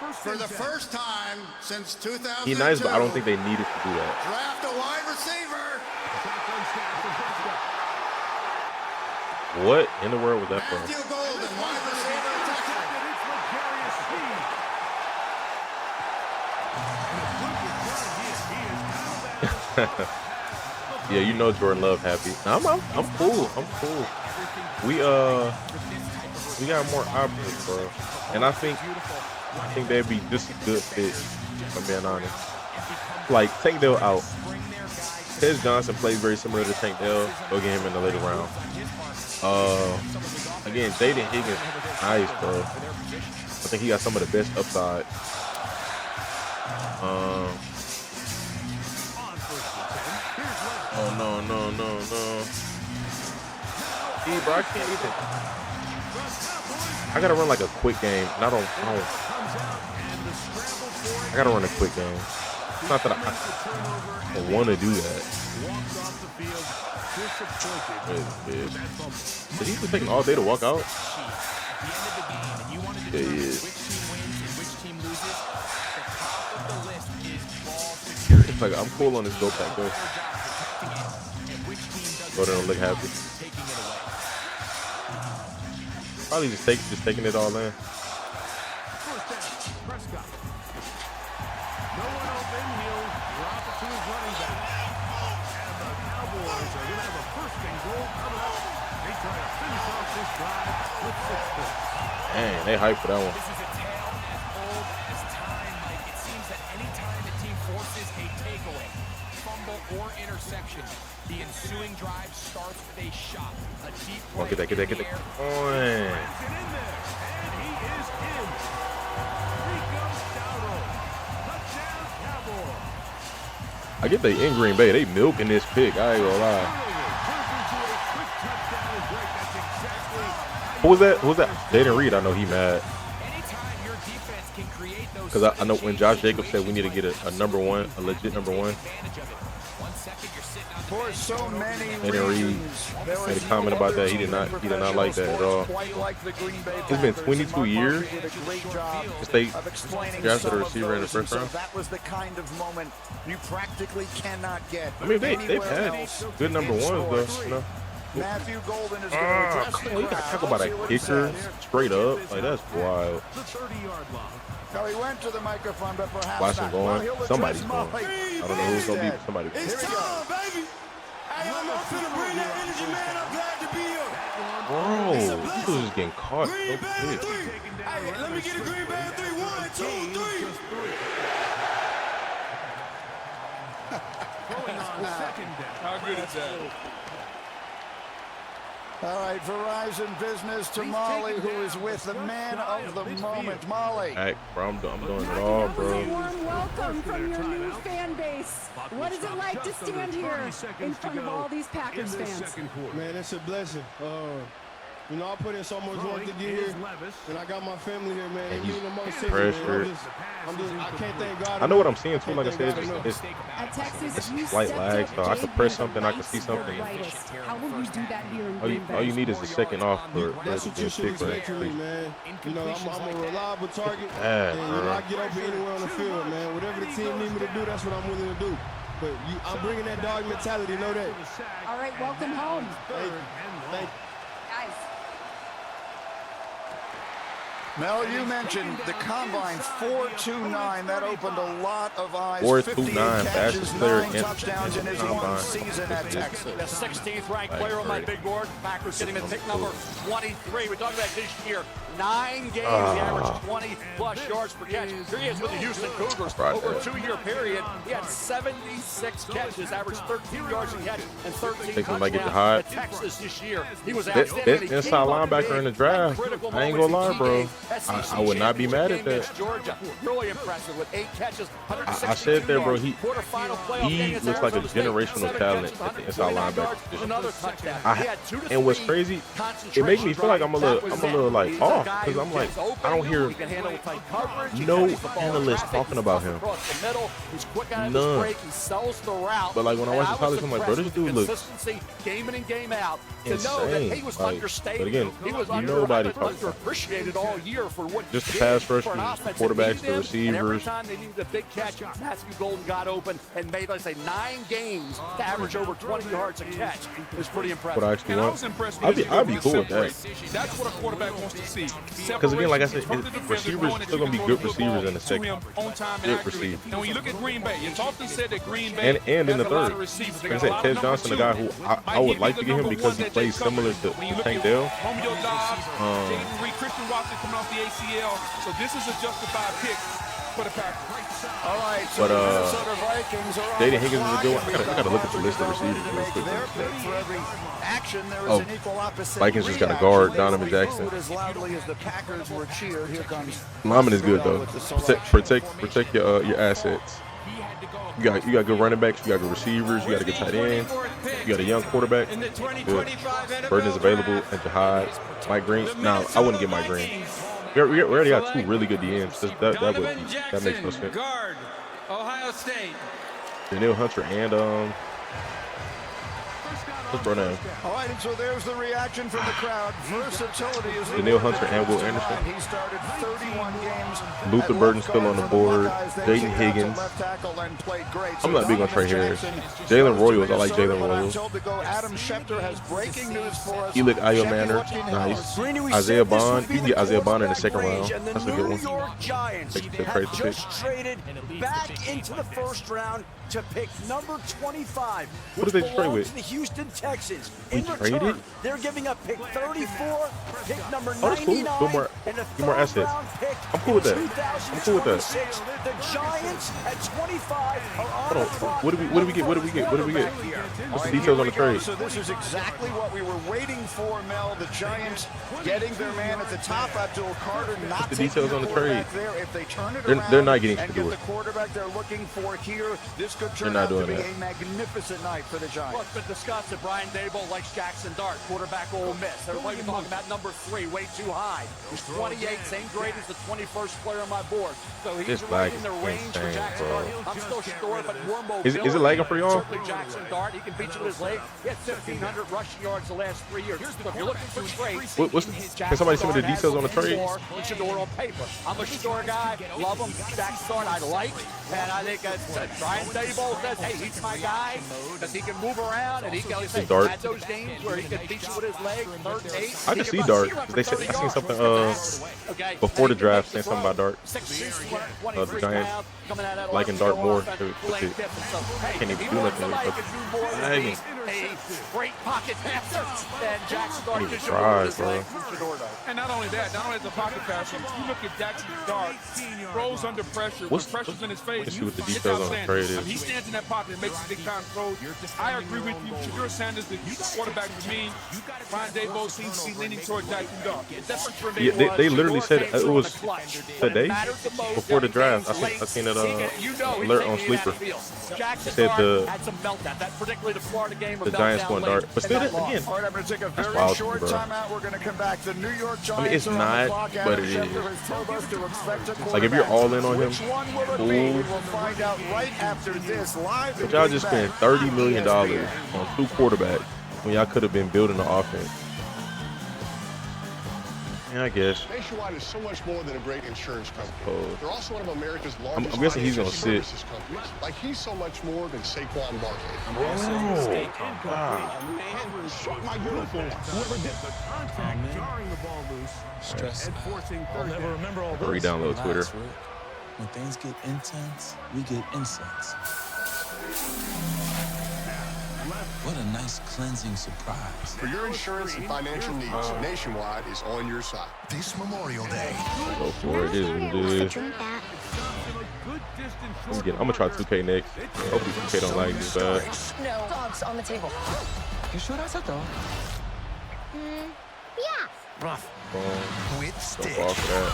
Packers, for the first time since 2002, He's nice, but I don't think they needed to do that. draft a wide receiver. What in the world was that from? Matthew Golden, wide receiver, Yeah, you know Jordan Love happy. I'm cool. I'm cool. We got more options, bro. And I think they'd be just a good fit, if I'm being honest. Like, Tank Dell out. Tez Johnson plays very similar to Tank Dell. Go get him in the later round. Again, Jaden Higgins, nice, bro. I think he got some of the best upside. Oh no. See, bro, I can't even. I gotta run like a quick game, and I gotta run a quick game. It's not that I want to do that. Did he just taking all day to walk out? Yeah, he is. It's like, I'm cool on this go pack, go. Go there and look happy. Probably just taking it all in. Dang, they hyped for that one. This is a tale as old as time, Mike. It seems that any time a team forces a takeaway, fumble, or interception, the ensuing drive starts with a shot. A deep play. Get that. I get they in Green Bay. They milking this pick. I ain't gonna lie. Who was that? Jaden Reed. I know he mad. Because I know when Josh Jacobs said we need to get a number one, a legit number one. For so many Jaden Reed made a comment about that. He did not like that at all. It's been 22 years since they drafted a receiver in the first round. That was the kind of moment you practically cannot get. I mean, they've had good number ones though. You know? Matthew Golden is going to address the you gotta crowd. talk about a kicker straight up. Like, that's wild. No, he went to the microphone, but perhaps Watson not. going. Well, Somebody's going. I don't know who's going to be somebody. It's time, baby. Hey, I'm finna bring that energy, man. I'm glad to be here. Bro, he was just getting caught. Green Bay 3. Hey, let me get a Green Bay 3. 1, 2, 3. How good is that? All right, Verizon Business to Molly, who is with the man of the moment, Molly. Hey, bro, I'm doing it all, bro. Warm welcome from your new fan base. What is it like to stand here in front of all these Packers fans? Man, it's a blessing. You know, I put in so much work to get here, and I got my family here, man. They mean the most to me, man. I can't thank God. I know what I'm seeing too. Like I said, it's slight you lag, so I can press something, I can see something. How will you do that here in Green Bay? All you need is a second off for That's what you should expect from me, man. You know, I'm a reliable target, and you know, I get open anywhere on the field, man. Whatever the team need me to do, that's what I'm willing to do. But I'm bringing that dog mentality, know that. All right, welcome home. Thank you. Thank you. Guys. Mel, you mentioned the combine 4.29. That opened a lot of eyes. 4.29, fastest player in touchdowns in his one season at Texas. The 16th ranked player on my big board. Packers getting him at pick number 23. We're talking about this year. 9 games, he averaged 20-plus yards per catch. Here he is with the Houston Cougars. Over a 2-year period, he had 76 catches, averaged 13 yards a catch, and 13 touchdowns at Texas this year. He was outstanding. That inside linebacker in the draft, I ain't gonna lie, bro. I would not be mad at that. Georgia, really impressive with 8 catches, I said there, bro. He looks like a generational talent at the inside linebacker position. And what's crazy, it makes me feel like I'm a little like off. Because I'm like, I don't hear no analyst talking about him. None. But like when I watch the college, I'm like, bro, this dude looks game in and game out. To insane. know that he was Like, understated. but again, he was nobody talks about underappreciated all year for what just he the did pass rush for an from offense quarterbacks that to needed him. And every receivers. time they needed a big catch, Matthew Golden got open and made, let's say, 9 games to average over 20 yards a catch. It was pretty impressive. What I actually want. I'd be cool with that. That's what a quarterback wants to see. Because again, like I said, receivers still gonna be good receivers in the second. Good receivers. And when you look at Green Bay, it's often said that Green Bay and in the has a lot third. of receivers. They Like I got a said, lot Ted of Johnson, a number guy who twos. I would like to get him because he plays similar to Tank Dell. Romeo Dobbs, Jaden Reed, Christian Watson coming off the ACL. So this is a justified pick. for the Packers. All right, so the Minnesota Vikings are Jaden Higgins is a good one. I gotta look at the list of receivers real quick. their pick for every action. There is Oh, an equal opposite Vikings just got a reaction. guard, They Donovan Jackson. booed as loudly as the Packers were cheered. Here comes Lineman is good though. with the selection. Protect your assets. You got good running backs. You got good receivers. You got a good tight end. You got a young quarterback. Good. Burton is available, and Jihad, Mike Green. Now I wouldn't get Mike Green. We already got two really good DMs. That makes no sense. Guard, Ohio State. Daniil Hunter and what's bro name? All right, and so there's the reaction from the crowd. Versatility is the Daniil Hunter and Will Anderson. He started 31 games. Luther Burton still on the board. Jaden Higgins. I'm not big on Trey Harris. Jalen Royals. I like Jalen Royals. Adam Schefter has breaking news for us. Elick Ayomanor. Nice. Isaiah Bond. You can get Isaiah Bond in the second round. That's a good one. New York Giants Take the have pick. just traded back into the first round to pick number 25, What which did they trade belongs with? to the Houston Texans. We In return, traded? they're giving up pick 34, pick number Oh, that's cool. 99, and a Get more assets. third-round pick I'm cool with that. in I'm cool with that. 2026. The Giants at 25 are on Hold on. the clock. What do we get? What's the details on the trade? So this is exactly what we were waiting for, Mel. The Giants getting their man at the top, Abdul Carter, not The taking details on the quarterback trade. there. If they turn it They're around not getting and Shedeur. get the quarterback they're looking for here, this could They're turn not out to doing be that. a magnificent night for the Giants. Look, but discussed that Brian Daboll likes Jackson Dart, quarterback Ole Miss. Everybody talking about number 3, way too high. He's 28, same grade as the 21st player on my board. So he's This right lag in the is range for insane, Jackson bro. Dart. I'm still sure, but more mobility. Is it lagging for y'all? Certainly Jackson Dart, he can beat you with his leg. He had 1,500 rushing yards the last 3 years. So if you're looking for trades, Can somebody send me the details on the trade? Shedeur on paper. I'm a Shedeur guy. Love him. Jackson Dart I like. And I think Brian Daboll says, hey, he's my guy because he can move around and he can say, Dart. at those games where he can beat you with his leg, 3rd and 8. I can see Dart. They said I seen something before the draft saying something about Dart. The Giants liking Dart more. Can't even do nothing with it. A great pocket passer. And Jackson Dart just tries, bro. And not only that, not only as a pocket passer, you look at Jackson Dart, throws under pressure, when pressure's in his face. Let's see what the it's details on the outstanding. trade is. I mean, he stands in that pocket and makes big time throws. I agree with you. Shedeur Sanders, the quarterback for me. Brian Daboll seems to be leaning toward Jackson Dart. Yeah, they literally said it was today before the draft. I seen it alert on Sleeper. Jackson Said Dart had some meltdown. That particularly the Florida game. the Giants going Dart, but still, again, All right, I'm going to take a that's very wild, short bro. timeout. We're going to come back. The New York Giants I mean, it's are on not, the clock. but Adam it Schefter is. has told us to expect a Like if you're all in on him, Which one will it be? We will find out right after this live. but y'all just spent $30 million on 2 quarterbacks when y'all could have been building the offense. Yeah, I guess. Nationwide is so much more than a great insurance company. Oh. They're also one of America's largest I'm guessing he's gonna financial sit. services companies. Like he's so much more than Saquon Barkley. Shut my uniform. Whoever did the contact, jarring the ball loose, Stress. and forcing I'll never remember all this. Re-download Twitter. Relax, Rick. When things get intense, we get incense. What a nice cleansing surprise. For your insurance and financial needs, Nationwide is on your side. This Memorial Day. Go for it. It is what it is. I'm gonna try 2K next. Hopefully 2K don't like this bad. No. Dogs on the table. You sure that's a dog? Yeah. Rough. With Stitch. Go for that.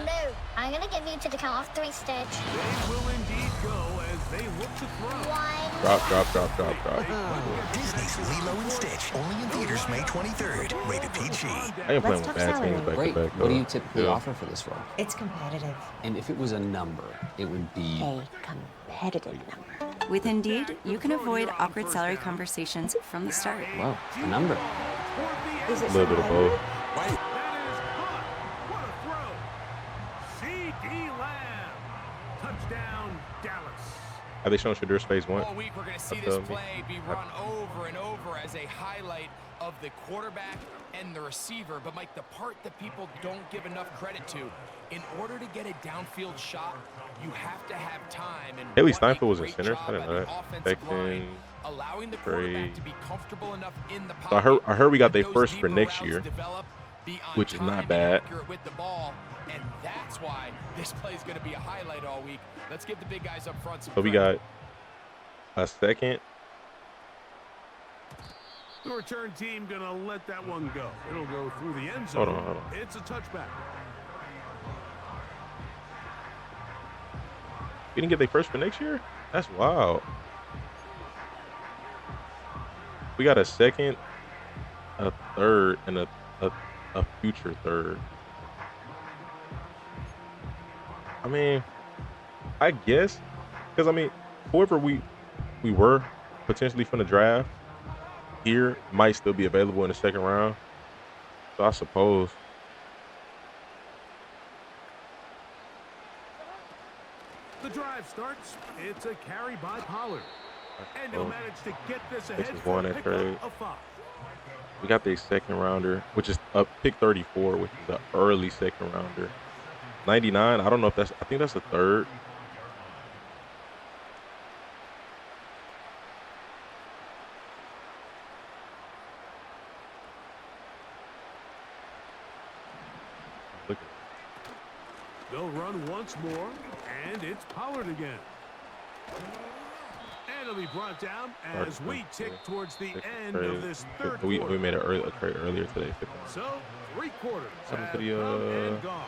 No. I'm gonna give you to the count of 3, Stitch. They will indeed go as they look to throw. 1. Drop. Disney's Lilo and Stitch. Only in theaters May 23rd. Rated PG. I ain't playing with bad teams back to back. What do you typically offer for this role? It's competitive. And if it was a number, it would be... A competitive number. With Indeed, you can avoid awkward salary conversations from the start. Wow, a number. Is A it little bit of both. C.D. Lamb. Touchdown, Dallas. Have they shown Shadeur's face once? All week we're going to see this play be run over and over as a highlight of the quarterback and the receiver. But, Mike, the part that people don't give enough credit to, in order to get a downfield shot, you have to have time. And Haley Steinfeld was a center. I didn't know that. Becton, allowing the Trey. quarterback to be comfortable enough in the So I pocket. heard we got their first for next year. be on which is time not and bad. accurate with the ball, and that's why this play is going to be a highlight all week. Let's give the big guys up front some So we credit. got a second. The return team gonna let that one go. It'll go through the end zone. Hold on. It's a touchback. We didn't get their first for next year? That's wild. We got a second, a third, and a future third. I mean, I guess, because I mean, whoever we were potentially from the draft here might still be available in the second round. So I suppose. The drive starts. It's a carry by Pollard. And he'll manage to get this This ahead is for one a at pickup trade. of 5. We got the second rounder, which is up pick 34, which is the early second rounder. 99, I don't know if that's, I think that's the third. Look at They'll run once more, and it's Pollard again. And it'll be brought down as we tick towards the end of this third we quarter. made a trade earlier today. So, 3 quarters Something have to the, come and gone.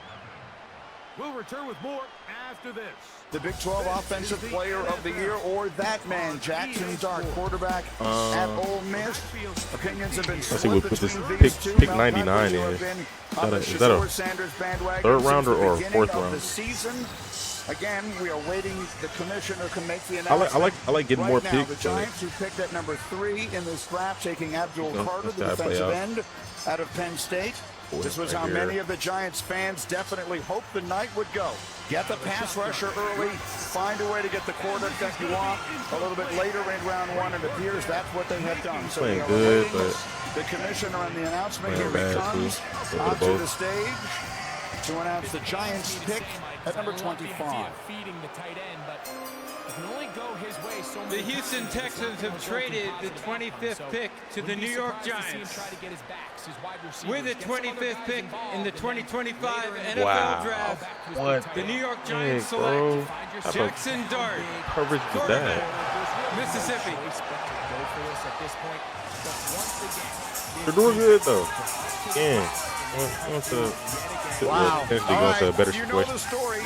We'll return with more after this. The Big 12 Offensive Player of the Year, or that man, Jackson Dart, quarterback at Ole Miss. Opinions have been Let's see, split we'll put this between these two. pick Mel 99 Kiper, you have is. been Is on the that a Shedeur Sanders bandwagon third since rounder the or beginning fourth of round? the season. Again, we are waiting. The commissioner can make the I announcement. like getting right more now, picks. The but Giants, who picked at number 3 in this draft, taking Abdul Carter, the let's play defensive out. end out of Penn State. This was right how here. many of the Giants fans definitely hoped the night would go. Get the pass rusher early, find a way to get the quarterback that you want a little bit later in round 1. It appears that's what they have done. So Playing we are good, awaiting but the commissioner on the announcement. playing Here he bad, comes too. A little bit of onto both. the stage to announce the Giants pick at number 25. Feeding the tight end, but it can only go his way so The many Houston times. Texans have traded the 25th pick to the New York Giants. With the 25th pick in the 2025 NFL Wow. Draft, What the New York the Giants heck, bro? select Type of Jackson Dart, coverage is that? Mississippi. They're doing good though. Again, Wow. potentially All going to a right, better you know situation. the story.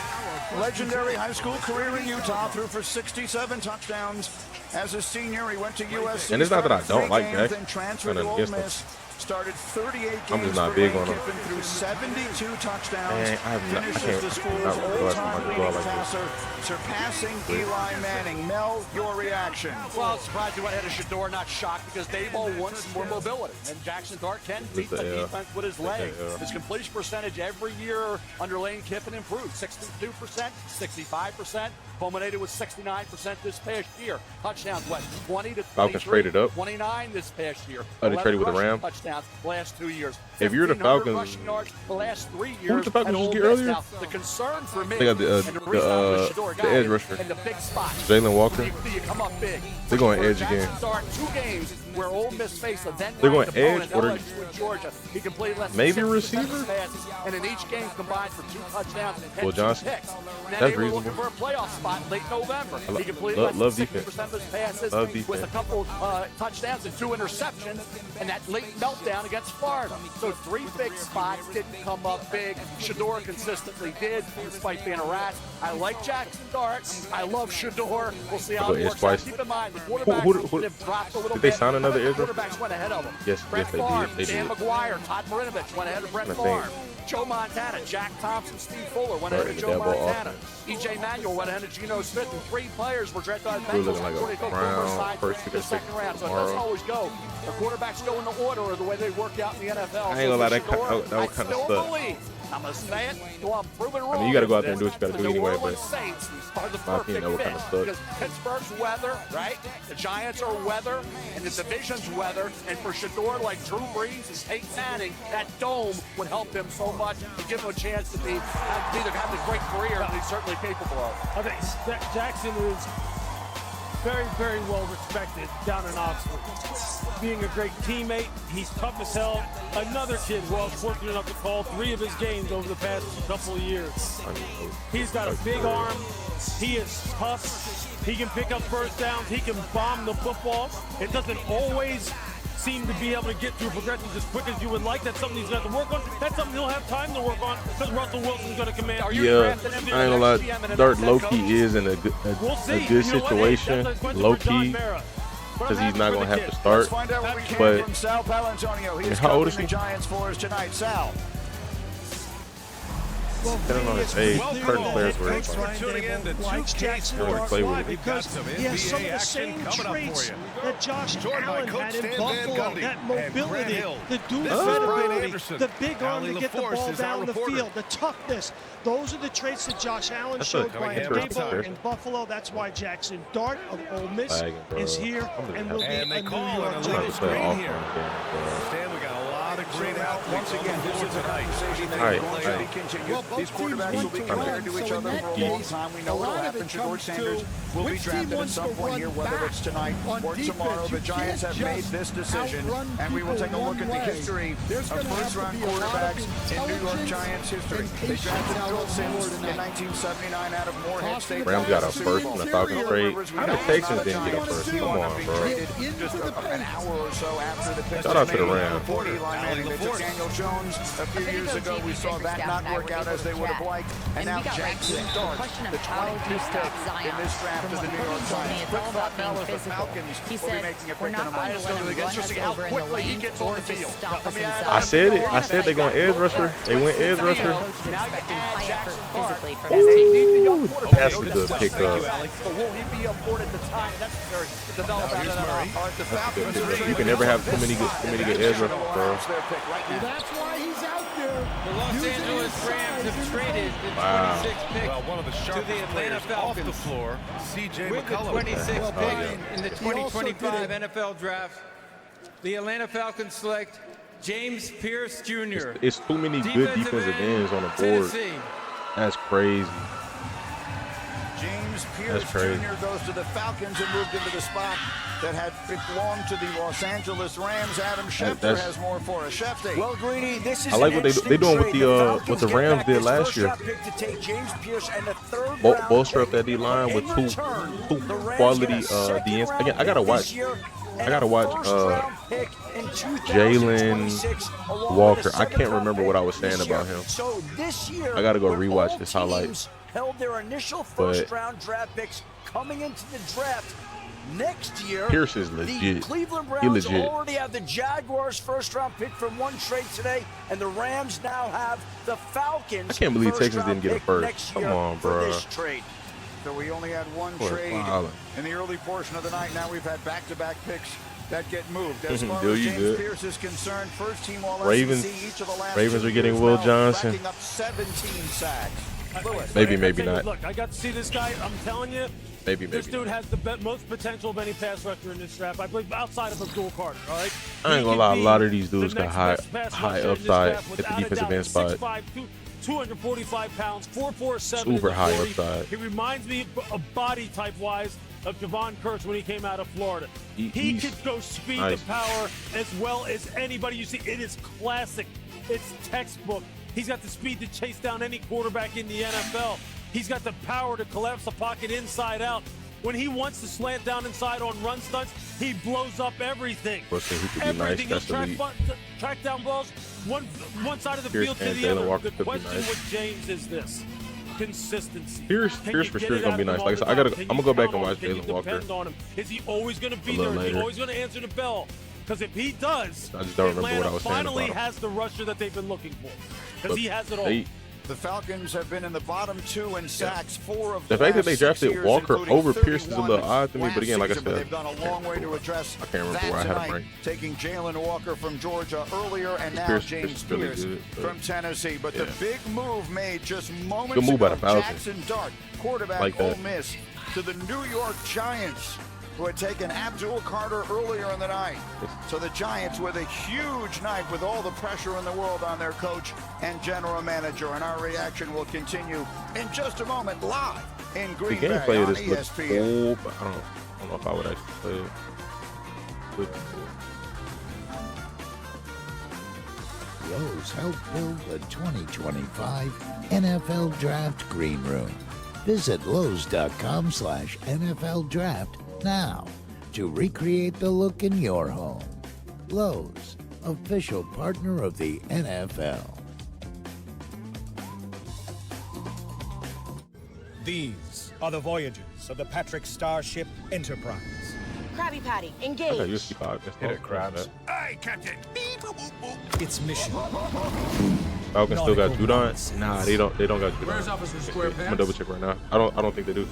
Legendary high school career in Utah, threw for 67 touchdowns. As a senior, he went to USC. And it's not that I started don't like 3 games, Jackson. Then transferred Kinda to Ole against him. Miss. Started 38 games I'm just not for big Lane on him. Kiffin, threw 72 touchdowns. Man, I Finishes can't- the school's not realize all-time I'm leading like this. passer, surpassing Eli Manning. Mel, your reaction? Well, I was surprised he went ahead of Shedeur, not shocked, because Daboll wants more mobility. And Jackson Dart can beat the defense with his leg. His completion percentage every year under Lane Kiffin improved. 62%, 65%, culminated with 69% this past year. Touchdowns went 20 to 23, Falcons traded up. 29 this past year. Oh, they traded with the 11 Rams? touchdowns last 2 years. If you're the 1,500 Falcons- rushing yards the last 3 Who years. did the Falcons at just Ole get Miss. earlier? Now, the concern for me, They got the, and the reason I was a Shedeur guy, edge rusher. and the big spot. Jalen Walker. You come up big. They're going For edge Jackson again. Dart, 2 games where Ole Miss faced a then They're going ranked edge, opponent, or they're- LSU and Georgia. He completed less than Maybe 60% of his receiver? passes, and in each game combined for 2 touchdowns and Will 2 Johnson? picks. And then That's they were reasonable. looking for a playoff spot late November. He completed love less than defense. 60% of his passes Love with a defense. couple touchdowns and 2 interceptions, and that late meltdown against Florida. So 3 big spots didn't come up big. Shedeur consistently did, despite being a rat. I like Jackson Dart. I love Shedeur. We'll see how Go it edge works twice. out. Keep in mind, the quarterbacks have dropped a little Did they bit. sign another edge rusher? Quarterbacks went ahead of him. Yes, Brett they Favre, did. They Dan did. McGuire, Todd Marinovich went ahead of Brett I Favre. think. Joe Montana, Jack Thompson, Steve Fuller went ahead of Starting Joe the double Montana. E.J. Manuel went ahead of Geno Smith, and 3 players were drafted by the We're Bengals. looking like a Corey Cook, Brown Boomer signed first in pick the of second round. So it tomorrow. doesn't always go. The quarterbacks go in the order of the way they work out in the NFL. I ain't gonna lie, that Shedeur, would kinda I suck. still believe. I'm going to say it until I'm proven wrong. I mean, you got to go out there and do what you got to do The anyway, New but Orleans Saints are the my opinion, perfect that would fit kind of suck. because Pittsburgh's weather, right? The Giants are weather, and the division's weather. And for Shedeur, like Drew Brees and Peyton Manning, that dome would help him so much and give him a chance to either have a great career that he's certainly capable of. I think Jackson is very, very well respected down in Oxford. Being a great teammate, he's tough as hell. Another kid who I was fortunate enough to call 3 of his games over the past couple of years. He's got a big arm. He is tough. He can pick up first downs. He can bomb the football. It doesn't always seem to be able to get through progressions as quick as you would like. That's something he's got to work on. That's something he'll have time to work on because Russell Wilson's going to command. Yeah, I ain't gonna lie. Dart low-key is in a good situation. Low-key, because he's not going to have to start. But how old is he? Depending on his age, certain players were play with it. Because he has some of the same traits that Josh Allen had in Buffalo. That mobility, the defensibility, the big arm to get the ball down the field, the toughness. Those are the traits that Josh Allen showed by Debo in Buffalo. That's why Jackson Dart of Ole Miss is here and will be a New York Giants. Stan, we got a lot of great athletes on the board tonight. These quarterbacks will be compared to each other for a long time. We know what will happen. George Sanders will be drafted at some point here, whether it's tonight or tomorrow. The Giants have made this decision, and we will take a look at the history of first-round quarterbacks in New York Giants history. They drafted Phil Simms in 1979 out of Morehead State. Rams got a first in the Falcons trade. The Texans didn't get a first. Come on, bro. Just an hour or so after the Pistons shout out to the Rams. They took Daniel Jones a few years ago. We saw that not work out as they would have liked. And now Jackson Dart, the 25th pick in this draft of the New York Giants. Quick thought now as the Falcons will be making a pick tonight. I just go to the guys just to see how quickly he gets on the field. I said it. I said they're going edge rusher. They went edge rusher. Ooh, that's a good pickup. Will he be afforded the time necessary to develop out of that? You can never have too many good edge rushers, bro. That's why he's out there. The Los Angeles Rams have traded the 26th pick to the Atlanta Falcons. Off the floor, C.J. With the McCollum. 26th pick in the 2025 NFL Draft, the Atlanta Falcons select James Pierce Jr. It's too many good defensive ends on the board. Tennessee. That's crazy. James Pierce Jr. goes to the Falcons and moved into the spot that had belonged to the Los Angeles Rams. Adam Schefter has more for us. Schefter. Well, Greeny, this is I like what they're doing with what the Rams did last year. Bolster up that D line with two quality DNs. Again, I gotta watch Jalen Walker. I can't remember what I was saying about him. I gotta go rewatch this highlight. Held their initial first-round draft picks coming into the draft. Next year, Pierce is legit. The Cleveland Browns already have the Jaguars' first-round pick from one trade today, and the Rams now have the Falcons. I can't believe Texans didn't get a first. Come on, bro. This trade. So we only had one trade in the early portion of the night. Now we've had back-to-back picks that get moved. As far as James Pierce is concerned, first team All-SEC each of the last Ravens are getting Will Johnson. racking up 17 sacks. Maybe not. Look, I got to see this guy. I'm telling you, this dude has the most potential of any pass rusher in this draft. I believe outside of Abdul Carter. All right. I ain't gonna lie. A lot of these dudes got high upside at the defensive end spot. 245 pounds, 4'4", Super high upside. He reminds me of body type wise of Javon Curse when he came out of Florida. He could go speed and power as well as anybody you see. It is classic. It's textbook. He's got the speed to chase down any quarterback in the NFL. He's got the power to collapse the pocket inside out. When he wants to slant down inside on run stunts, he blows up everything. Everything. He'll track down balls one side of the field to the other. The question with James is this: consistency. Pierce for sure is gonna be nice. Like I said, I'm gonna go back and watch Jalen Walker. Is he always gonna be there? Is he always gonna answer the bell? Because if he does, I just don't remember what I was saying finally about him. has the rusher that they've been looking for. Because he has it all. The Falcons have been in the bottom 2 in sacks, 4 of the fact that they drafted years, Walker over Pierce is a little odd to me, last but again, like I season, said, they've done a long way to address I can't remember that where I had him tonight, ranked. taking Jalen Walker from Georgia earlier, and now James Pierce from Tennessee. But the big move made just moments ago, Jackson Dart, quarterback Ole Miss, to the New York Giants, who had taken Abdul Carter earlier in the night. So the Giants with a huge night with all the pressure in the world on their coach and general manager. And our reaction will continue in just a moment live in Green Bay on ESPN. I don't know. don't know if I would actually play it. Lowe's helped build the 2025 NFL Draft Green Room. Visit Lowe's.com/NFL Draft now to recreate the look in your home. Lowe's, official partner of the NFL. These are the voyages of the Patrick Starship Enterprise. Krabby Patty, engage. Okay, hit it, Krabs. Aye, Captain. Its mission. Falcons still got Judon? Nah, they don't got Judon. Where's Officer SquarePants? I'm gonna double check right now. I don't think they do.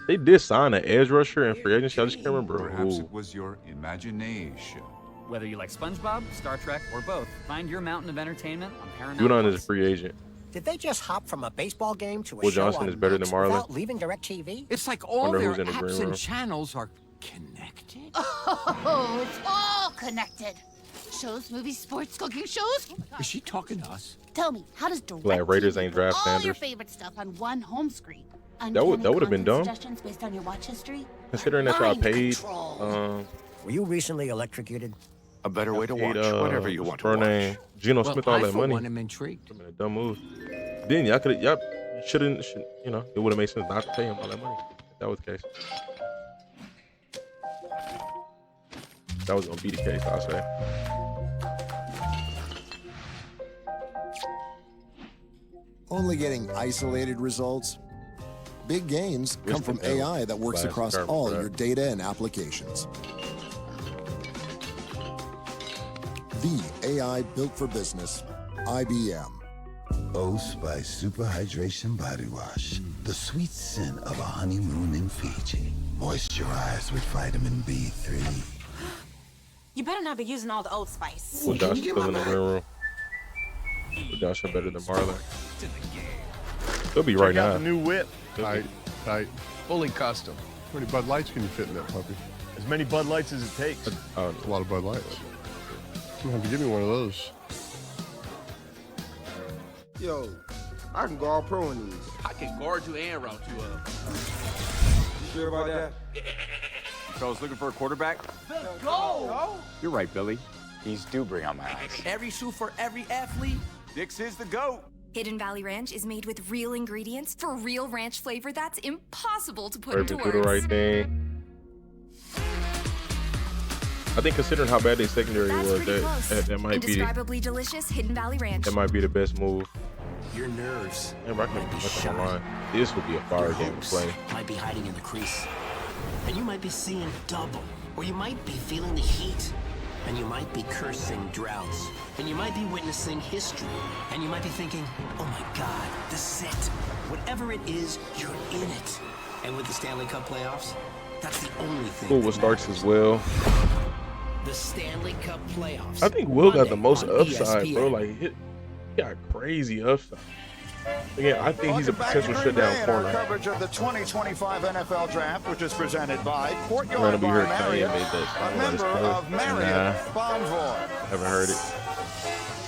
They did sign an edge rusher in free agency. I just can't remember Perhaps who. it was your imagination. Whether you like SpongeBob, Star Trek, or both, find your mountain of entertainment on Paramount+. Judon is a free agent. Did they just hop from a baseball game to a Will show Johnson on is better than Max Marlon? without leaving DirecTV? It's like all Wonder their who's in the green apps room. and channels are connected. Oh, it's all connected. Shows, movies, sports, cooking shows. Is she talking to us? Tell me, how does Glad Raiders ain't draft all your Sanders. favorite stuff on one home screen? That would have been dumb. Suggestions based on your watch history? Considering that y'all Mind paid. Were you recently electrocuted? A better way to watch whatever you want to Her watch. name Geno Well, Smith all I, that for money. one, am intrigued. I mean, a dumb move. Then y'all shouldn't, you know, it would have made sense not to pay him all that money. If that was the case. That was gonna be the case, I'll say. Only getting isolated results? Big gains come from AI that works across all your data and applications. The AI built for business, IBM. Oath by Super Hydration Body Wash. The sweet scent of a honeymoon in Fiji. Moisturized with vitamin B3. You better not be using all the Old Spice. Will Johnson still in the green room? Will Johnson better than Marlon? He'll be right Check out now. the new whip. Tight. Fully custom. How many Bud Lights can you fit in that puppy? As many Bud Lights as it takes. That's a lot of Bud Lights. You have to give me one of those. Yo, I can go all pro in these. I can guard you and route you up. You sure about that? Fellas looking for a quarterback? Let's go! You're right, Billy. These do bring out my eyes. Every shoe for every athlete. Dix is the GOAT. Hidden Valley Ranch is made with real ingredients for real ranch flavor that's impossible to put Perfect, into do the words. right thing. I think considering how bad their secondary was, that might be Indescribably delicious Hidden Valley Ranch. that might be the best move. Your nerves And I can might be put on shot. the line. This would be a fire Your game to hopes play. might be hiding in the crease. And you might be seeing double. Or you might be feeling the heat. And you might be cursing droughts. And you might be witnessing history. And you might be thinking, oh my God, this is it. Whatever it is, you're in it. And with the Stanley Cup playoffs, that's the only thing. Cool with Starks as well. The Stanley Cup playoffs. I think Will got the most Monday on upside, bro. ESPN. Like he got crazy upside. Again, I think he's a potential Green Bay shutdown and our corner. coverage of the 2025 NFL Draft, which is presented by We're Courtyard gonna be Bar here. Kanye Marriott, made a that. member of Marriott Bonvoy. Haven't heard it.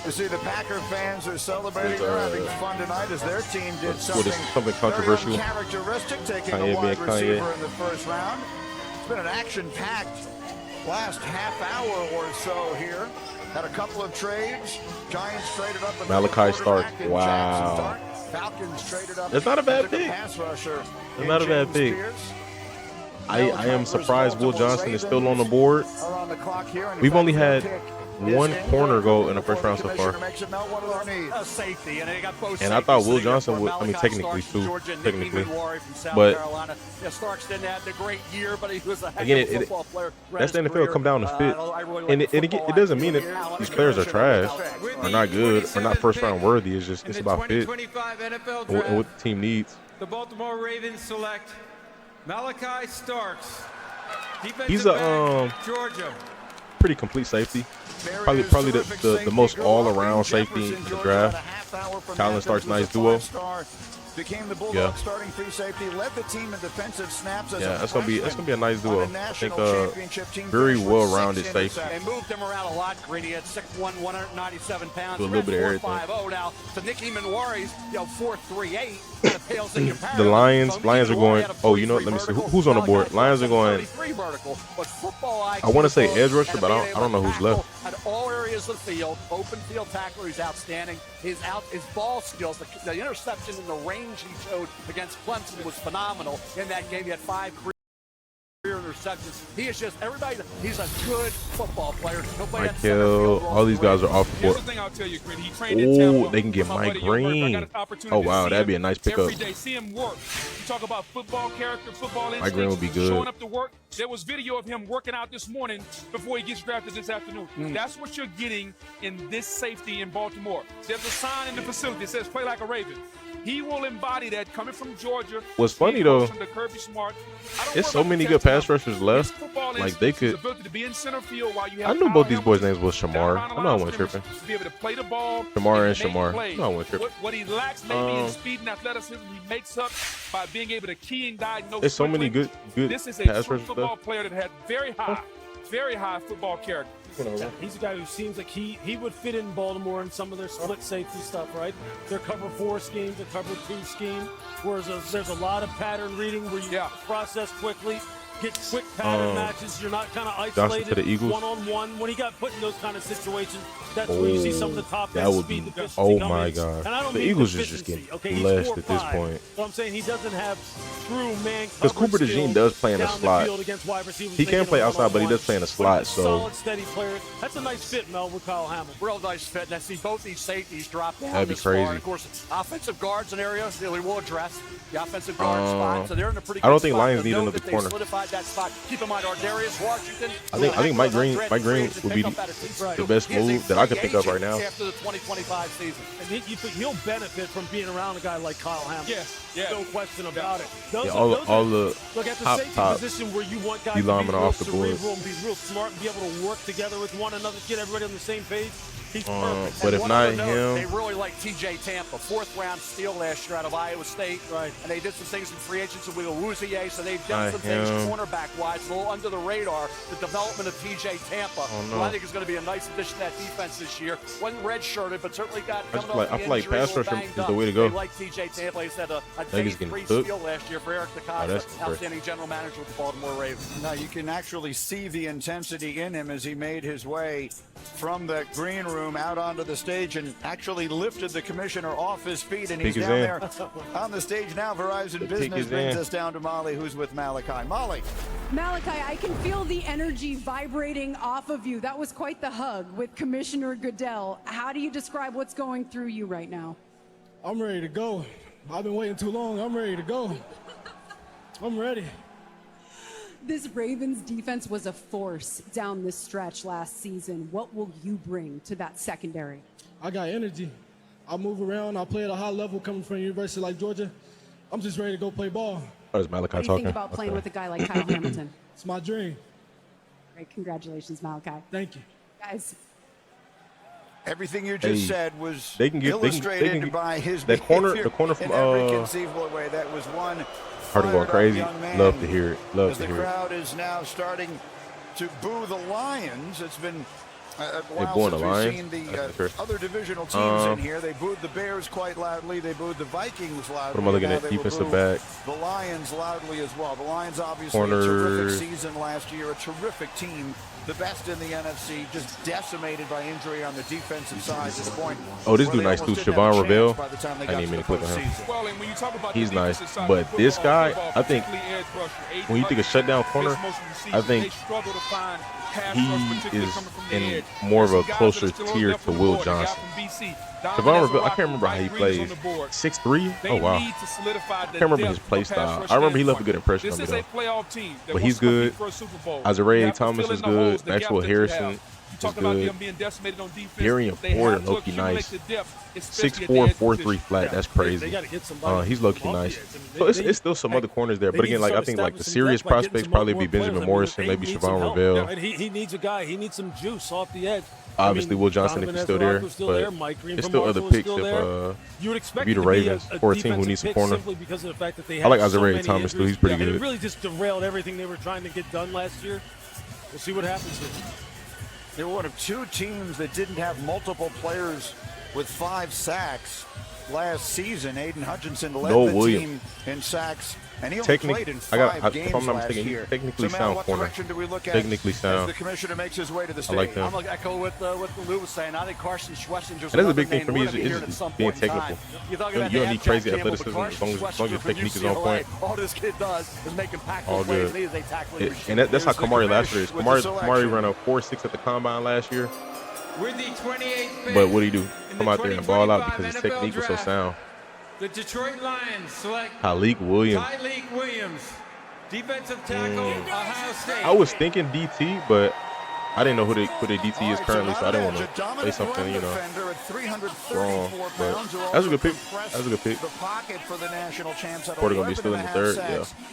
You see, the Packer fans are celebrating. They're having fun tonight as their team did something controversial? very uncharacteristic, taking Kanye a wide being Kanye. receiver in the first round. It's been an action-packed last half hour or so here. Had a couple of trades. Giants traded up another Malachi Stark. quarterback in Wow. Jackson Stark. Falcons traded up. That's not a bad took pick. Pass rusher It's in not a bad James pick. Pierce. I am surprised Will Johnson is still on the board. Are on the clock here, and We've in only fact, had their one pick is corner in. go in the first round so far. Commissioner makes it melt one of our needs. A safety, and they got both And I thought safeties Will sitting up Johnson for would, I mean, Malachi technically Starks, too, Georgia, Nick technically. Ebenwari from South But Carolina. Yeah, Starks didn't have the great year, but he was a heck again, of a football player. that's the Ran his NFL career. come down to fit. I really like And the it football doesn't mean IQ that here. these players are trash, are not good, or not first round worthy. It's just, it's about fit 2025 NFL and what the team needs. The Baltimore Ravens select Malachi Starks. He's defensive a back, Georgia. pretty complete safety. Probably the most all around safety in the draft. half hour from Colin that. Starks, This was nice a duo. five-star. Became the Bulldogs starting free safety, led the team in defensive snaps as a That's gonna be a nice duo. I think very finish with well-rounded 6 safety. They moved him around a lot, Greeny, at 6'1", 197 pounds. Do a little bit of everything. 4.50 now. So Nicky Manwari's, 4'38", that pales in comparison. The Lions So are Nicky going. Manwari Oh, you know, let me see who's on the board. Lions are going. 33 vertical, but football IQ, I want to say edge rusher, and but being I able don't know to who's left. tackle at all areas of the field. Open field tackler, he's outstanding. His ball skills, the interception and the range he showed against Clemson was phenomenal in that game. He had 5 career interceptions. He is just everybody. He's a good football player. Michael, all these guys are off the board. Here's the thing I'll tell you, Green. He trained in Tampa. Oh, they can get Mike Green. Oh wow, that'd be a nice pickup. Every day, see him work. You talk about football character, football Mike Green would be good. Showing up to work. There was video of him working out this morning before he gets drafted this afternoon. That's what you're getting in this safety in Baltimore. There's a sign in the facility that says "Play like a Raven." He will embody that coming from Georgia. What's funny though, Kirby Smart. it's so many good pass rushers left. Like they could. I knew both these boys' names was Shamar. I know I wasn't tripping. To be able to play the ball. Shamar and Shamar. I know I wasn't tripping. What he lacks maybe in speed and athleticism, he makes up by being able to key and diagnose. There's so many good This is a pass true rushers football left. player that had very high football character. Yeah, he's a guy who seems like he would fit in Baltimore in some of their split safety stuff, right? Their cover 4 schemes, their cover 2 scheme, whereas there's a lot of pattern reading where you process quickly, get quick pattern matches. You're not kind of isolated to the Eagles. one-on-one. When he got put in those kind of situations, that's where you see some of the top that end would speed be. deficiency Oh come my in. God, And I don't the mean Eagles is just deficiency. getting Okay, he's blessed at this 4'5". point. So I'm saying he doesn't have true man Because Cooper DeJean does play in a slot. He can play outside, but he does play in a slot. So solid, steady player. That's a nice fit, Mel, with Kyle Hamilton. Real nice fit. And I see both these safeties drop down. That'd be this far. crazy. And of course, offensive guards and areas they will address the offensive guard spot. So they're in a pretty good I don't think spot. Lions They'll need know another that they corner. solidified that spot. Keep in mind, Ardarius Washington. I think Mike Green would be the best move that I could think of right now. After the 2025 season. And he'll benefit from being around a guy like Kyle Hamilton. Yes. No question about it. All the look at the top safety position where you want guys to be linemen real off the board. cerebral and be real smart and be able to work together with one another, get everybody on the same page. He's perfect. But if not him, they really like T.J. Tampa, 4th-round steal last year out of Iowa State. Right. And they did some things in free agency with Awuzie, so they've done Not some things him. cornerback-wise, a little under the radar. The development of T.J. Tampa, who I think is going to be a nice addition to that defense this year. Wasn't redshirted, but certainly got coming off I feel like injury, pass a little rusher is banged the up. way to go. They like T.J. Tampa. He's had a Niggas getting free cooked. steal last year for Eric DeCosta, that's impressive. outstanding general manager with the Baltimore Ravens. Now you can actually see the intensity in him as he made his way from the green room out onto the stage and actually lifted the commissioner off his feet, and he's Pick is down in. there on the stage now. Verizon pick Business is brings in. us down to Molly, who's with Malachi. Molly. Malachi, I can feel the energy vibrating off of you. That was quite the hug with Commissioner Goodell. How do you describe what's going through you right now? I'm ready to go. I've been waiting too long. I'm ready to go. I'm ready. This Ravens defense was a force down this stretch last season. What will you bring to that secondary? I got energy. I move around. I play at a high level coming from a university like Georgia. I'm just ready to go play ball. What is Malachi What do you talking? think about playing with a guy like Kyle Hamilton? It's my dream. Great, congratulations, Malachi. Thank you. Guys, Everything you just said was they can illustrated by his that corner. behavior The corner from in every conceivable way. That was one. Heard him going crazy. Young man. Love to hear it. Love As to the hear it. crowd is now starting to boo the Lions. It's been a They while booing since the we've Lions? seen the That's interesting. other divisional teams in here. They booed the Bears quite loudly. They booed the Vikings loudly. What am I looking Now at? they will Defensive boo back. The Lions loudly as well. The Lions obviously Corners. a terrific season last year. A terrific team. The best in the NFC, just decimated by injury on the defensive side to the point. Oh, this where dude they nice too. almost didn't have a Siobhan chance Ravel. by the time they I got didn't to even click the on him. postseason. Well, and when you talk about He's the nice, defensive side but of this football, guy, football, I think, particularly edge rusher, when you think of shutdown corner, his most receivers, I think they struggle to find pass rush, he particularly is coming from the in edge. more of a Some guys closer that are still tier left to on the Will board. The guy Johnson. from BC, Siobhan Ravel, I can't remember how he plays. 6'3"? They Oh wow. need to solidify the I can't remember his depth play from a pass style. rush I remember he left a standpoint. good impression on me This is though. a playoff team that But wants he's to compete good. for a Super Bowl. You Azariah have to Thomas fill is in the holes, good. the gap Maxwell that you Harrison have. is Talk about them good. being decimated on defense. Darian They Ford, have to low-key accumulate nice. the depth, especially 6'4", at the edge 4'3" position. flat. That's crazy. They gotta get somebody He's low-key off the nice. edge. I mean, So it's still some other corners there. they But need again, to like I start think like the establishing serious depth by getting prospects some probably more be players. Benjamin I mean, Morrison, they maybe need Siobhan some help. Ravel. Yeah, and he needs a guy. He needs some juice off the edge. Obviously, Will Johnson, if he's still there, but there's still other picks if be the Ravens or a team who needs a corner. Simply because of the fact that they I like have so Isaiah many Thomas, too. injuries. He's pretty And good. It really just derailed everything they were trying to get done last year. We'll see what happens here. They were one of 2 teams that didn't have multiple players with 5 sacks last season. Aiden Hutchinson led the team in sacks, and he only played in 5 games if I'm not last mistaken, year. technically so, sound what corner. direction do we look at Technically as sound. the commissioner makes his way to the stage? I like him. I'm going to echo what Lou was saying. I think Carson Schwessinger's And that's a big thing for me is just being technical. You don't need crazy athleticism as long as your technique is on point. All this kid does is make impactful All plays, good. and he is a tackling And that's how Kamari last year is. Kamari ran a 4.6 at the combine last year. With the 28th pick But what do you do? in Come the out there and ball out 2025 because his NFL technique was so draft. sound. The Detroit Lions select Tyleik Williams. Tyleik Williams, defensive tackle, Ohio State. I was thinking DT, but I didn't know who the DT is currently, so I didn't want to say something, wrong. But that's a good pick. That's a good pick. The pocket for the national champs at Porter gonna be still in the third.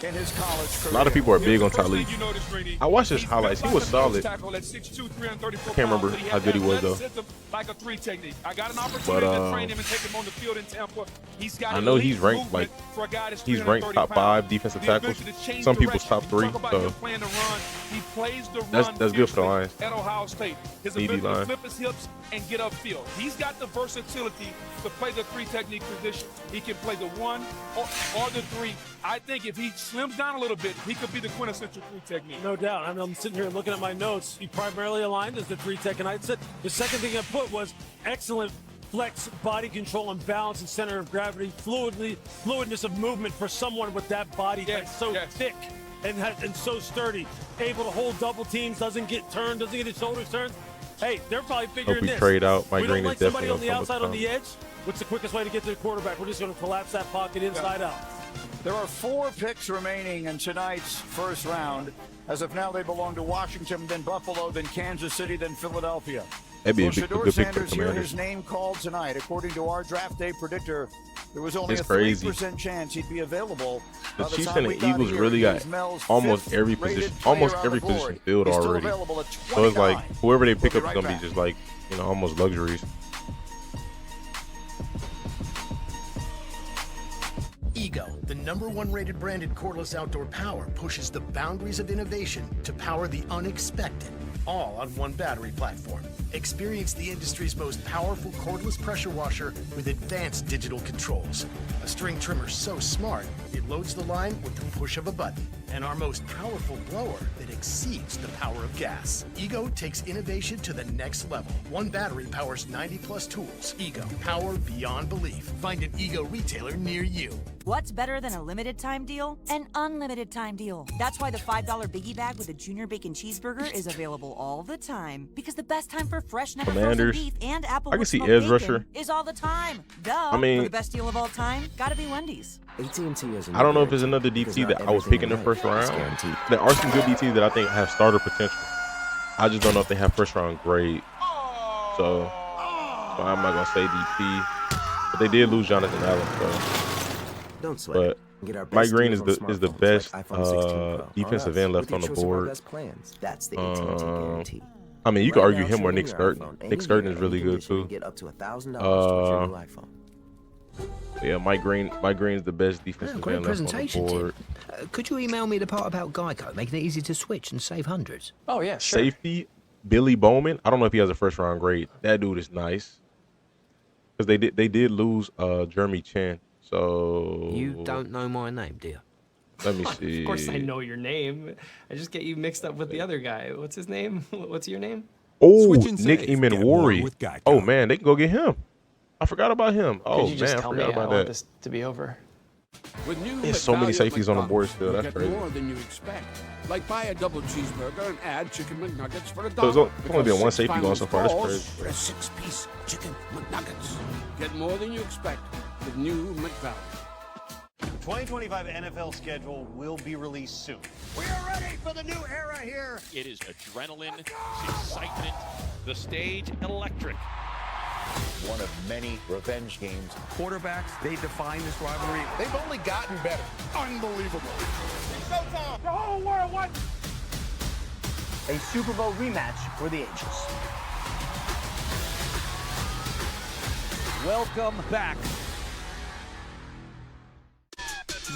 in his college A lot of people are big on Tyleik. You know this, Greeny. I watched his highlights. He was solid. I Tackle at 6'2", 334 can't remember pounds, but how good he was, though. athleticism Like a 3 technique. I got an opportunity to train him and take him on the field in Tampa. He's got I know elite he's ranked movement like for a guy that's he's ranked 330 top 5 pounds. defensive The tackles. ability to change Some people's direction. top 3. Talk about So him playing the run. He plays the that's run good for the fiercely Lions. at Ohio State. His DB ability to line. flip his hips and get upfield. He's got the versatility to play the 3 technique position. He can play the 1 or the 3. I think if he slims down a little bit, he could be the quintessential 3 technique. No doubt. I'm sitting here looking at my notes. He primarily aligned as the 3 tech, and I said the second thing I put was excellent flex, body control, and balance and center of gravity, fluidness of movement for someone with that body that's so thick and so sturdy, able to hold double teams, doesn't get turned, doesn't get his shoulders turned. Hey, they're probably figuring we this. trade out. Mike We don't Green is like somebody definitely on the on outside top on the edge. What's the quickest way to get to the quarterback? We're just going to collapse that pocket inside out. There are 4 picks remaining in tonight's first round. As of now, they belong to Washington, then Buffalo, then Kansas City, then Philadelphia. That'd be Will a good Shedeur pick for Sanders hear Commanders. his name called tonight? According to our draft day predictor, there was only It's a crazy. 3% chance he'd be available. The By Chiefs time and we the got Eagles here, really he got was Mel's almost every fifth-rated position, player almost on every the board. position filled He's still already. available at So it's like 29. whoever they pick We'll up be is right gonna be just like almost luxuries. Ego, the #1 rated branded cordless outdoor power, pushes the boundaries of innovation to power the unexpected, all on one battery platform. Experience the industry's most powerful cordless pressure washer with advanced digital controls. A string trimmer so smart, it loads the line with the push of a button. And our most powerful blower that exceeds the power of gas. Ego takes innovation to the next level. One battery powers 90+ tools. Ego, power beyond belief. Find an Ego retailer near you. What's better than a limited time deal? An unlimited time deal. That's why the $5 biggie bag with a junior bacon cheeseburger is available all the time. Because the best time for fresh, never frozen Commanders. beef and apple I can with see smoked edge bacon rusher. is all the time. Duh. I mean- for the best deal of all time, gotta be Wendy's. AT&T is I don't know if it's another DT that I would pick in the first round. There are some good DTs that I think have starter potential. I just don't know if they have first round grade. So I'm not gonna say DT. But they did lose Jonathan Allen. So. Don't sweat. But Get our Mike best Green deals is on the smartphones best like iPhone 16 Pro. defensive On end us, left we on the get you some of our board. best plans. That's the AT&T guarantee. I mean, you could Right argue now, him or trade Nick in your Sturton. iPhone Nick any Sturton year is really and you good too. Get up to $1,000 towards your new iPhone. Yeah, Mike Green is the best defensive Great end left on the presentation, board. Tim. Could you email me the part about Geico, making it easy to switch and save hundreds? Oh, yeah, sure. Safety, Billy Bowman. I don't know if he has a first round grade. That dude is nice. Because they did lose Jeremy Chin. So You don't know my name, dear. Let me see. Of course I know your name. I just get you mixed up with the other guy. What's his name? What's your name? Oh, Switch and Nick save. Get more Emenwari. with Geico. Oh man, they can go get him. I forgot about him. Oh Could you just man, I tell me forgot I about want that. this to be over? With new There's so many McValue safeties on the board McDonald's, still. you That's get crazy. more than you expect. Like buy a double cheeseburger and add chicken McNuggets for $1. So it's only been Because one 6 safety going so far. That's balls crazy. For a 6-piece chicken McNuggets. Get more than you expect with new McValue. The 2025 NFL schedule will be released soon. We are ready for the new era here. It is adrenaline, it's excitement, the stage electric. One of many revenge games. Quarterbacks, they define this rivalry. They've only gotten better. Unbelievable. It's showtime. The whole world wants a Super Bowl rematch for the ages. welcome back.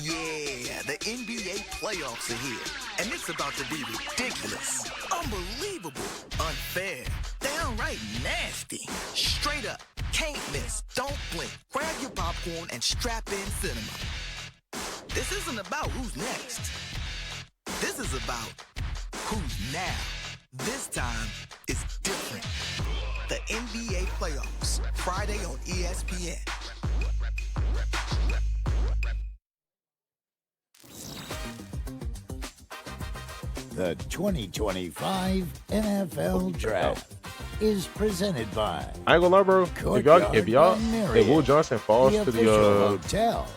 Yeah, the NBA playoffs are here, and it's about to be ridiculous, unbelievable, unfair, downright nasty, straight up, can't miss, don't blink, grab your popcorn and strap in cinema. This isn't about who's next. This is about who's now. This time is different. The NBA playoffs, Friday on ESPN. The 2025 NFL Draft is presented by. I ain't gonna lie, bro. If Will Johnson falls to the hotel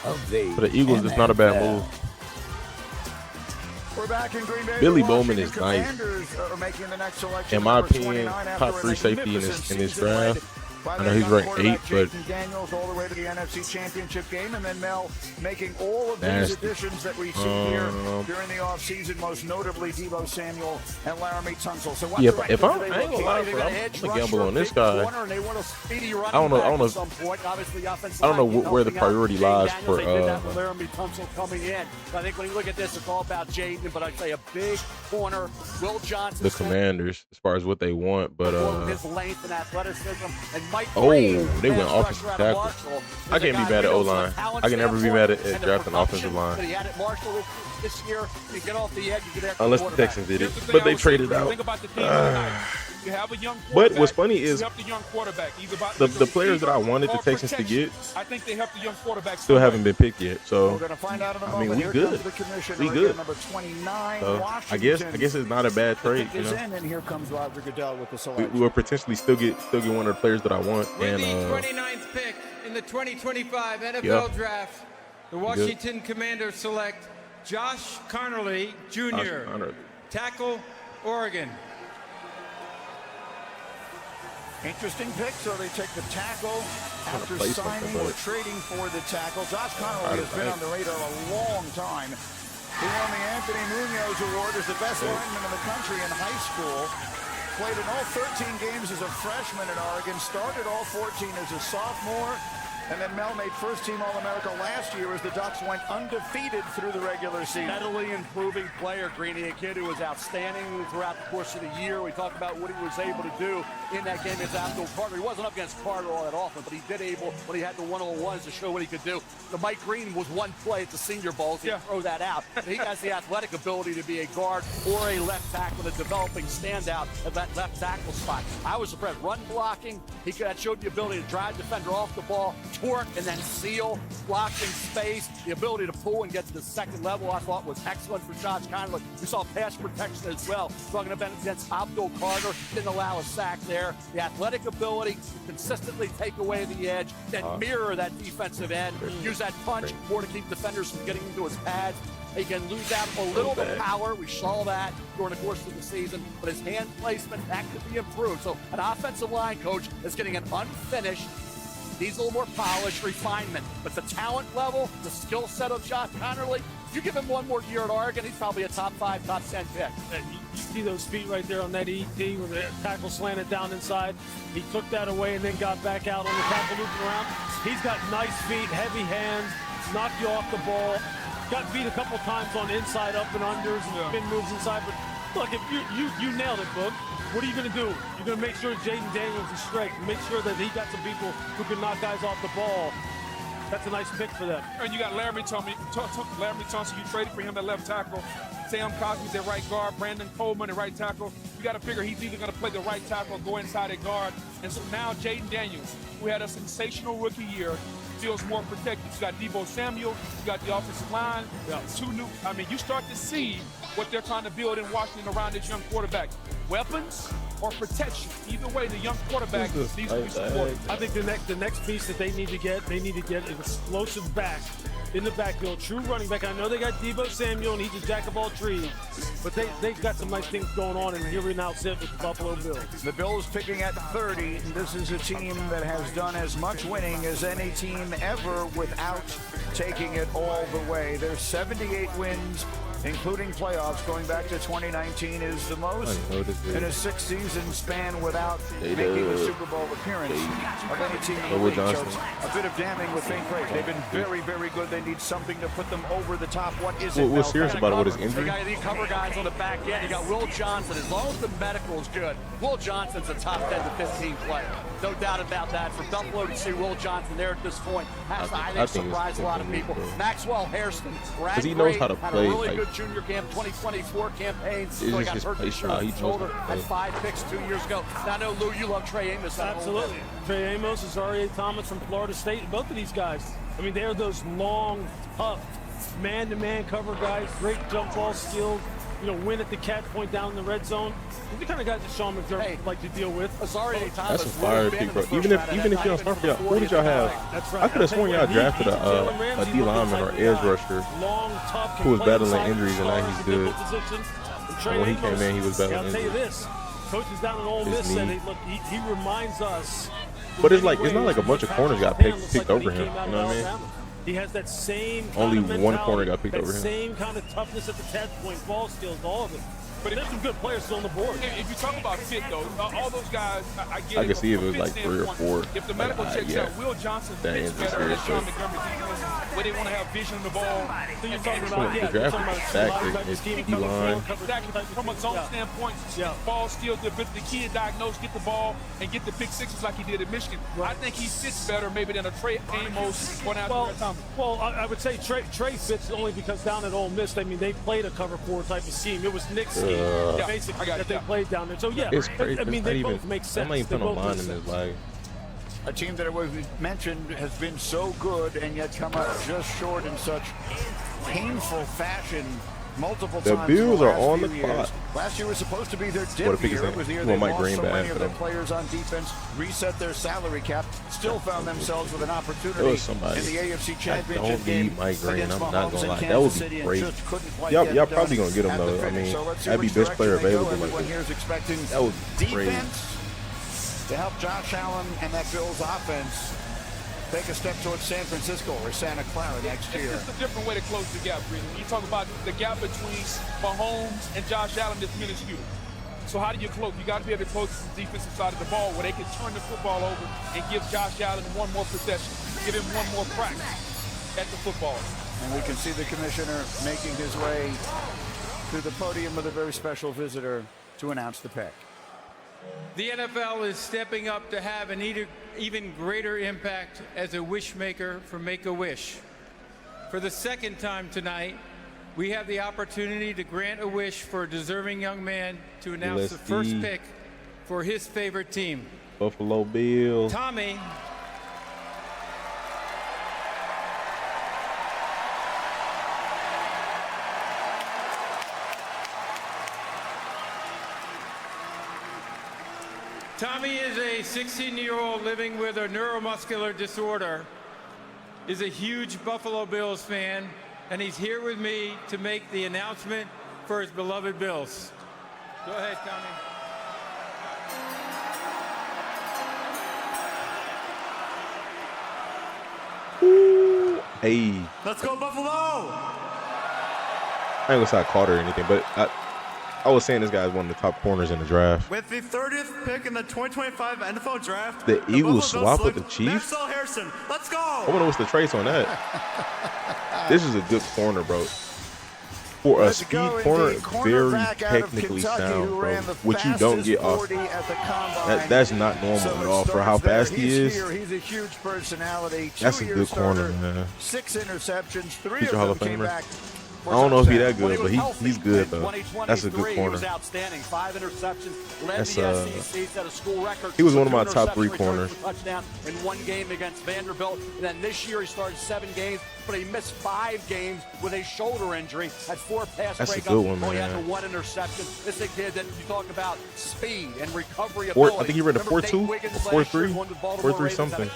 of the for the Eagles, it's not a bad move. We're back in Green Bay. Billy Bowman is nice. Are making the next selection, In my number opinion, 29 top after 3 a safety in magnificent this season draft. led by I know their he's young ranked quarterback 8, but Jason Daniels all the way to the NFC Championship game, and then Mel making all of these Nasty. additions that we see here during the offseason, most notably Deebo Samuel and Laramie Tunsil. So yeah, if I ain't gonna lie, bro, I'm gonna gamble on this guy. I don't know where the priority lies for Laramie Tunsil coming in. I think when you look at this, it's all about Jaden, but I'd say a big corner, Will Johnson. the Commanders as far as what they want, but his length and athleticism, and Mike oh, Green, they went pass offensive rusher out of tackle. Marshall. I can't be mad at O-line. I can never be mad at And the drafting offensive production line. that he had at Marshall this year, you get off the edge, you get after Unless the quarterback. Texans did it, but they traded out. Think about the team tonight. You have a young But quarterback. what's funny is you help the young quarterback. Either by the players that I wanted the or Texans to protection. get I think they help the young quarterback. still haven't been picked yet. So We're going to find out in a I moment. mean, we Here good. comes the commissioner We again, good. number 29, So Washington. I guess it's not a bad The trade. pick You is know, in, and here comes Roger Goodell with the we selection. will potentially still get one of the players that I want. With And the 29th pick in the 2025 NFL Yep. Draft, the Good. Washington Commanders select Josh Conerly Jr., Conerly. tackle, Oregon. Interesting pick. So they take the tackle after play something, signing or but- trading for the tackle. Josh Conerly has been on the radar a long time. He won the Anthony Munoz Award as the best lineman in the country in high school. Played in all 13 games as a freshman at Oregon. Started all 14 as a sophomore. And then Mel made first-team All-America last year as the Ducks went undefeated through the regular season. Steadily improving player, Greeny, a kid who was outstanding throughout the course of the year. We talked about what he was able to do in that game against Abdul Carter. He wasn't up against Carter all that often, but he did able, when he had the one-on-ones, to show what he could do. The Mike Green was one play at the Senior Bowl, so you throw that out. But he has the athletic ability to be a guard or a left tackle, a developing standout at that left tackle spot. I was impressed. Run blocking, that showed the ability to drive defender off the ball, torque, and then seal, blocking space, the ability to pull and get to the second level, I thought was excellent for Josh Conerly. We saw pass protection as well. Talking about against Abdul Carter, didn't allow a sack there. The athletic ability to consistently take away the edge, then mirror that defensive end, use that punch more to keep defenders from getting into his pads. He can lose out a little bit of power. We saw that during the course of the season, but his hand placement, that could be improved. So an offensive line coach is getting an unfinished, needs a little more polish, refinement. But the talent level, the skill set of Josh Conerly, you give him one more year at Oregon, he's probably a top 5, top 10 pick. You see those feet right there on that ET with the tackle slanted down inside. He took that away and then got back out on the tackle looping around. He's got nice feet, heavy hands, knock you off the ball. Got beat a couple times on inside up and unders and spin moves inside. But look, if you nailed it, Boog. What are you going to do? You're going to make sure Jaden Daniels is straight. Make sure that he got some people who can knock guys off the ball. That's a nice pick for them. And you got Laramie Tunsil. You traded for him at left tackle. Sam Cosby's at right guard. Brandon Coleman at right tackle. You got to figure he's either going to play the right tackle or go inside at guard. And so now Jaden Daniels, who had a sensational rookie year, feels more protected. You got Deebo Samuel. You got the offensive line. You start to see what they're trying to build in Washington around this young quarterback. Weapons or protection. Either way, the young quarterback needs to be supported. I think the next piece that they need to get an explosive back in the backfield, true running back. I know they got Deebo Samuel, and he's a jack of all trades, but they've got some nice things going on, and here we now sit with the Buffalo Bills. The Bills picking at 30. This is a team that has done as much winning as any team ever without taking it all the way. There's 78 wins, including playoffs going back to 2019, is the most in a 6-season span without making a Super Bowl appearance of any team in the league. So a bit of damning with faint praise. They've been very, very good. They need something to put them over the top. What is it? What's serious about it? What is injury? You cover guys on the back end. You got Will Johnson. As long as the medical is good, Will Johnson's a top 10 to 15 player. No doubt about that. For Buffalo to see Will Johnson there at this point has, I think surprised a lot of people. Maxwell Hairston, because he knows how to play. Had a really good junior camp, 2024 campaign. So he got hurt this year on his shoulder. Had 5 picks 2 years ago. Now I know, Lou, you love Trey Amos. Absolutely. Trey Amos, Azareye'h Thomas from Florida State. Both of these guys, I mean, they're those long, tough, man-to-man cover guys. Great jump ball skills. You know, win at the catch point down in the red zone. These are the kind of guys that Sean McDermott like to deal with. Azareye'h Thomas. That's a fire pick, bro. Even if you don't start for y'all, who did y'all have? That's right. I could have sworn y'all drafted a D lineman or edge rusher who was battling injuries, and now he's good. And when he came in, he was battling injuries. I'll tell you this. Coaches down in Ole Miss said, look, he reminds us. But it's not like a bunch of corners got picked over him. You know what I mean? He has that same only one corner got picked over him. Same kind of toughness at the catch point, ball skills, all of it. But there's some good players still on the board. If you talk about fit, though, all those guys, I get it. I can see if it was like 3 or 4. If the medical checks out, Will Johnson fits better than Sean McDermott, where they want to have vision of the ball. So you're talking about, Exactly. From a zone standpoint, ball skills, the kid diagnose, get the ball, and get the pick sixes like he did at Michigan. I think he fits better maybe than a Trey Amos or now Trey Thomas. Well, I would say Trey fits only because down at Ole Miss, I mean, they played a cover 4 type of scheme. It was Nick's scheme. Basically, that they played down there. So, yeah, it's crazy. I mean, they both make sense. I'm not even putting on in this, like. A team that we've mentioned has been so good and yet come up just short in such painful fashion multiple times. The Bills are on the clock. Last year was supposed to be their debut year. It was the year they lost so many of their players on defense, reset their salary cap, still found themselves with an opportunity in the AFC Championship game. Mike Green, I'm not gonna lie, that would be great. Y'all probably gonna get him though. I mean, that'd be best player available. Everyone here is expecting that would be great to help Josh Allen and that Bills offense take a step towards San Francisco or Santa Clara next year. It's a different way to close the gap, really. You talk about the gap between Mahomes and Josh Allen is minuscule. So how do you close? You got to be able to close the defensive side of the ball where they can turn the football over and give Josh Allen one more possession, give him one more crack at the football. And we can see the commissioner making his way to the podium with a very special visitor to announce the pick. The NFL is stepping up to have an even greater impact as a wish maker for Make-A-Wish. For the second time tonight, we have the opportunity to grant a wish for a deserving young man to announce the first pick for his favorite team. Buffalo Bills. Tommy. Tommy is a 16-year-old living with a neuromuscular disorder, is a huge Buffalo Bills fan, and he's here with me to make the announcement for his beloved Bills. Go ahead, Tommy. Hey. Let's go, Buffalo! I ain't gonna say I caught her or anything, but I was saying this guy is one of the top corners in the draft. With the 30th pick in the 2025 NFL Draft, the Eagles swap with the Chiefs? Maxwell Hairston. Let's go! I wonder what's the trace on that. This is a good corner, bro. For a speed corner, very technically sound, bro. Which you don't get off. That's not normal at all for how fast he is. He's a huge personality. That's a good corner, man. 6 interceptions, 3 Future of Hall them of came Famer. back. I don't know if he's that good, but he's good though. That's a good corner. He was outstanding. 5 interceptions. Led the SEC, set a school record. He was one of my top 3 corners. Touchdown in 1 game against Vanderbilt. And then this year he started 7 games, but he missed 5 games with a shoulder injury. Had 4 pass breakups. That's a good one, Only man. had 1 interception. This is a kid that you talk about speed and recovery ability. I think he ran a 4.2 or 4.3, 4.3 something.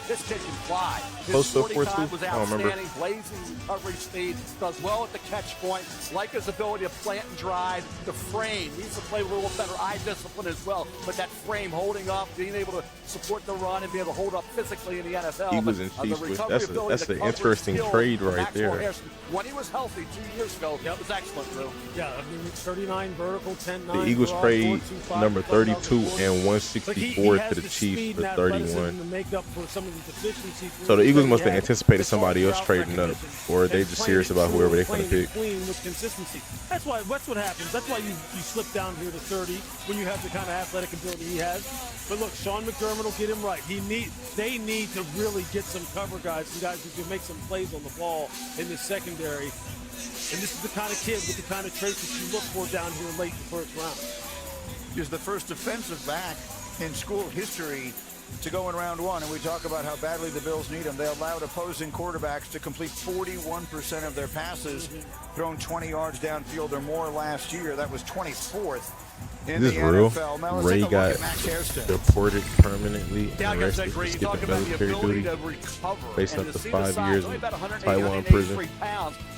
This kid can fly. Close to 4.2. 4.2. I don't remember. Blazing recovery speed. Does well at the catch point, like his ability to plant and drive, the frame. He needs to play with a little better eye discipline as well. But that frame holding up, being able to support the run and be able to hold up physically in the NFL. Eagles and Chiefs, that's an interesting trade right there. When he was healthy 2 years ago, it was excellent, Drew. Yeah, I mean, 39 vertical, 10-9. The Eagles trade number 32 and 164 to the Chiefs for 31. To make up for some of the deficiencies. So the Eagles must have anticipated somebody else trading up, or they just serious about whoever they're going to pick. Clean with consistency. That's what happens. That's why you slip down here to 30 when you have the kind of athletic ability he has. But look, Sean McDermott will get him right. They need to really get some cover guys, some guys who can make some plays on the ball in the secondary. And this is the kind of kid with the kind of traits that you look for down here late in the first round. He's the first defensive back in school history to go in round one, and we talk about how badly the Bills need him. They allowed opposing quarterbacks to complete 41% of their passes, thrown 20 yards downfield or more last year. That was 24th in This the is real. NFL. Now, Ray got deported permanently and arrested for skipping military duty based up to 5 years in Taiwan prison.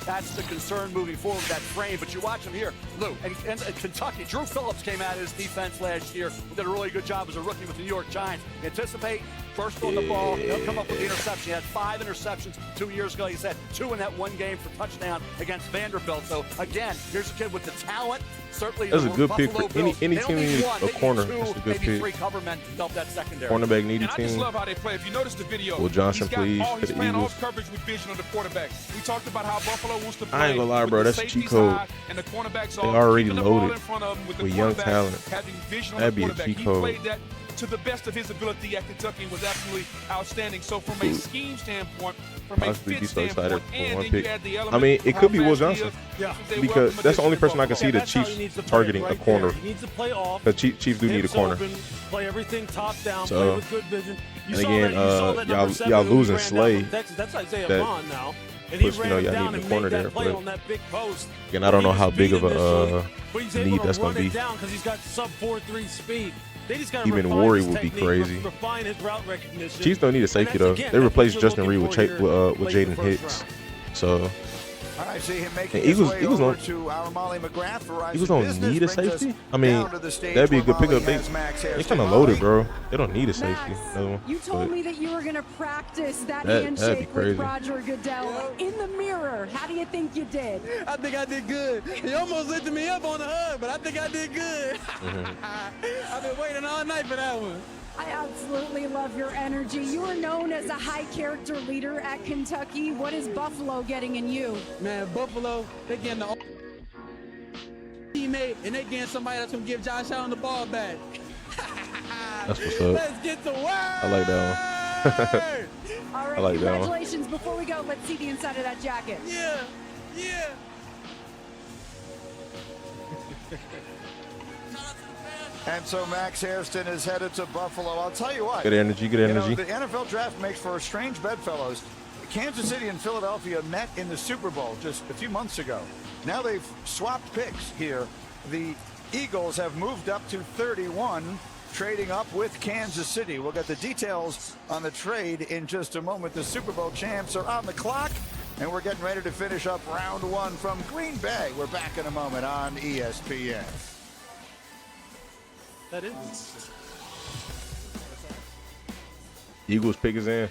That's the concern moving forward with that frame. But you watch him here, Lou, and Kentucky. Drew Phillips came out of his defense last year, did a really good job as a rookie with the New York Giants. Anticipate, first on the ball, he'll come up with the interception. He had 5 interceptions 2 years ago. He's had 2 in that one game for touchdown against Vanderbilt. So again, here's a kid with the talent. Certainly, that's a good pick for any team needs a corner. That's a good pick. Cornerback needy team. I just love how they play. If you notice the video, Will Johnson, please, he's for the playing Eagles. off coverage with vision on the quarterback. We talked about how Buffalo wants to play. I ain't gonna lie, bro. That's a cheat code. And the cornerbacks They already loaded with young talent. That'd be a cheat He code. played that to the best of his ability at Kentucky and was absolutely outstanding. So from a scheme standpoint, from a Possibly fit be so excited standpoint, for and one then you pick. add the I element mean, it of could be how Will fast he Johnson. is. Yeah. Because that's the only person I can see the That's how he Chiefs needs to play targeting right a corner. there. He needs to play off. The Chiefs do need a hips corner. Open, play everything top down, So, play with good vision. You and saw again, that, you saw that number 7 y'all who losing ran down Slay. from Texas. That's Isaiah That Bond now. And puts, he you know, ran y'all down need and the corner made that there. play But on that big post. again, I don't know He how was big of beating a but he's need able that's to going run to it be. down because he's got sub 4.3 speed. They just got to Even refine Worry his would be technique, crazy. refine his route recognition. Chiefs don't need a safety And though. that's, again, They that's replaced what you're Justin Reed with looking for with here late in Jaden the first Hicks. round. So I see him making and his Eagles way don't over to our Molly McGrath. Verizon Eagles don't Business need a brings us safety. I mean, down to the stage that'd be a where good pickup. Molly has Max They Hairston. kind of loaded, bro. They don't need a safety. Another one. You told But me that you were going to practice that that'd be handshake crazy. with Roger Goodell in the mirror. How do you think you did? I think I did good. He almost lifted me up on the hug, but I think I did good. I've been waiting all night for that one. I absolutely love your energy. You are known as a high character leader at Kentucky. What is Buffalo getting in you? Man, Buffalo, they getting the teammate, and they getting somebody that's going to give Josh Allen the ball back. That's what's up. Let's get to work. I like that one. All right, I like that one. congratulations. Before we go, let's see the inside of that jacket. Yeah, yeah. And so Max Hairston is headed to Buffalo. I'll tell you what. Good energy, good energy. You know, the NFL draft makes for a strange bedfellows. Kansas City and Philadelphia met in the Super Bowl just a few months ago. Now they've swapped picks here. The Eagles have moved up to 31, trading up with Kansas City. We'll get the details on the trade in just a moment. The Super Bowl champs are on the clock, and we're getting ready to finish up round one from Green Bay. We're back in a moment on ESPN. That is. Eagles pick is in.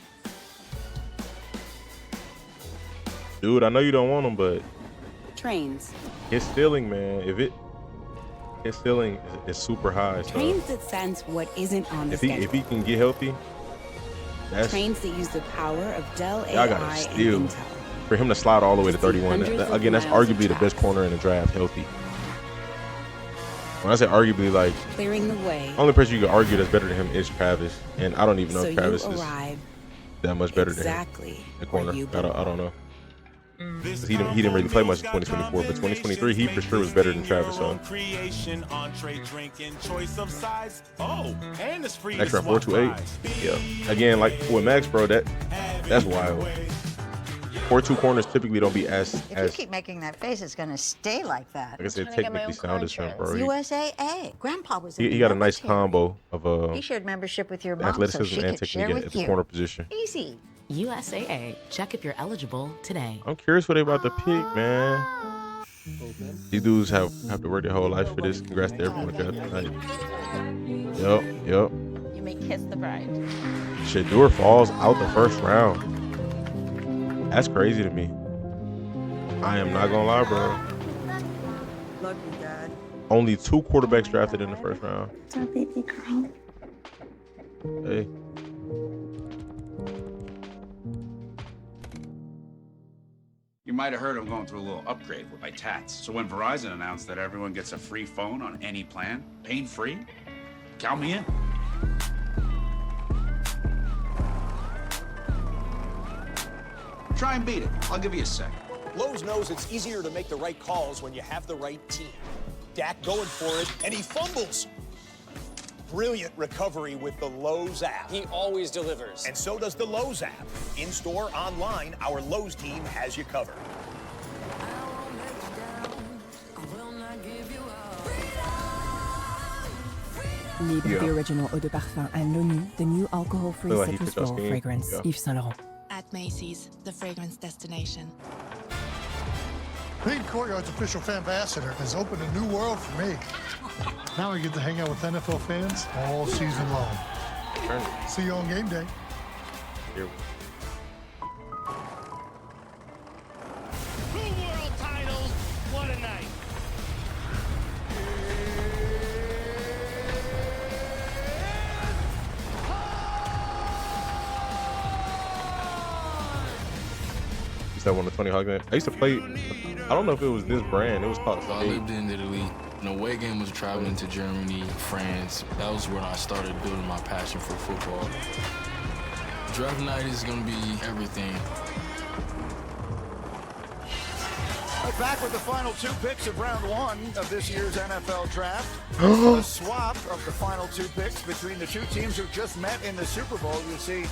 Dude, I know you don't want him, but Trains. his ceiling, man, his ceiling is super high. So Trains that sense what isn't on the if schedule. he can get healthy, that's Trains that use the power of Dell y'all AI gotta and steal. Intel. For him to slide all the way to 31, hundreds of again, that's miles of arguably the best corner in the draft, healthy. When I say arguably, like, Clearing the way. only person you could argue that's better than him is Travis, and I don't even know So if Travis you is arrive that much better than exactly him. The corner, where you I don't know. He didn't really play much in 2024, but 2023 he for sure was better than Travis. So Creation, entree, drinking, choice of size. Oh, and it's free. next round 428. Yeah. Again, like with Max, bro, that's wild. 4-2 corners typically don't be as If you keep making that face, it's going to stay like that. like I said, technically sound as him, bro. USAA. Grandpa was in He the got a nice military. combo of He shared membership with your mom so athleticism she and could share technique with at the you. corner position. Easy. USAA. Check if you're eligible today. I'm curious what they about to pick, man. These dudes have to work their whole life for this. Congrats to everyone drafted tonight. Yep. You may kiss the bride. Shedeur falls out the first round. That's crazy to me. I am not gonna lie, bro. Love you, Dad. Only 2 quarterbacks drafted in the first round. It's our baby girl. Hey. You might have heard I'm going through a little upgrade with my tats. So when Verizon announced that everyone gets a free phone on any plan, pain-free, count me in. Try and beat it. I'll give you a sec. Lowe's knows it's easier to make the right calls when you have the right team. Dak going for it, and he fumbles. Brilliant recovery with the Lowe's app. He always delivers. And so does the Lowe's app. In-store, online, our Lowe's team has you covered. Libre the original eau de parfum and L'Onu, the new alcohol-free citrus floral fragrance, Yves Saint Laurent. At Macy's, the fragrance destination. Being Courtyard's official fan ambassador has opened a new world for me. Now I get to hang out with NFL fans all season long. See you on game day. Here. Two world titles, what a night. Is that one of the Tony Hawk games? I used to play, I don't know if it was this brand. It was called I lived in Italy. An away game was traveling to Germany, France. That was when I started building my passion for football. Draft night is going to be everything. Back with the final 2 picks of round 1 of this year's NFL draft. A swap of the final 2 picks between the 2 teams who just met in the Super Bowl. You see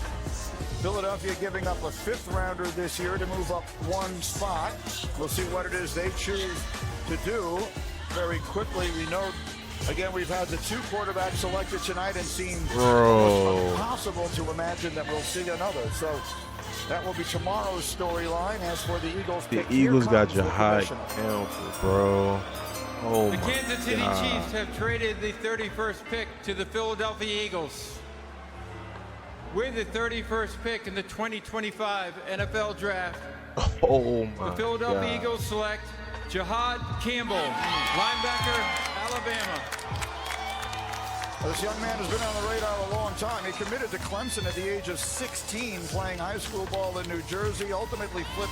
Philadelphia giving up a 5th rounder this year to move up 1 spot. We'll see what it is they choose to do very quickly. We know, again, we've had the 2 quarterbacks selected tonight and seemed almost impossible to imagine that we'll see another. So that will be tomorrow's storyline. As for the Eagles, the Eagles got Jahad Campbell, bro. Oh the my Kansas City God. Chiefs have traded the 31st pick to the Philadelphia Eagles. With the 31st pick in the 2025 NFL Draft, Oh my the Philadelphia God. Eagles select Jahad Campbell, linebacker, Alabama. This young man has been on the radar a long time. He committed to Clemson at the age of 16, playing high school ball in New Jersey. Ultimately flipped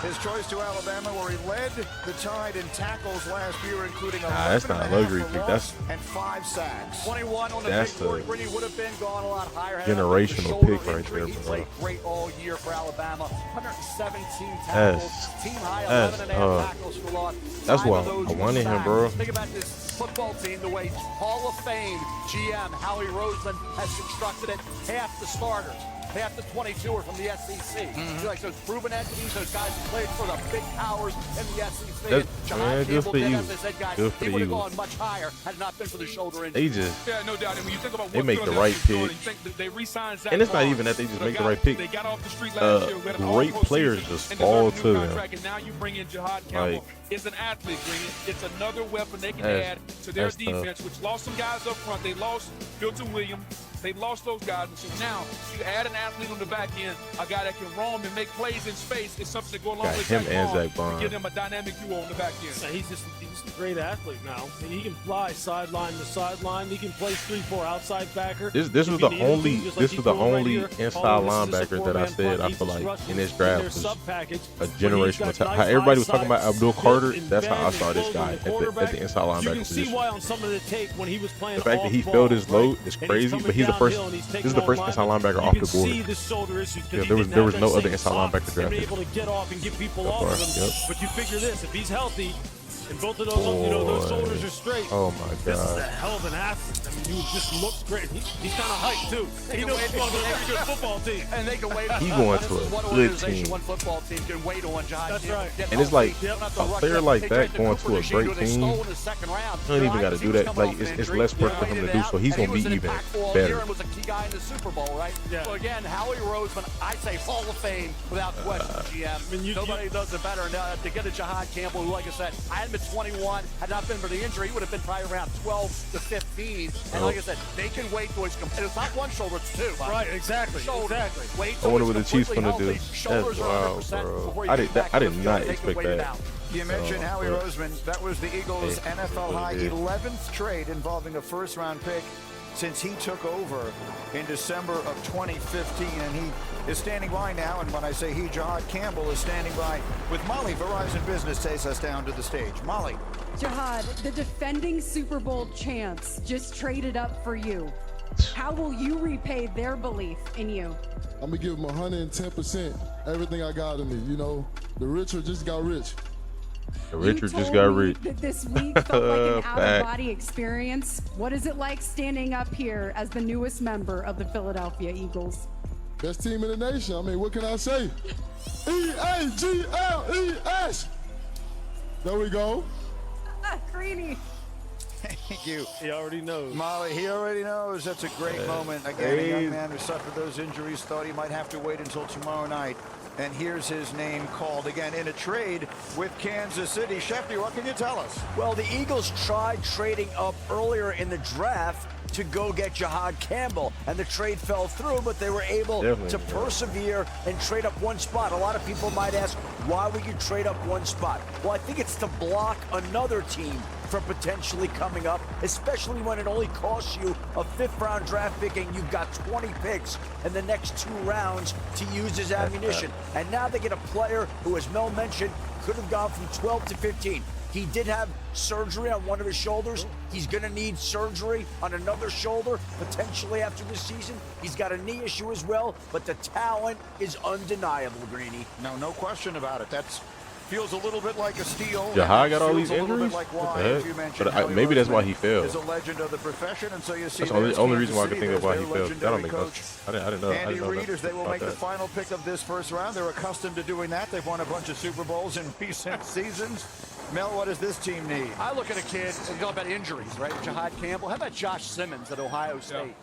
his choice to Alabama, where he led the Tide in tackles last year, including That's not a luxury pick. That's and 5 sacks. 21 on the That's big board. a Brady would have been gone a lot higher. generational pick right there, He bro. played great all year for Alabama. 117 tackles, team high 11 and a half tackles for loss. That's 5 why of those I wanted him, sacks. bro. Think about this football team, the way Hall of Fame GM Howie Roseman has constructed it. Half the starters, half the 22 are from the SEC. You're like those proven entities, those guys who played for the big powers in the SEC. That's- Jahad man, good Campbell for did, you. as I said, guys, Good for he the would have Eagles. gone much higher had it not been for the shoulder injury. They just Yeah, no doubt. And when you think about they what make the right Philadelphia's doing, pick. you think that they re-signed Zach And it's not Barnes, even that they just the make the guy right pick. They got off the street last year. We had an Great all-pro players season just and fall deserved a to new them. contract, and now you bring in Jahad Campbell. Like, it's an athlete, Green. It's another weapon they can That's- add to their that's tough. defense, which lost some guys up front. They lost Milton Williams. They lost those guys. And so now you add an athlete on the back end, a guy that can roam and make plays in space. It's something to go along Got with him Zach and Barnes Zach Barnes. to give them a dynamic duo on the back end. So he's just a great athlete now. He can fly sideline to sideline. He can play 3-4 outside backer. This If was you the need him to, only just like this he's was the doing right only here. inside All this is just a linebacker that I four-man said front. I He's feel just like rushing in this in draft their was sub-package, a where he's generational got talent. nice How everybody was high talking about sides, Abdul built Carter, and that's how I bend saw and this close guy on at the the quarterback. inside You linebacker can see position. why on some of the tape when he was playing The fact that he off failed ball, his load right? is And crazy, coming but he's the first. downhill and he's This is taking the on first inside linemen. linebacker You off can the board. see the shoulder issues. Yeah, He there was didn't have no that other same inside pop linebacker and be drafted able to get off and get people so off far. of him. Yep. But you figure this: if he's healthy, And both of those, those shoulders are straight. Oh my God. This is a hell of an athlete. I mean, he just looks great. He's kind of hyped too. He knows he's going to a very good football team. And they can wait on. He's going to a good team. One football team can wait on Jahad. That's right. And it's like a player like that going to a great team. You don't even got to do that. Like it's less work for him to do. So he's going to be even better. Was a key guy in the Super Bowl, right? Yeah. So again, Howie Roseman, I say Hall of Fame without question. GM. I mean, Nobody does it better. To get a Jahad Campbell, who, like I said, I had been 21. Had not been for the injury, he would have been probably around 12 to 15. And like I said, they can wait till he's complete. It's not one shoulder, it's two. Right, exactly. Exactly. Wait I till wonder he's what the Chiefs completely gonna do. healthy. That's wild, bro. I did not expect that. You mentioned Howie Roseman. That was the Eagles' NFL high 11th trade involving a first-round pick since he took over in December of 2015. And he is standing by now. And when I say he, Jahad Campbell is standing by with Molly. Verizon Business takes us down to the stage. Molly. Jahad, the defending Super Bowl champs just traded up for you. How will you repay their belief in you? I'm going to give them 110%, everything I got in me. You know, the Richard just got rich. The Richard just got rich. That this week felt like an out-of-body experience. What is it like standing up here as the newest member of the Philadelphia Eagles? Best team in the nation. I mean, what can I say? E-A-G-L-E-S. There we go. Greeny. Thank you. He already knows. Molly, he already knows. That's a great moment. Again, a young man who suffered those injuries, thought he might have to wait until tomorrow night. And here's his name called again in a trade with Kansas City. Schefter, what can you tell us? Well, the Eagles tried trading up earlier in the draft to go get Jahad Campbell, and the trade fell through, but they were able to persevere and trade up one spot. A lot of people might ask, why would you trade up one spot? Well, I think it's to block another team from potentially coming up, especially when it only costs you a 5th-round draft pick and you've got 20 picks in the next 2 rounds to use as ammunition. And now they get a player who, as Mel mentioned, could have gone from 12 to 15. He did have surgery on one of his shoulders. He's going to need surgery on another shoulder, potentially after this season. He's got a knee issue as well, but the talent is undeniable, Greeny. No question about it. That's feels a little bit like a steal. Jahad got all these Feels a little injuries? bit like What why, the as heck? you mentioned, But maybe that's why he failed. is a legend of the profession, and so you see That's the only reason why I Kansas can think of why he City, failed. there's That don't legendary make no coach sense. I didn't know. Andy Reid, nothing as they will about make the that. final pick of this first round. They're accustomed to doing that. They've won a bunch of Super Bowls in recent seasons. Mel, what does this team need? I look at a kid, and go about injuries, right? Jahad Campbell. How about Josh Simmons at Ohio State?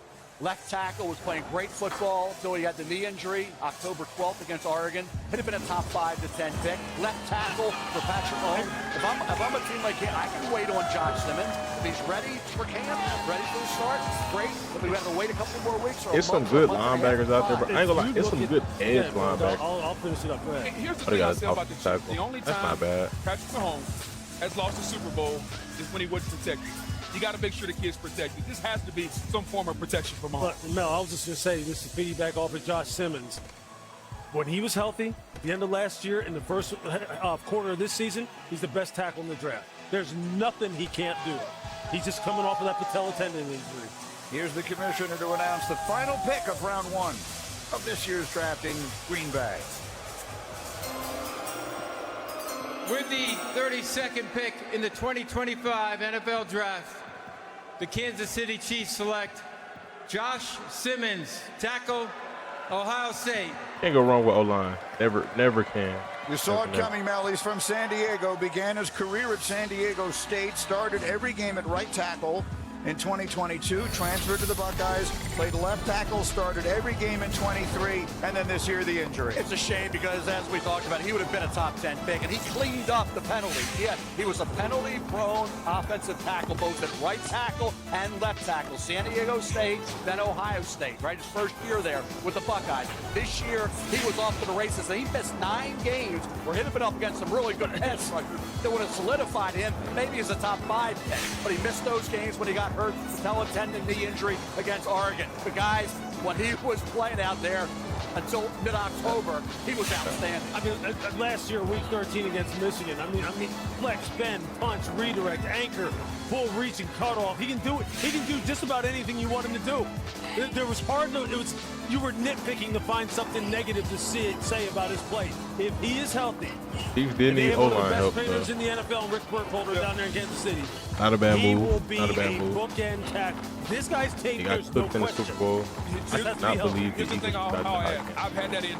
Left tackle, was playing great football until he had the knee injury October 12th against Oregon. Could have been a top 5 to 10 pick. Left tackle for Patrick Mahomes. If I'm a team like him, I can wait on Josh Simmons. If he's ready for camp, ready for the start, great. If we have to wait a couple more weeks or It's some good linebackers out there, but I ain't gonna lie, it's some good edge linebackers. I'll finish it up. Go ahead. Here's the They thing got I say a about the tough Chiefs. The only That's time not bad. Patrick Mahomes has lost a Super Bowl is when he wasn't protected. You got to make sure the kid's protected. This has to be some form of protection for Mahomes. But, Mel, I was just going to say, this is piggyback off of Josh Simmons. When he was healthy, at the end of last year, in the first quarter of this season, he's the best tackle in the draft. There's nothing he can't do. He's just coming off of that patella tendon injury. Here's the commissioner to announce the final pick of round 1 of this year's draft in Green Bay. With the 32nd pick in the 2025 NFL Draft, the Kansas City Chiefs select Josh Simmons, tackle, Ohio State. Can't go wrong with O-line. Never can. You saw Never, it coming, Mel. He's from San Diego, began his career at San Diego State, started every game at right tackle in 2022, transferred to the Buckeyes, played left tackle, started every game in 23, and then this year the injury. It's a shame because, as we talked about, he would have been a top 10 pick, and he cleaned up the penalty. He was a penalty-prone offensive tackle, both at right tackle and left tackle. San Diego State, then Ohio State, right? His first year there with the Buckeyes. This year, he was off to the races, and he missed 9 games where he'd have been up against some really good pass rushers that would have solidified him maybe as a top 5 pick. But he missed those games when he got hurt, patella tendon knee injury against Oregon. But guys, when he was playing out there until mid-October, he was outstanding. I mean, last year, week 13 against Michigan, I mean, flex, bend, punch, redirect, anchor, full reach, and cutoff. He can do it. He can do just about anything you want him to do. There was hard. It was you were nitpicking to find something negative to say about his play. If he is healthy, Chiefs did need O-line help, best trainers though. in the NFL, Rick Burkholder down there in Kansas City. Not a bad He move. will be Not a a bad move. bookend tackle. This guy's tape, He got there's no clipped in the question. Super Bowl. I cannot believe Here's the the thing Eagles got I'll the add. I've had that in.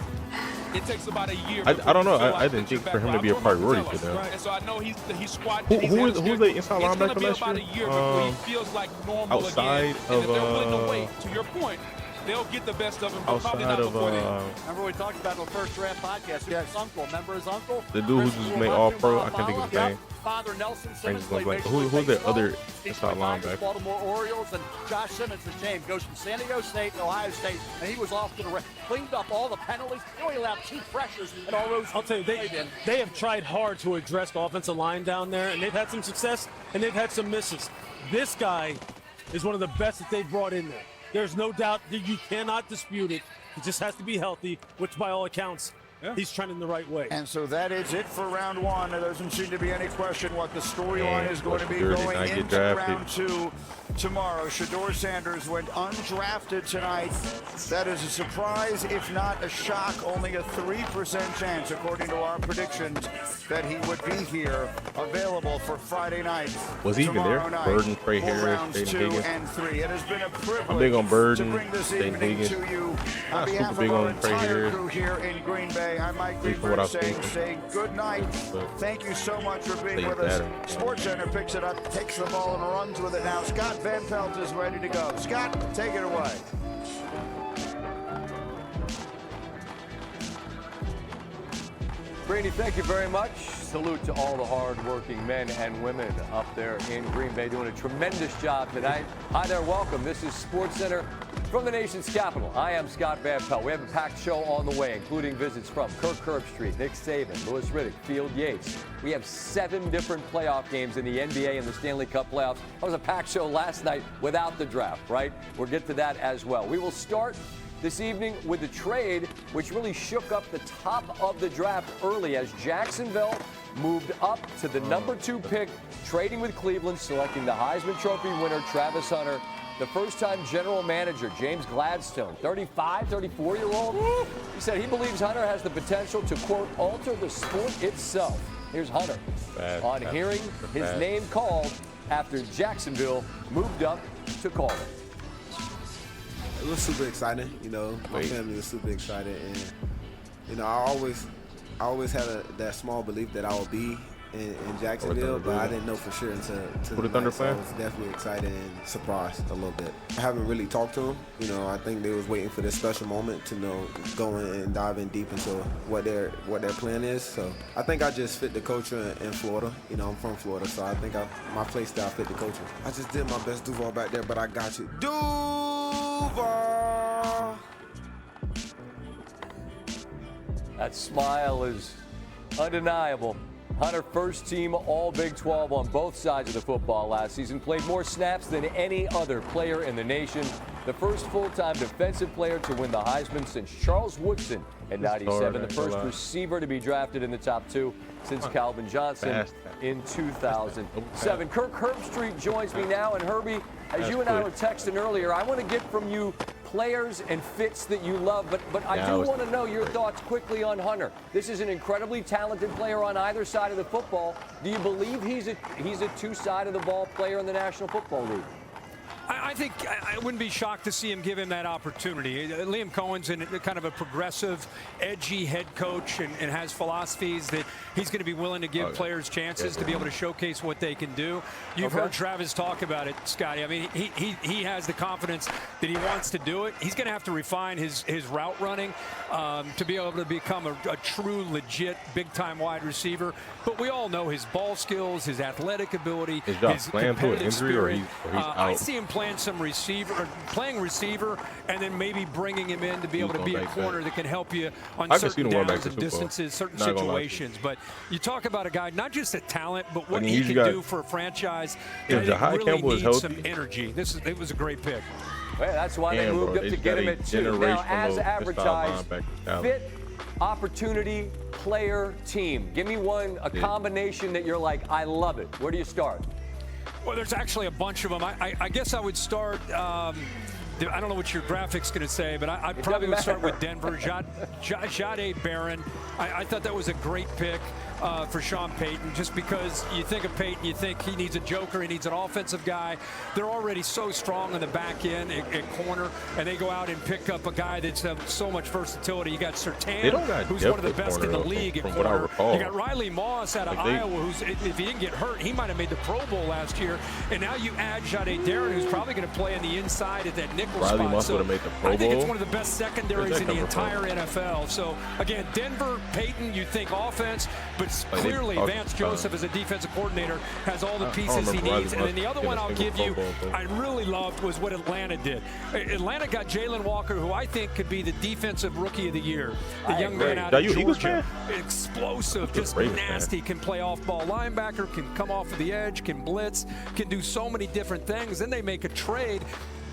It takes about a year. I don't know. I didn't think for him to be a priority for them. And so I know he's squatting. Who's the inside linebacker It's going to be last about a year before he feels like normal outside again. And if they're willing to wait, to your point, they'll get the best of him, but probably not before then. Remember we talked about in the first draft podcast, his uncle. Remember his uncle? the dude who just made all pro. I can't think of his name. Father Nelson Simmons Who's played Major League the Baseball. other He's inside played for the linebacker? Baltimore Orioles, and Josh Simmons, the same, goes from San Diego State to Ohio State, and he was off to the cleaned up all the penalties. He only allowed 2 pressures and all those. I'll tell you, they have tried hard to address the offensive line down there, and they've had some success, and they've had some misses. This guy is one of the best that they've brought in there. There's no doubt that you cannot dispute it. He just has to be healthy, which by all accounts, he's trending the right way. And so that is it for round 1. There doesn't seem to be any question what the storyline is going to be going into round 2 tomorrow. Shedeur Sanders went undrafted tonight. That is a surprise, if not a shock. Only a 3% chance, according to our predictions, that he would be here, available for Friday night. Was he even there? Burden, Trey Harris, rounds Jaden 2 Higgins. and 3. It has been a privilege I'm big on Burden, to bring this Jaden evening Higgins. to you. Not On super behalf big of our on Trey entire Harris. crew here in Green Bay, I'm Mike At least from what Greenberg I've seen. saying good night. But Thank you so much for being Say with us. better. SportsCenter picks it up, takes the ball, and runs with it now. Scott Van Pelt is ready to go. Scott, take it away. Brady, thank you very much. Salute to all the hard-working men and women up there in Green Bay doing a tremendous job tonight. Hi there, welcome. This is SportsCenter from the nation's capital. I am Scott Van Pelt. We have a packed show on the way, including visits from Kirk Herbstreit, Nick Saban, Louis Riddick, Field Yates. We have 7 different playoff games in the NBA and the Stanley Cup playoffs. That was a packed show last night without the draft, right? We'll get to that as well. We will start this evening with the trade, which really shook up the top of the draft early as Jacksonville moved up to the number 2 pick, trading with Cleveland, selecting the Heisman Trophy winner, Travis Hunter. The first-time general manager, James Gladstone, 34-year-old, he said he believes Hunter has the potential to, quote, alter the sport itself. Here's Hunter on hearing his name called after Jacksonville moved up to call him. It was super exciting, you know. My family was super excited, and you know, I always had that small belief that I would be in Jacksonville, but I didn't know for sure until Who the Thunder so I fan? was definitely excited and surprised a little bit. I haven't really talked to them. You know, I think they was waiting for this special moment to go in and dive in deep into what their plan is. So I think I just fit the culture in Florida. You know, I'm from Florida, so I think my play style fit the culture. I just did my best Duval back there, but I got you. Duval! That smile is undeniable. Hunter, first team All Big 12 on both sides of the football last season, played more snaps than any other player in the nation. The first full-time defensive player to win the Heisman since Charles Woodson in '97. The first receiver to be drafted in the top 2 since Calvin Johnson in 2007. Kirk Herbstreit joins me now. And Herbie, as you and I were texting earlier, I want to get from you players and fits that you love, but I do want to know your thoughts quickly on Hunter. This is an incredibly talented player on either side of the football. Do you believe he's a two-side-of-the-ball player in the National Football League? I think I wouldn't be shocked to see him give him that opportunity. Liam Cohen's kind of a progressive, edgy head coach and has philosophies that he's going to be willing to give players chances to be able to showcase what they can do. You've heard Travis talk about it, Scotty. I mean, he has the confidence that he wants to do it. He's going to have to refine his route running to be able to become a true, legit, big-time wide receiver. But we all know his ball skills, his athletic ability, his competitive spirit. I see him playing receiver, and then maybe bringing him in to be able to be a corner that can help you on certain downs and distances, certain situations. But you talk about a guy, not just a talent, but what he can do for a franchise that really needs some energy. It was a great pick. Well, that's why they moved up to get him at 2. Now, as advertised, fit, opportunity, player, team. Give me a combination that you're like, I love it. Where do you start? Well, there's actually a bunch of them. I guess I would start I don't know what your graphic's going to say, but I probably would start with Denver. Jahdae Barron. I thought that was a great pick for Sean Payton, just because you think of Payton, you think he needs a joker, he needs an offensive guy. They're already so strong on the back end at corner, and they go out and pick up a guy that's so much versatility. You got Surtain, who's one of the best in the league at corner. You got Riley Moss out of Iowa, who's, if he didn't get hurt, he might have made the Pro Bowl last year. And now you add Jahdae Barron, who's probably going to play on the inside at that nickel Riley spot. Moss would have made the Pro Bowl. I think it's one of the best secondaries in the entire NFL. So, again, Denver, Payton, you think offense, but clearly Vance Joseph as a defensive coordinator has all the pieces he needs. And then the other one I'll give you, I really loved, was what Atlanta did. Atlanta got Jalen Walker, who I think could be the defensive rookie of the year. The young man out of Georgia. Explosive, just nasty, can play off-ball linebacker, can come off of the edge, can blitz, can do so many different things. Then they make a trade.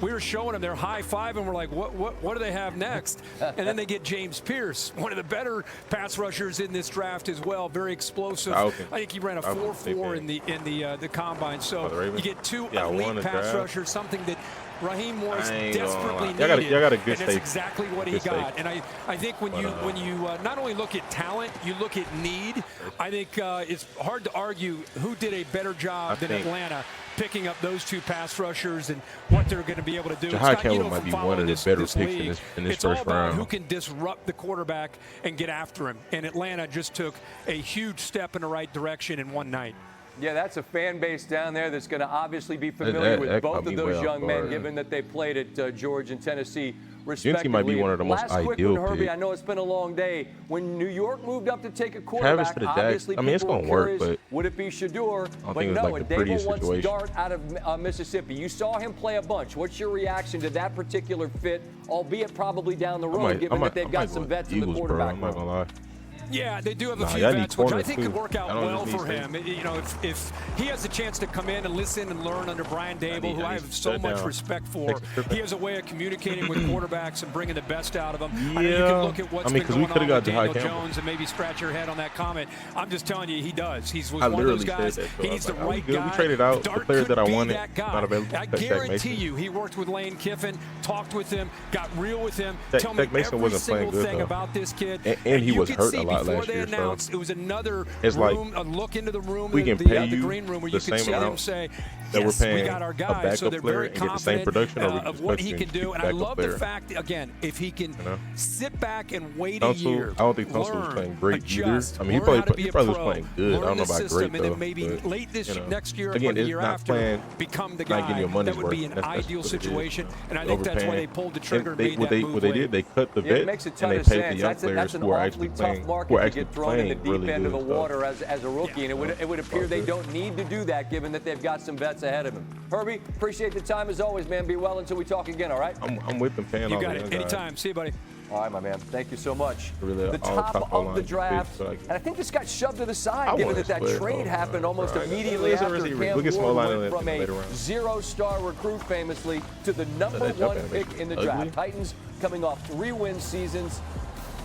We were showing them their high five, and we're like, what do they have next? And then they get James Pierce, one of the better pass rushers in this draft as well. Very explosive. I think he ran a 4.4 in the combine. So you get two elite pass rushers, something that Raheem Morris desperately needed. You got a good and that's exactly what he got. And I think when you not only look at talent, you look at need. I think it's hard to argue who did a better job than Atlanta picking up those two pass rushers and what they're going to be able to do. Jahad Campbell might be one of the better picks in this it's all first about round. who can disrupt the quarterback and get after him. And Atlanta just took a huge step in the right direction in one night. Yeah, that's a fan base down there that's going to obviously be familiar with both of those young men, given that they played at Georgia and Tennessee, respectively. might be one of the most Last quick ideal one, Herbie, picks. I know it's been a long day. When New York moved up to take a quarterback, Travis obviously I mean, it's people going to were work, curious, but would it be Shador? But no, like Dable wants Dart out of Mississippi. You saw him play a bunch. What's your reaction to that particular fit, albeit probably down the road, given that they've got some vets in the quarterback I'm not going to lie. Yeah, they do have a few vets, which I think could work out well for him. You know, if he has a chance to come in and listen and learn under Brian Dable, who I have so much respect for, he has a way of communicating with quarterbacks and bringing the best out of them. I know you can look at what's been going on with Daniel Jones and maybe scratch your head on that comment. I'm just telling you, he does. He's one of those guys. He needs the right guy. We traded out the players that I wanted. Not available. I guarantee you, he worked with Lane Kiffin, talked with him, got real with him. Tell me every single thing about this kid. And he was hurt a lot last year. It was another it's room, a look into the room, we can pay the green room, where you can see them say, that yes, we're paying we got our guy. So they're very confident of what he can do. And I love the fact, again, if he can sit back and wait a year, I don't think Tunsil was playing great either. I mean, he probably was playing good. I don't know about great, though. And then maybe late this next year or again, the year after, become the guy. That would be an ideal situation. And I think that's why they pulled the trigger and made that move. What they did, they cut the vet and they paid the young players who are actually playing really into the water as a rookie, and it would appear they don't need to do that, given that they've got some vets ahead of him. Herbie, appreciate the time as always, man. Be well until we talk again, all right? I'm with them, fan. You got it. Anytime. See you, buddy. All right, my man. Thank you so much. Really, the top of the draft, and I think this got shoved to the side, given that trade happened almost immediately after Cam Ward went from a zero-star recruit, famously, to the number one pick in the draft. Titans coming off 3 win seasons.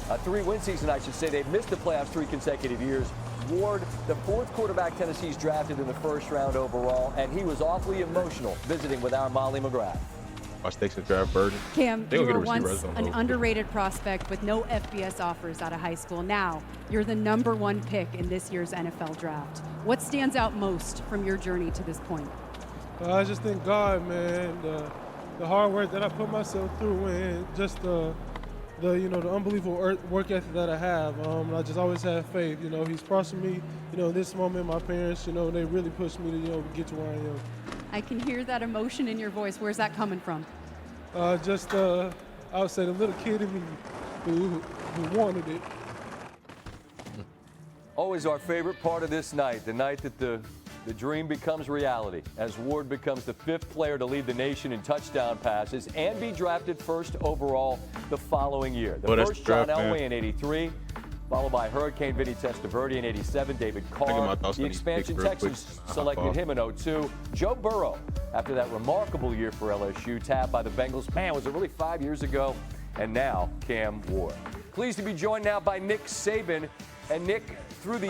3-win season, I should say. They've missed the playoffs 3 consecutive years. Ward, the 4th quarterback Tennessee's drafted in the 1st round overall, and he was awfully emotional visiting with our Molly McGrath. My stakes in draft burden. Cam, you were once an underrated prospect with no FBS offers out of high school. Now, you're the number 1 pick in this year's NFL draft. What stands out most from your journey to this point? I just thank God, man. The hard work that I put myself through, and just the unbelievable work ethic that I have. I just always have faith. He's prospered me. In this moment, my parents, they really pushed me to, get to where I am. I can hear that emotion in your voice. Where's that coming from? I would say the little kid in me who wanted it. Always our favorite part of this night, the night that the dream becomes reality, as Ward becomes the 5th player to lead the nation in touchdown passes and be drafted 1st overall the following year. The first John Elway in 83, followed by Hurricane Vinny Testaverde in 87, David Carr. The expansion Texans selected him in 02. Joe Burrow, after that remarkable year for LSU, tabbed by the Bengals. Man, was it really 5 years ago? And now Cam Ward. Pleased to be joined now by Nick Saban. And Nick, through the